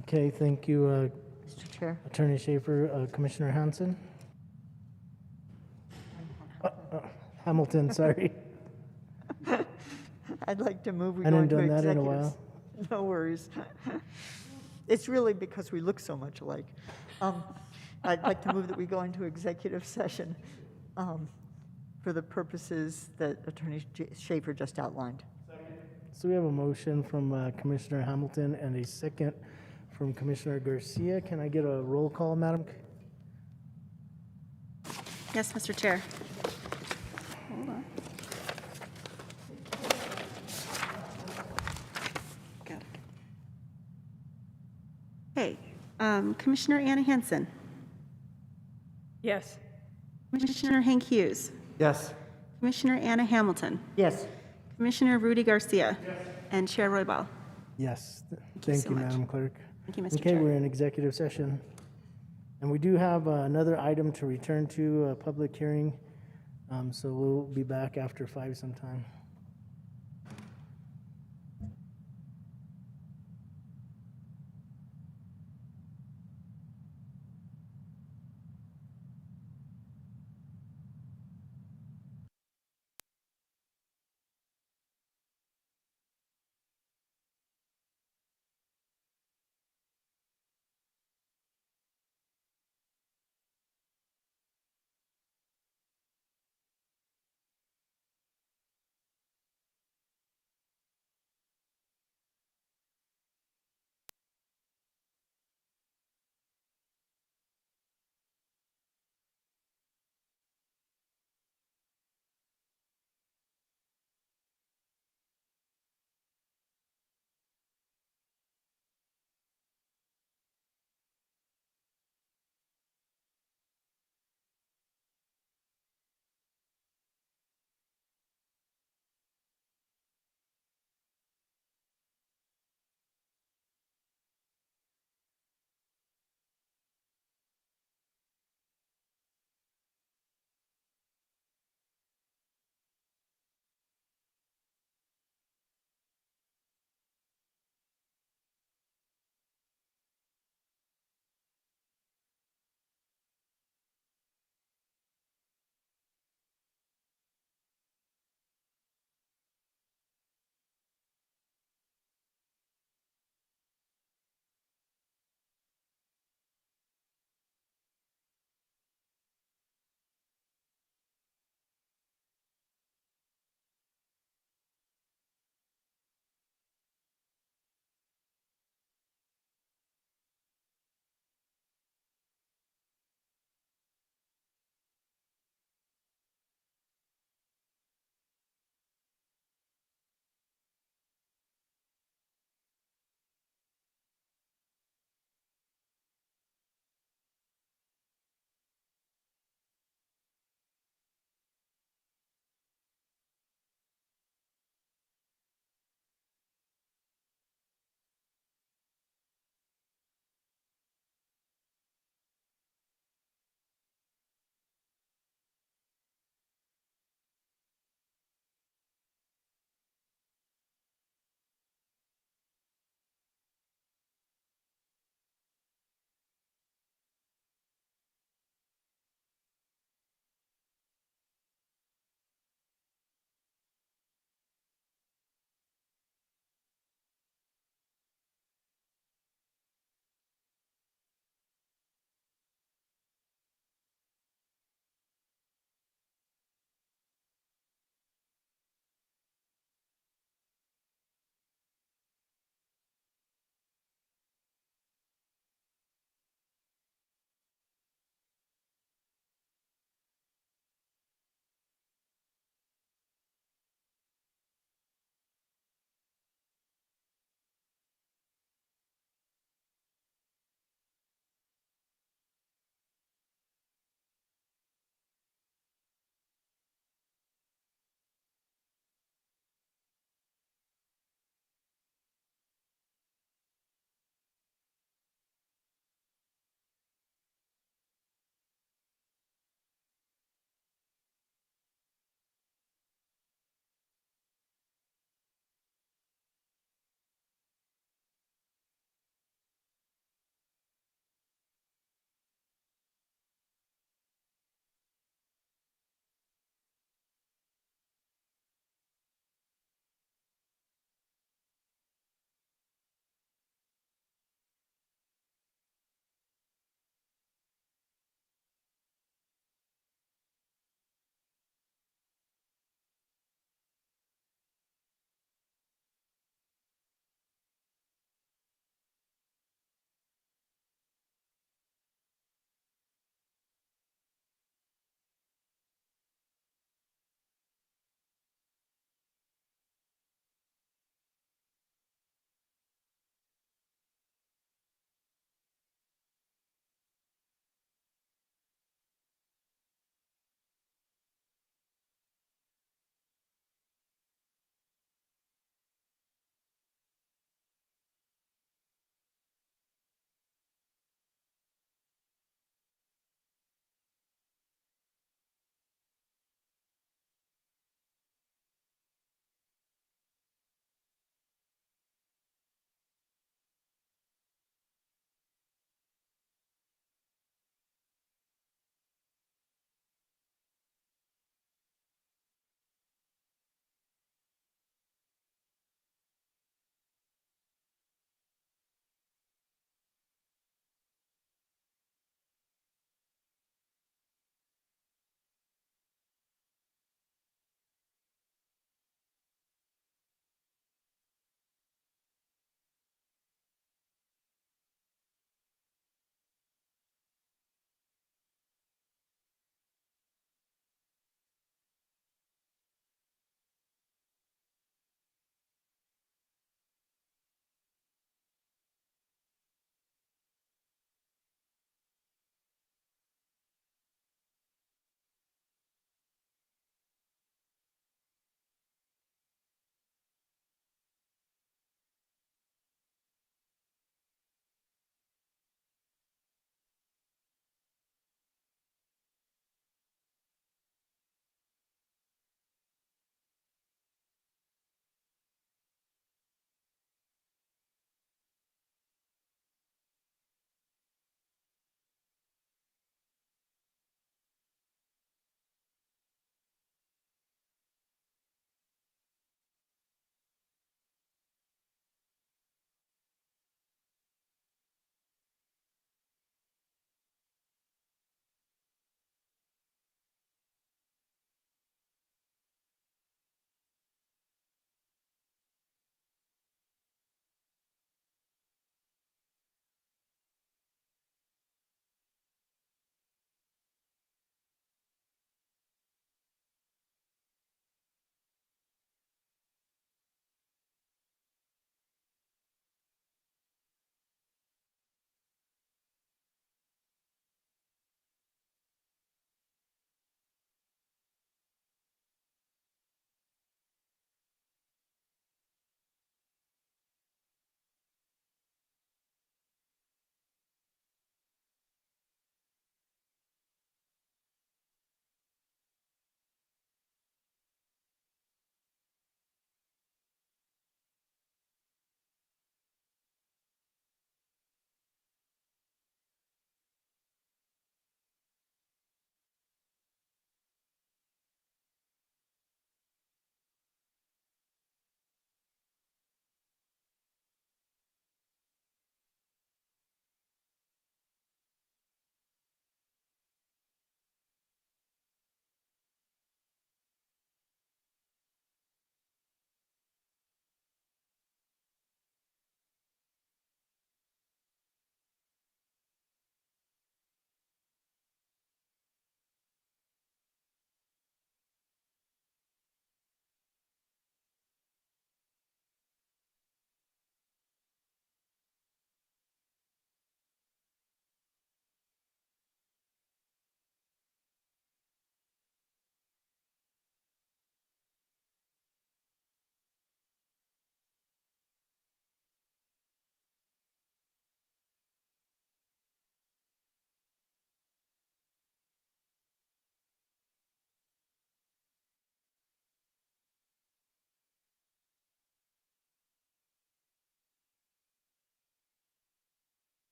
Okay, thank you, Mr. Chair. Attorney Schaefer. Commissioner Hansen? Hamilton, sorry. I'd like to move we I go haven't into done that in a executive. while. No worries. It's really because we look so much alike. I'd like to move that we go into executive session for the purposes that Attorney Schaefer just outlined. So we have a motion from Commissioner Hamilton and a second from Commissioner Garcia. Can I get a roll call, Madam? Yes, Mr. Chair. Hold on. Got it. Okay, Commissioner Anna Hansen, Yes. Commissioner Hank Hughes, Yes. Commissioner Anna Hamilton, Yes. Commissioner Rudy Garcia, and Chair Roybal. Yes. you Thank so you, much. Madam Clerk. Thank you, Mr. Okay, Chair. we're in executive session. And we do have another item to return to, a public hearing. So we'll be back after 5 sometime.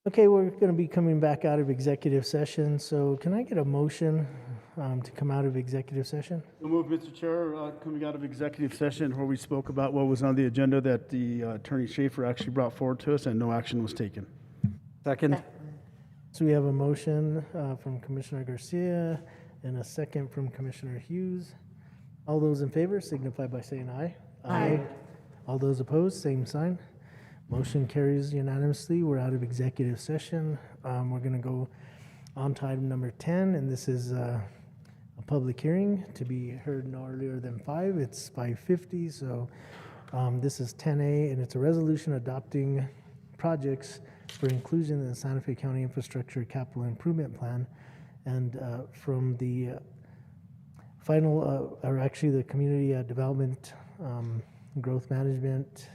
Okay, we're going to be coming back out of executive session, so can I get a motion to come out of executive session? So move, Mr. Chair, coming out of executive session where we spoke about what was on the agenda that the Attorney Schaefer actually brought forward to us and no action was taken. Second? So we have a motion from Commissioner Garcia and a second from Commissioner Hughes. All those in favor signify by saying aye. Aye. All those opposed, same sign. Motion carries unanimously. We're out of executive session. We're going to go on to item number 10, and this is a public hearing to be heard no earlier than 5. It's 5:50, so this is 10A, and it's a resolution adopting projects for inclusion in the Santa Fe County Infrastructure Capital Improvement Plan. And from the final, or actually the Community Development Growth Management,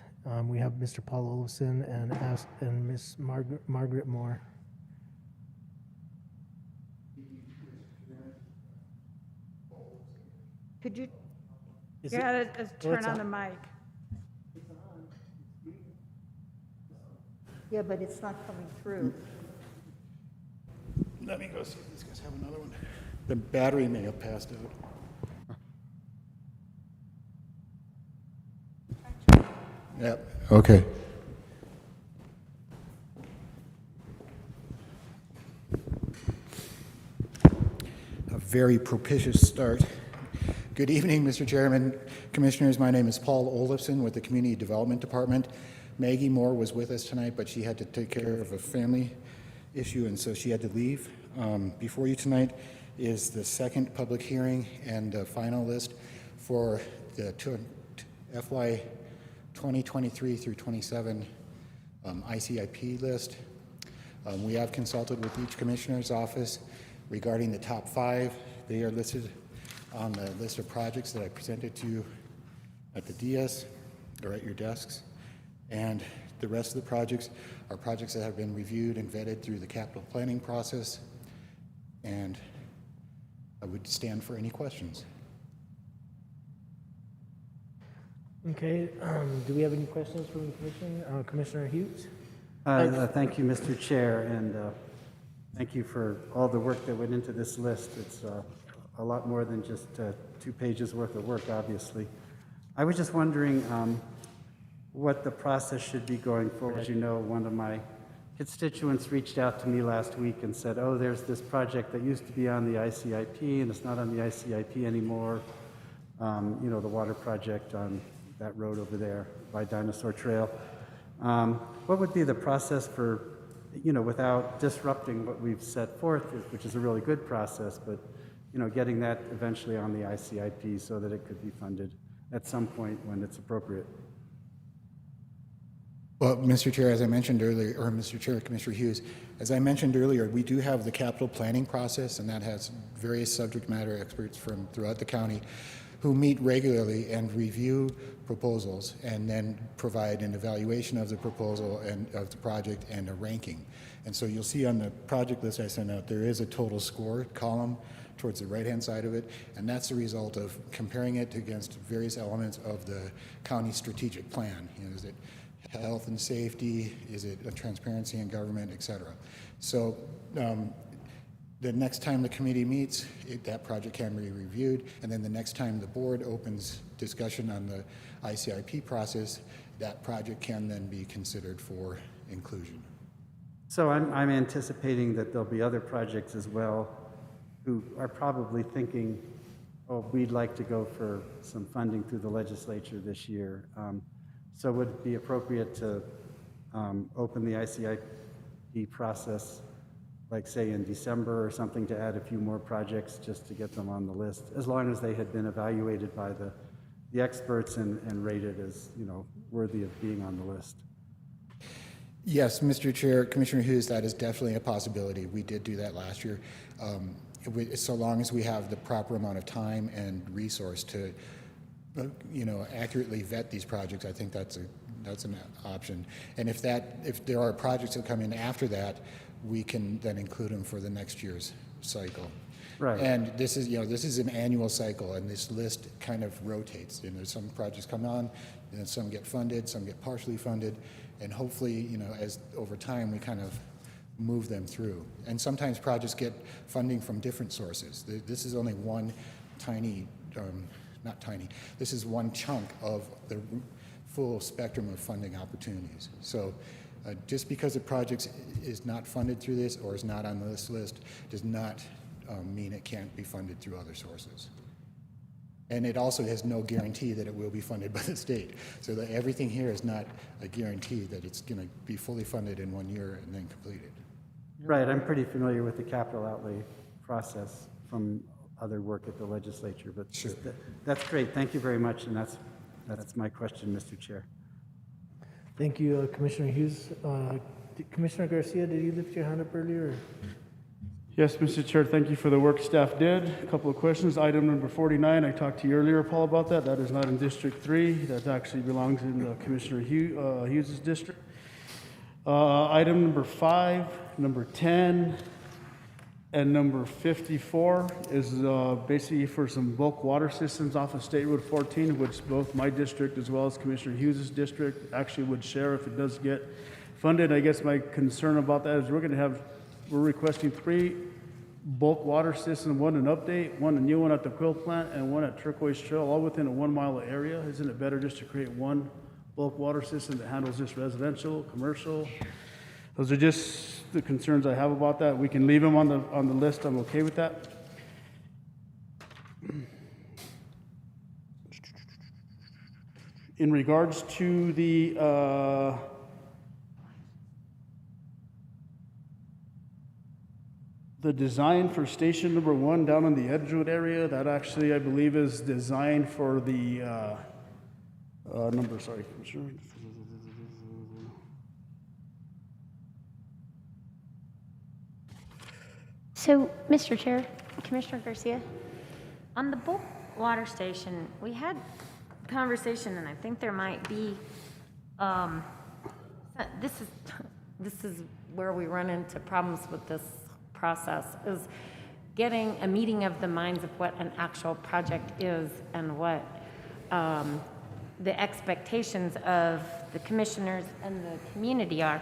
we have Mr. Paul Olofson and Ms. Margaret Moore. Could you, Turn on the mic. yeah, but it's not coming through. Let me go see if these guys have another one. The battery may have passed out. Yep, okay. A very propitious start. Good evening, Mr. Chairman, Commissioners. My name is Paul Olofson with the Community Development Department. Maggie Moore was with us tonight, but she had to take care of a family issue, and so she had to leave. Before you tonight is the second public hearing and final list for the FY 2023 through 27 ICIP list. We have consulted with each commissioner's office regarding the top 5. They are listed on the list of projects that I presented to you at the DS or at your desks. And the rest of the projects are projects that have been reviewed and vetted through the capital planning process. And I would stand for any questions. Okay, do we have any questions from the Commission? Commissioner Hughes? Thank you, Mr. Chair, and thank you for all the work that went into this list. It's a lot more than just 2 pages worth of work, obviously. I was just wondering what the process should be going forward. As you know, one of my constituents reached out to me last week and said, oh, there's this project that used to be on the ICIP and it's not on the ICIP anymore. You know, the water project on that road over there by Dinosaur Trail. What would be the process for, you know, without disrupting what we've set forth, which is a really good process, but, you know, getting that eventually on the ICIP so that it could be funded at some point when it's appropriate? Well, Mr. Chair, as I mentioned earlier, or Mr. Chair, Commissioner Hughes, as I mentioned earlier, we do have the capital planning process, and that has various subject matter experts from throughout the county who meet regularly and review proposals and then provide an evaluation of the proposal and of the project and a ranking. And so you'll see on the project list I sent out, there is a total score column towards the right-hand side of it, and that's the result of comparing it against various elements of the county strategic plan. You know, is it health and safety? Is it transparency in government, et cetera? So the next time the committee meets, that project can be reviewed, and then the next time the board opens discussion on the ICIP process, that project can then be considered for inclusion. So I'm anticipating that there'll be other projects as well who are probably thinking, oh, we'd like to go for some funding through the legislature this year. So would it be appropriate to open the ICIP process, like say in December or something, to add a few more projects just to get them on the list, as long as they had been evaluated by the experts and rated as, you know, worthy of being on the list? Yes, Mr. Chair, Commissioner Hughes, that is definitely a possibility. We did do that last year. So long as we have the proper amount of time and resource to, you know, accurately vet these projects, I think that's an option. And if there are projects that come in after that, we can then include them for the next year's cycle. Right. And this is an annual cycle, and this list kind of rotates. You know, some projects come on, and then some get funded, some get partially funded, and hopefully, you know, as over time we kind of move them through. And sometimes projects get funding from different sources. This is only one tiny, not tiny, this is one chunk of the full spectrum of funding opportunities. So just because a project is not funded through this or is not on this list does not mean it can't be funded through other sources. And it also has no guarantee that it will be funded by the state. So that everything here is not a guarantee that it's going to be fully funded in 1 year and then completed. Right, I'm pretty familiar with the capital outlay process from other work at the legislature, but sure. That's great. Thank you very much, and that's my question, Mr. Chair. Thank you, Commissioner Hughes. Commissioner Garcia, did you lift your hand up earlier? Yes, Mr. Chair, thank you for the work staff did. A couple of questions. Item number 49, I talked to you earlier, Paul, about that. That is not in District 3. That actually belongs in Commissioner Hughes' district. Item number 5, number 10, and number 54 is basically for some bulk water systems off of State Road 14, which both my district as well as Commissioner Hughes' district actually would share if it does get funded. I guess my concern about that is we're requesting 3 bulk water systems, one an update, one a new one at the Quill plant, and one at Turquoise Trail, all within a 1 mile area. Isn't it better just to create one bulk water system that handles just residential, commercial? Those are just the concerns I have about that. We can leave them on the list. I'm okay with that. In regards to the design for station number 1 down in the Edgewood area, that actually I believe is designed for the So, Mr. Chair, Commissioner Garcia, on the bulk water station, we had a conversation, and I think there might be, this is where we run into problems with this process, is getting a meeting of the minds of what an actual project is and what the expectations of the commissioners and the community are.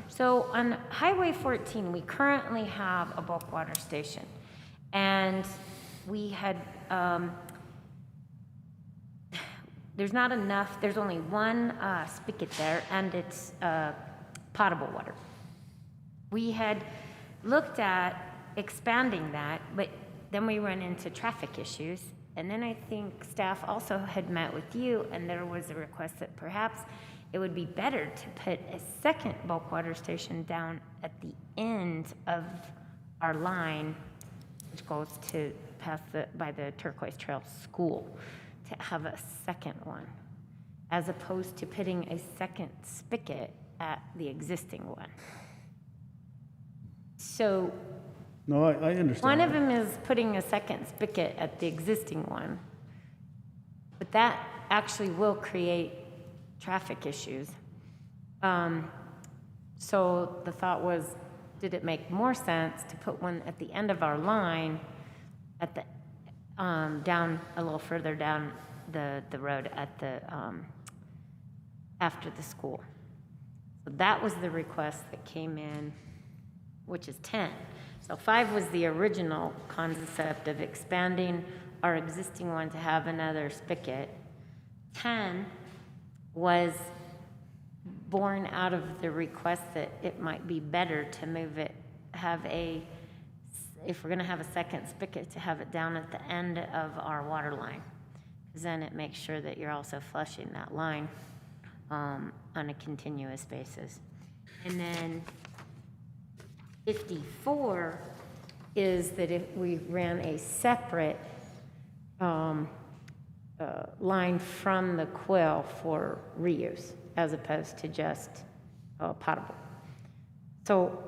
So on Highway 14, we currently have a bulk water station, and we had, there's not enough, there's only one spigot there, and it's potable water. We had looked at expanding that, but then we run into traffic issues. And then I think staff also had met with you, and there was a request that perhaps it would be better to put a second bulk water station down at the end of our line, which goes to by the Turquoise Trail School, to have a second one, as opposed to putting a second spigot at the existing one. So no, I understand. one of them is putting a second spigot at the existing one, but that actually will create traffic issues. So the thought was, did it make more sense to put one at the end of our line, at the down a little further down the road at the after the school? So that was the request that came in, which is 10. So 5 was the original concept of expanding our existing one to have another spigot. 10 was born out of the request that it might be better to move it, if we're going to have a second spigot, to have it down at the end of our water line, because then it makes sure that you're also flushing that line on a continuous basis. And then 54 is that if we ran a separate line from the Quill for reuse, as opposed to just potable. So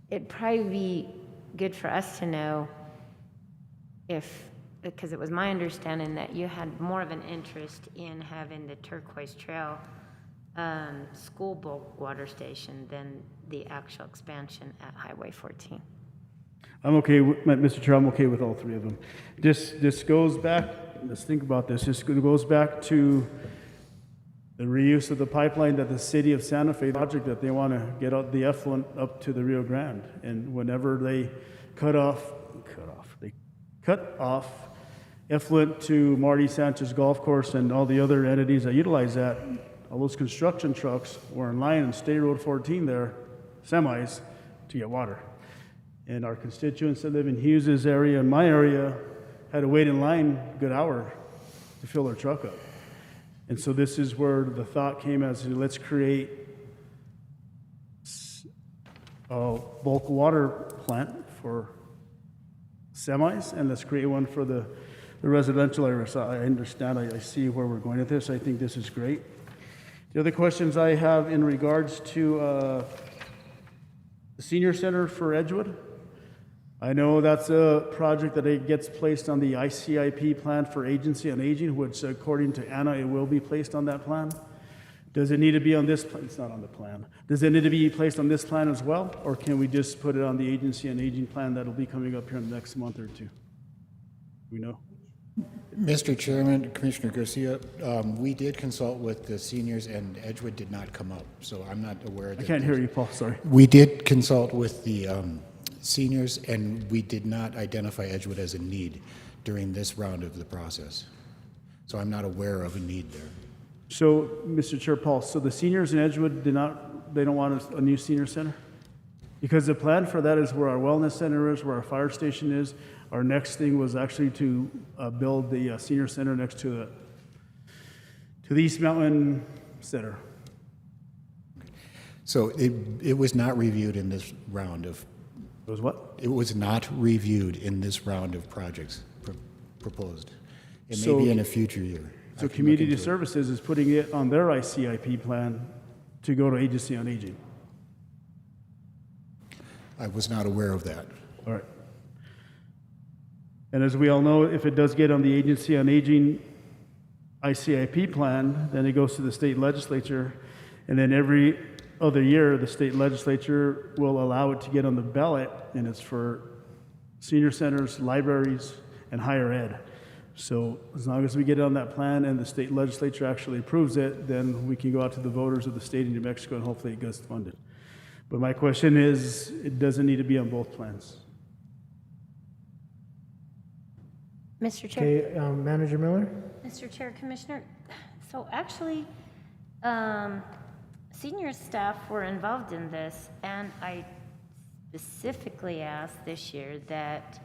it'd probably be good for us to know because it was my understanding that you had more of an interest in having the Turquoise Trail school bulk water station than the actual expansion at Highway 14. I'm okay with, Mr. Chair, I'm okay with all 3 of them. This goes back, let's think about this. This goes back to the reuse of the pipeline that the city of Santa Fe project that they want to get out the effluent up to the Rio Grande. And whenever they cut off effluent to Marty Sanchez Golf Course and all the other entities that utilize that, all those construction trucks were in line on State Road 14 there, semis, to get water. And our constituents that live in Hughes's area and my area had to wait in line a good hour to fill their truck up. And so this is where the thought came as, let's create a bulk water plant for semis, and let's create one for the residential area. So I understand, I see where we're going with this. I think this is great. The other questions I have in regards to the senior center for Edgewood. I know that's a project that it gets placed on the ICIP plan for Agency on Aging, which according to Anna, it will be placed on that plan. Does it need to be on this plan? It's not on the plan. Does it need to be placed on this plan as well? Or can we just put it on the Agency on Aging plan that'll be coming up here in the next month or two? We know. Mr. Chairman, Commissioner Garcia, we did consult with the seniors and Edgewood did not come up, so I'm not aware that. I can't hear you, Paul, sorry. We did consult with the seniors and we did not identify Edgewood as a need during this round of the process. So I'm not aware of a need there. So, Mr. Chair, Paul, so the seniors in Edgewood they don't want a new senior center? Because the plan for that is where our wellness center is, where our fire station is. Our next thing was actually to build the senior center next to the East Mountain Center. So it was not reviewed in this round of. It was what? It was not reviewed in this round of projects proposed. It So- may be in a future year. So Community Services is putting it on their ICIP plan to go to Agency on Aging. I was not aware of that. All right. And as we all know, if it does get on the Agency on Aging ICIP plan, then it goes to the state legislature, and then every other year, the state legislature will allow it to get on the ballot, and it's for senior centers, libraries, and higher ed. So as long as we get it on that plan and the state legislature actually approves it, then we can go out to the voters of the state of New Mexico and hopefully it gets funded. But my question is, it doesn't need to be on both plans. Mr. Chair. Okay, Manager Miller? Mr. Chair, Commissioner, so actually, senior staff were involved in this, and I specifically asked this year that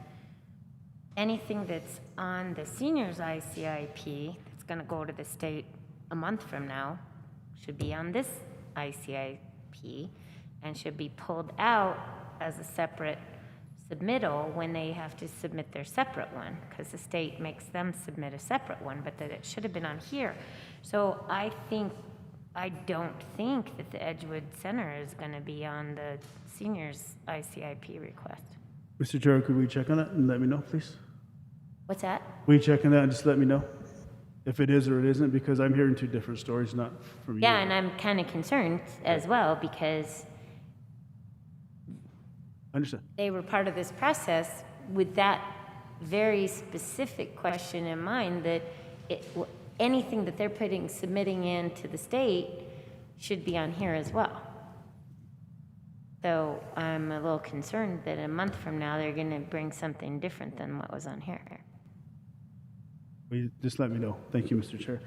anything that's on the seniors ICIP that's going to go to the state a month from now should be on this ICIP and should be pulled out as a separate submittal when they have to submit their separate one, because the state makes them submit a separate one, but that it should have been on here. So I don't think that the Edgewood Center is going to be on the seniors ICIP request. Mr. Chair, could we check on that and let me know, please? What's that? Will you check on that and just let me know if it is or it isn't? Because I'm hearing two different stories, not from you. Yeah, and I'm kind of concerned as well because I understand. they were part of this process with that very specific question in mind that anything that they're submitting in to the state should be on here as well. So I'm a little concerned that a month from now they're going to bring something different than what was on here. Will you just let me know? Thank you, Mr. Chair.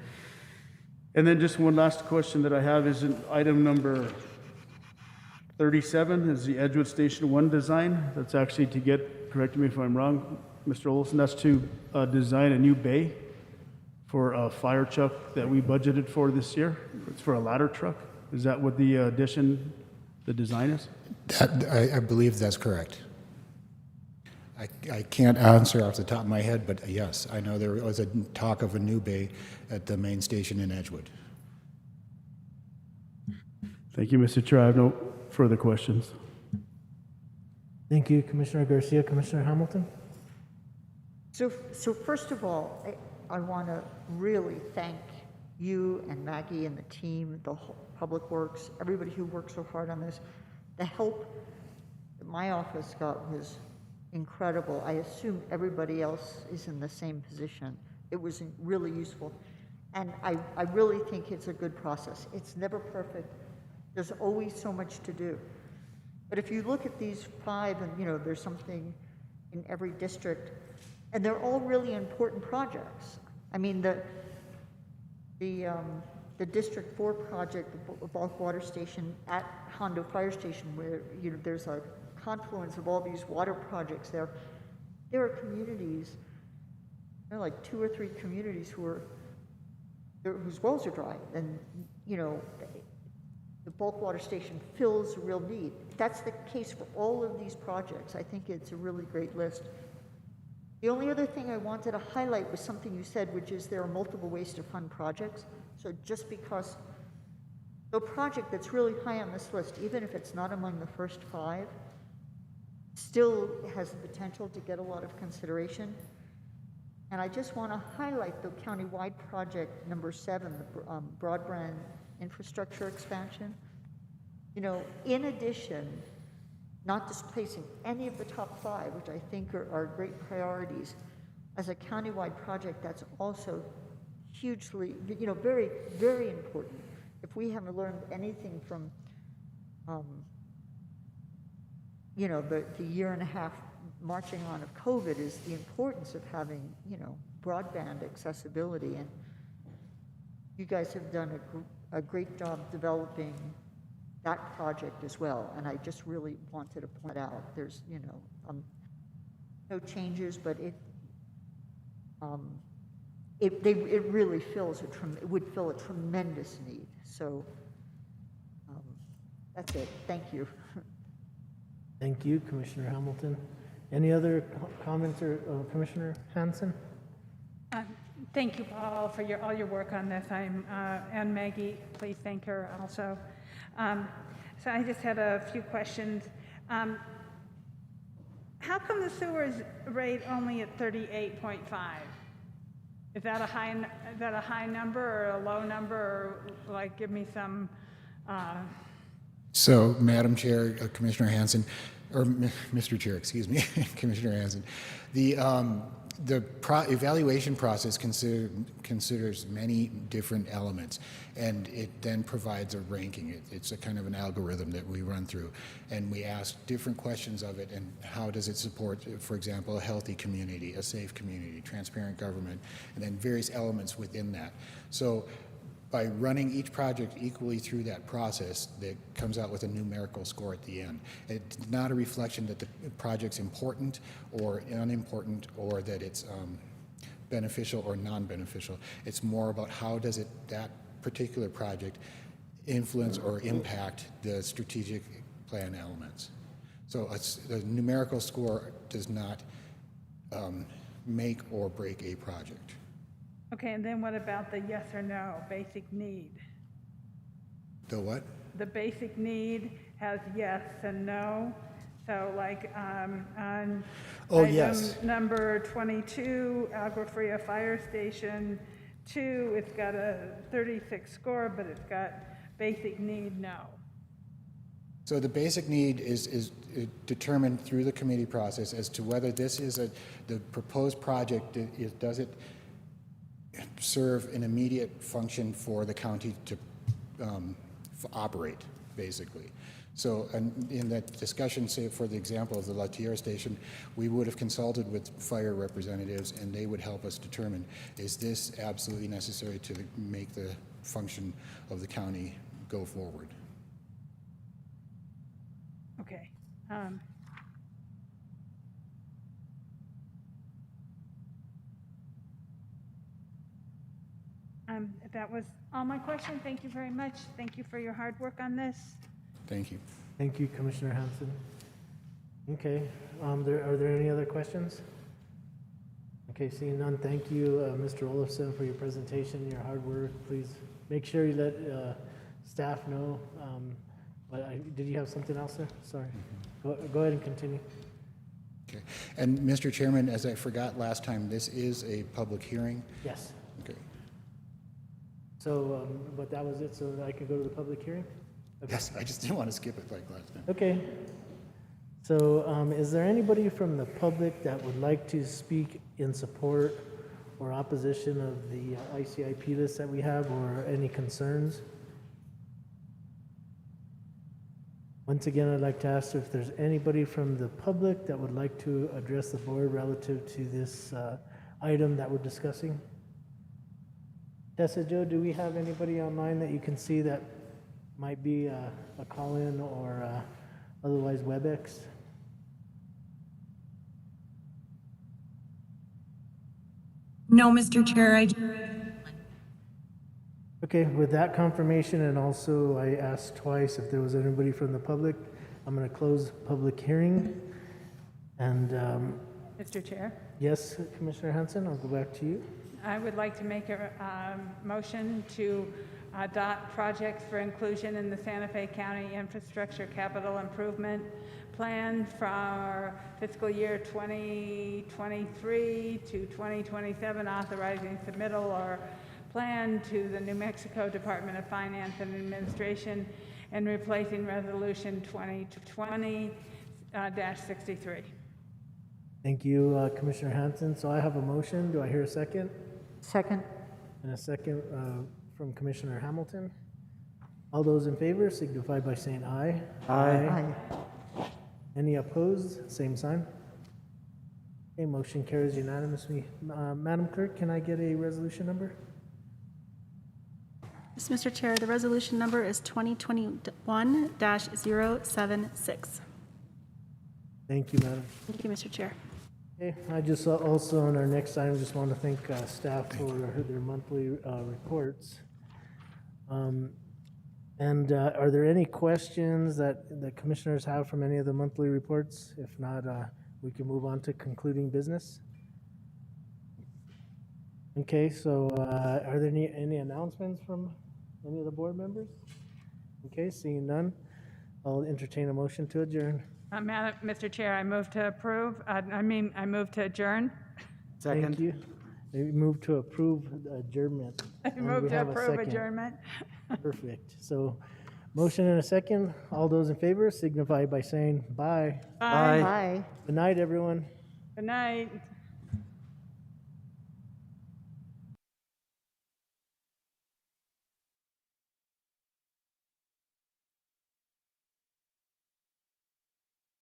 And then just one last question that I have is in item number 37 is the Edgewood Station 1 design. That's actually to get, correct me if I'm wrong, Mr. Olson, that's to design a new bay for a fire truck that we budgeted for this year. It's for a ladder truck. Is that what the addition, the design is? I believe that's correct. I can't answer off the top of my head, but yes, I know there was a talk of a new bay at the main station in Edgewood. Thank you, Mr. Chair. I have no further questions. Thank you, Commissioner Garcia. Commissioner Hamilton? So first of all, I want to really thank you and Maggie and the team, the whole Public Works, everybody who worked so hard on this. The help that my office got was incredible. I assume everybody else is in the same position. It was really useful. And I really think it's a good process. It's never perfect. There's always so much to do. But if you look at these 5, and there's something in every district, and they're all really important projects. I mean, the District 4 project, the bulk water station at Hondo Fire Station, where there's a confluence of all these water projects there. There are communities, there are like 2 or 3 communities whose wells are dry, and the bulk water station fills a real need. That's the case for all of these projects. I think it's a really great list. The only other thing I wanted to highlight was something you said, which is there are multiple ways to fund projects. So just because the project that's really high on this list, even if it's not among the first 5, still has the potential to get a lot of consideration. And I just want to highlight the countywide project number 7, the broadband infrastructure expansion. In addition, not displacing any of the top 5, which I think are great priorities, as a countywide project that's also hugely, very, very important. If we haven't learned anything from, the year and a half marching on of COVID, is the importance of having, broadband accessibility. And you guys have done a great job developing that project as well. And I just really wanted to point out, there's, no changes, but it really would fill a tremendous need. So that's it. Thank you. Thank you, Commissioner Hamilton. Any other comments, or Commissioner Hansen? Thank you, Paul, for all your work on this. And Maggie, please thank her also. So I just had a few questions. How come the sewers rate only at 38.5? Is that a high number or a low number, or give me some? So, Madam Chair, Commissioner Hansen, or Mr. Chair, excuse me, Commissioner Hansen, the evaluation process considers many different elements, and it then provides a ranking. It's a kind of an algorithm that we run through, and we ask different questions of it, and how does it support, for example, a healthy community, a safe community, transparent government, and then various elements within that. So by running each project equally through that process, that comes out with a numerical score at the end. It's not a reflection that the project's important or unimportant, or that it's beneficial or non-beneficial. It's more about how does that particular project influence or impact the strategic plan elements. So the numerical score does not make or break a project. Okay, and then what about the yes or no, basic need? The what? The basic need has yes and no. So on item number 22, Agua-Fria Fire Station 2, it's got a 36 score, but it's got basic need no. So the basic need is determined through the committee process as to whether this is the proposed project, does it serve an immediate function for the county to operate, basically. So in that discussion, say for the example of the La Tierra station, we would have consulted with fire representatives, and they would help us determine, is this absolutely necessary to make the function of the county go forward? Okay. That was all my questions. Thank you very much. Thank you for your hard work on this. Thank you. Thank you, Commissioner Hansen. Okay, are there any other questions? Okay, seeing none, thank you, Mr. Olofsson, for your presentation, your hard work. Please make sure you let staff know. Did you have something else there? Sorry. Go ahead and continue. Okay. And Mr. Chairman, as I forgot last time, this is a public hearing. Yes. Okay. So, but that was it, so that I could go to the public hearing? Okay. Yes, I just didn't want to skip it like last time. Okay. So, is there anybody from the public that would like to speak in support or opposition of the ICIP list that we have, or any concerns? Once again, I'd like to ask if there's anybody from the public that would like to address the board relative to this item that we're discussing. Tessa, Joe, do we have anybody online that you can see that might be a call-in or otherwise WebEx? No, Mr. Chair, Okay, with that confirmation, and also I asked twice if there was anybody from the public, I'm going to close public hearing. And Mr. Chair, yes, Commissioner Hanson, I'll go back to you. I would like to make a motion to adopt projects for inclusion in the Santa Fe County Infrastructure Capital Improvement Plan for fiscal year 2023 to 2027, authorizing submittal or plan to the New Mexico Department of Finance and Administration and replacing Resolution 2020-63. Thank you, Commissioner Hanson. So I have a motion. Do I hear a second? Second. And a second from Commissioner Hamilton. All those in favor signify by saying aye. Aye. Any opposed? Same sign. Okay, motion carries unanimously. Madam Clerk, can I get a resolution number? Yes, Mr. Chair, the resolution number is 2021-076. Thank you, Madam. Thank you, Mr. Chair. Okay, I just also on our next item, just want to thank staff for their monthly reports. And are there any questions that the commissioners have from any of the monthly reports? If not, we can move on to concluding business. Okay, so are there any announcements from any of the board members? Okay, seeing none, I'll entertain a motion to adjourn. Mr. Chair, I move to approve. I move to adjourn. Second. Thank you. We move to approve adjournment. I And move we to have a approve second. adjournment. Perfect. So motion and a second. All those in favor signify by saying bye. Bye. Aye. Good night, everyone. Good night.